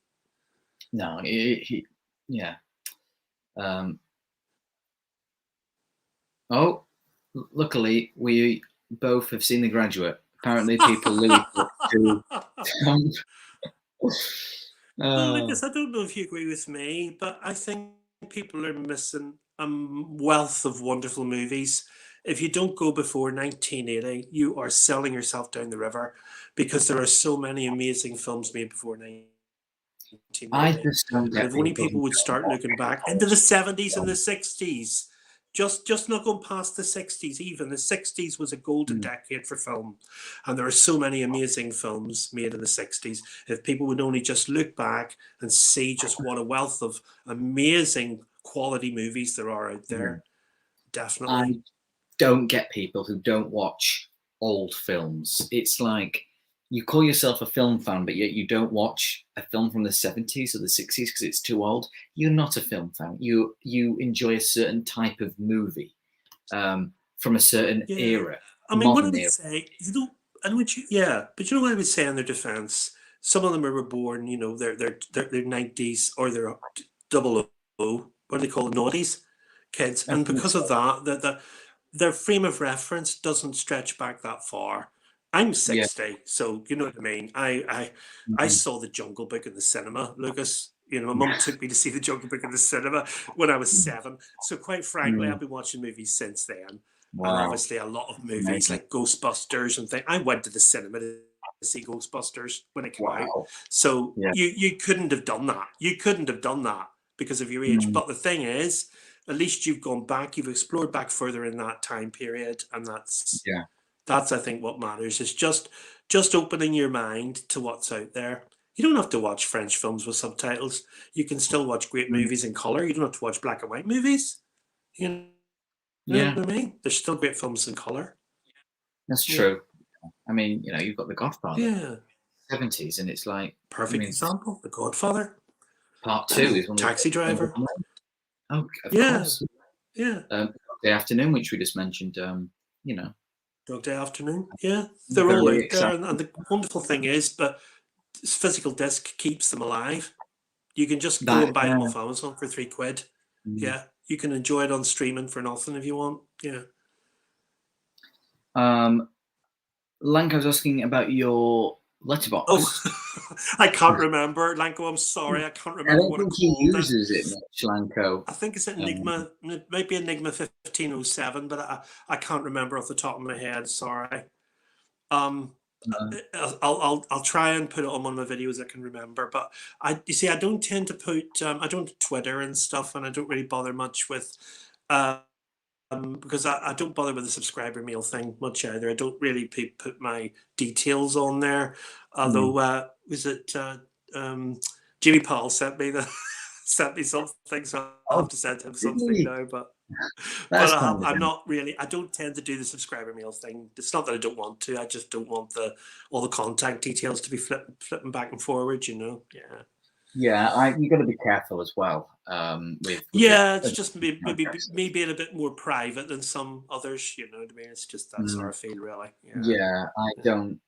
No, yeah. Luckily, we both have seen The Graduate. Apparently, people leave to.
Lucas, I don't know if you agree with me, but I think people are missing a wealth of wonderful movies. If you don't go before 1980, you are selling yourself down the river because there are so many amazing films made before 1980.
I just don't get
if only people would start looking back into the 70s and the 60s. Just not going past the 60s even. The 60s was a golden decade for film. And there are so many amazing films made in the 60s. If people would only just look back and see just what a wealth of amazing quality movies there are out there. Definitely.
I don't get people who don't watch old films. It's like you call yourself a film fan, but yet you don't watch a film from the 70s or the 60s because it's too old. You're not a film fan. You enjoy a certain type of movie from a certain era.
I mean, what I would say, but you know what I would say in their defense? Some of them were born, they're 90s or they're 00, what do they call it, naughties kids. And because of that, their frame of reference doesn't stretch back that far. I'm 60, so you know what I mean. I saw The Jungle Book in the cinema, Lucas. My mum took me to see The Jungle Book in the cinema when I was 7. So quite frankly, I've been watching movies since then.
Wow.
And obviously a lot of movies like Ghostbusters and things. I went to the cinema to see Ghostbusters when it came out. So you couldn't have done that. You couldn't have done that because of your age. But the thing is, at least you've gone back, you've explored back further in that time period, and that's I think what matters is just opening your mind to what's out there. You don't have to watch French films with subtitles. You can still watch great movies in color. You don't have to watch black and white movies. You know what I mean? There's still great films in color.
That's
Yeah.
true. I mean, you've got The Godfather,
Yeah.
70s, and it's like
Perfect example. The Godfather.
part 2 is one of
Taxi Driver.
Oh, of
Yeah.
course.
Yeah.
The Afternoon, which we just mentioned,
Dog Day Afternoon. Yeah. They're all out there. And the wonderful thing is, but physical disc keeps them alive. You can just go and buy them off Amazon for £3. Yeah. You can enjoy it on streaming for nothing if you want. Yeah.
Lanka was asking about your letterbox.
Oh, I can't remember. Lanko, I'm sorry. I can't remember what it's called.
He uses it much, Lanko.
I think it's Enigma. It might be Enigma 1507, but I can't remember off the top of my head. Sorry. I'll try and put it on one of my videos I can remember. But you see, I don't tend to put. I don't Twitter and stuff, and I don't really bother much with. Because I don't bother with the subscriber mail thing much either. I don't really put my details on there. Although was it Jimmy Paul sent me something, so I'll have to send him something now. But I'm not really. I don't tend to do the subscriber mail thing. It's not that I don't want to. I just don't want all the contact details to be flipping back and forward. Yeah.
Yeah, you got to be careful as well.
It's just maybe me being a bit more private than some others. You know what I mean? It's just that's how I feel, really.
Yeah, I don't.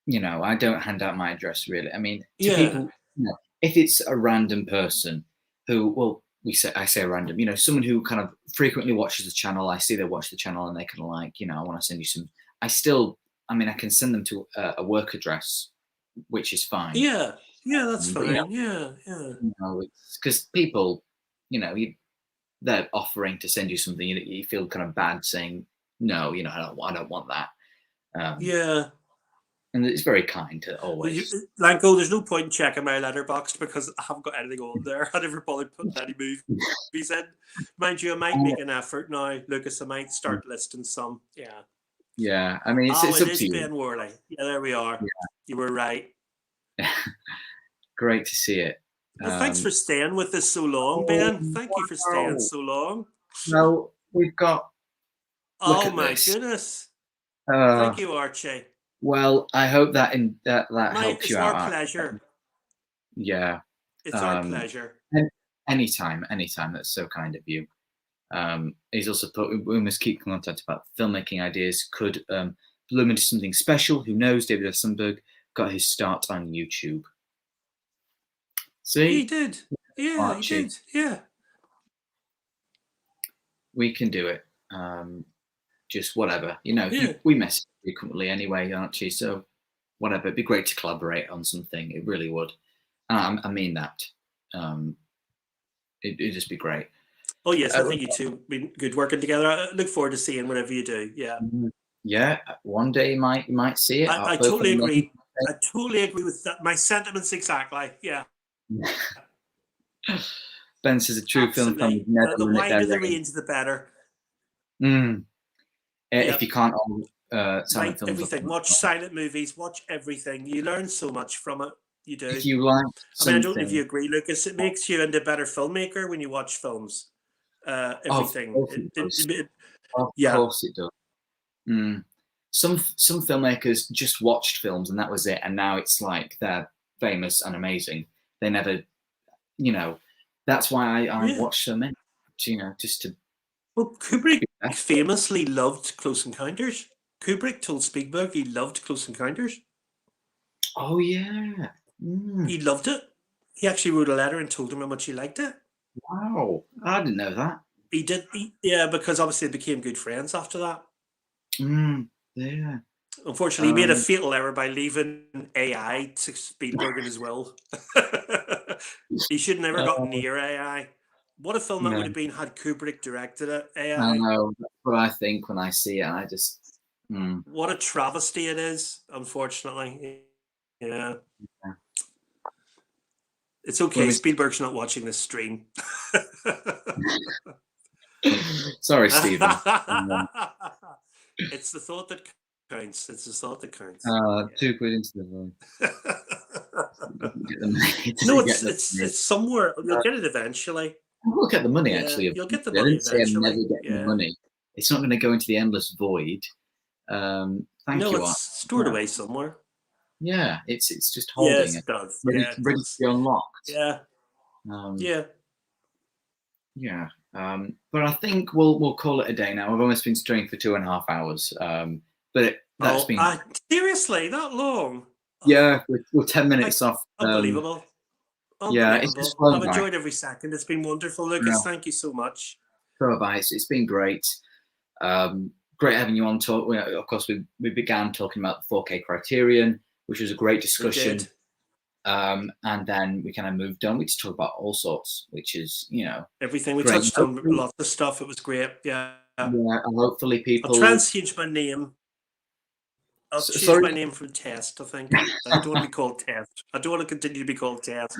I don't hand out my address really. I mean, to people, if it's a random person who, I say random. Someone who kind of frequently watches the channel. I see they watch the channel and they kind of like, I want to send you some. I can send them to a work address, which is fine.
Yeah. Yeah, that's fine. Yeah.
Because people, they're offering to send you something. You feel kind of bad saying no. I don't want that. And it's very kind to always.
Lanko, there's no point in checking my letterbox because I haven't got anything on there. I never bothered putting any movies in. Mind you, I might make an effort now, Lucas. I might start listing some. Yeah.
Yeah, I mean, it's up to you.
Ben Worley. Yeah, there we are. Yeah. You were right.
Great to see it.
Well, thanks for staying with us so long, Ben. Thank you for staying so long.
No, we've got.
Oh my goodness! Thank you, Archie.
Well, I hope that helps you out.
It's our pleasure.
Yeah,
it's our pleasure.
Anytime. That's so kind of you. He's also put. We must keep contact about filmmaking ideas. Could bloom into something special? Who knows? David F. Sundberg got his start on YouTube. See?
He did. Yeah, Archie. He did. Yeah.
We can do it. Just whatever. We message frequently anyway, Archie. So whatever. It'd be great to collaborate on something. It really would. I mean that. It'd just be great.
Oh, yes. I think you two have been good working together. I look forward to seeing whatever you do. Yeah.
Yeah. One day you might see it.
I totally agree. I totally agree with that. My sentiments exactly. Yeah.
Ben says a true film fan would never
the wider the range, the better.
If you can't own silent films,
everything. Watch silent movies. Watch everything. You learn so much from it. You do.
If you like,
I mean, I don't know if you agree, Lucas. It makes you into a better filmmaker when you watch films. Everything.
Of course it does. Some filmmakers just watched films and that was it, and now it's like they're famous and amazing. They never, that's why I watch so many, just to.
Well, Kubrick famously loved Close Encounters. Kubrick told Spielberg he loved Close Encounters.
Oh yeah,
he loved it. He actually wrote a letter and told him how much he liked it.
Wow, I didn't know that.
He did, because obviously they became good friends after that.
Yeah.
Unfortunately, he made a fatal error by leaving AI to Spielberg in his will. He should have never got near AI. What a film that would have been had Kubrick directed it. AI.
I know. That's what I think when I see it. I just.
What a travesty it is, unfortunately. Yeah. It's okay. Spielberg's not watching this stream.
Sorry, Stephen.
It's the thought that counts. It's the thought that counts.
£2 into the room.
No, it's somewhere. You'll get it eventually.
We'll get the money, actually.
You'll get the money eventually.
I'm never getting the money. It's not going to go into the endless void. Thank
No,
you,
it's
Art.
stored away somewhere.
Yeah, it's just holding
Yes,
it,
it does.
ready,
Yeah, it
ready to
does.
be unlocked.
Yeah,
Um,
yeah.
yeah. But I think we'll call it a day now. I've almost been streaming for 2.5 hours. But that's been
Seriously, that long?
yeah, we're 10 minutes
Like,
off.
unbelievable.
Yeah, it's just
Unbelievable.
flown
I've
by.
enjoyed every second. It's been wonderful, Lucas. Thank you so much.
So have I. It's been great. Great having you on talk. Of course, we began talking about the 4K Criterion, which was a great discussion.
We did.
And then we kind of moved on. We just talked about all sorts, which is,
Everything. We
great.
touched on lots of stuff. It was great. Yeah.
Yeah, and hopefully people.
I'll try and change my name. I'll change my name from Test, I think. I don't want to be called Test. I don't want to continue to be called Test.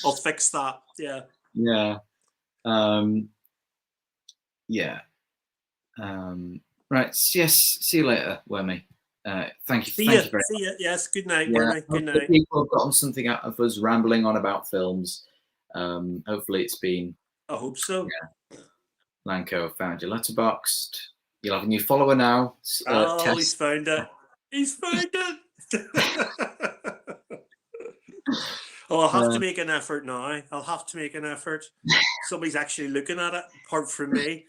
I'll fix that. Yeah.
Yeah. Yeah. Right. Yes. See you later, Wormy. Thank you.
See
Thank
you.
you very
See you. Yes. Good night,
much.
Wormy. Good night.
People have gotten something out of us rambling on about films. Hopefully it's been.
I hope so.
Yeah. Lanko found your letterboxed. You'll have a new follower now.
He's found it. He's found it. Oh, I'll have to make an effort now. I'll have to make an effort. Somebody's actually looking at it, apart from me.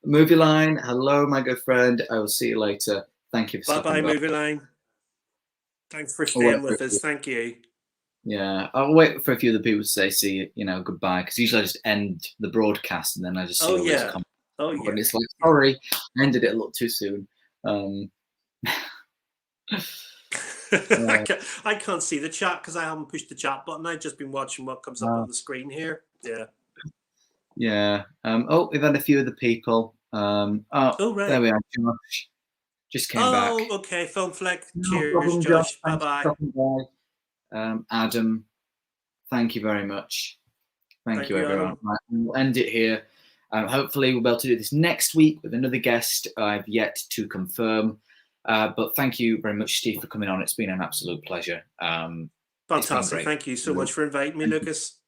Movie Line, hello, my good friend. I will see you later. Thank you for
Bye-bye, Movie Line. Thanks for staying with us. Thank you.
Yeah, I'll wait for a few of the people to say, goodbye, because usually I just end the broadcast and then I just see all these comments.
Oh, yeah.
And it's like, sorry, I ended it a little too soon.
I can't see the chat because I haven't pushed the chat button. I've just been watching what comes up on the screen here. Yeah.
Yeah. We've had a few of the people. Right. There we are. Josh just came back.
Oh, okay. Film Flick.
No
Cheers,
problem,
Josh.
Bye-bye. Adam, thank you very much. Thank you, everyone. Right, we'll end it here. Hopefully we'll be able to do this next week with another guest I've yet to confirm. But thank you very much, Steve, for coming on. It's been an absolute pleasure.
Fantastic. Thank you so much for inviting me, Lucas.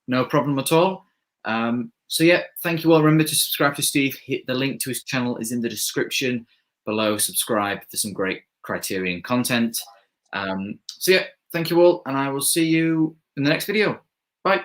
No problem at all. So yeah, thank you all. Remember to subscribe to Steve. Hit the link to his channel is in the description below. Subscribe for some great Criterion content. So yeah, thank you all, and I will see you in the next video. Bye.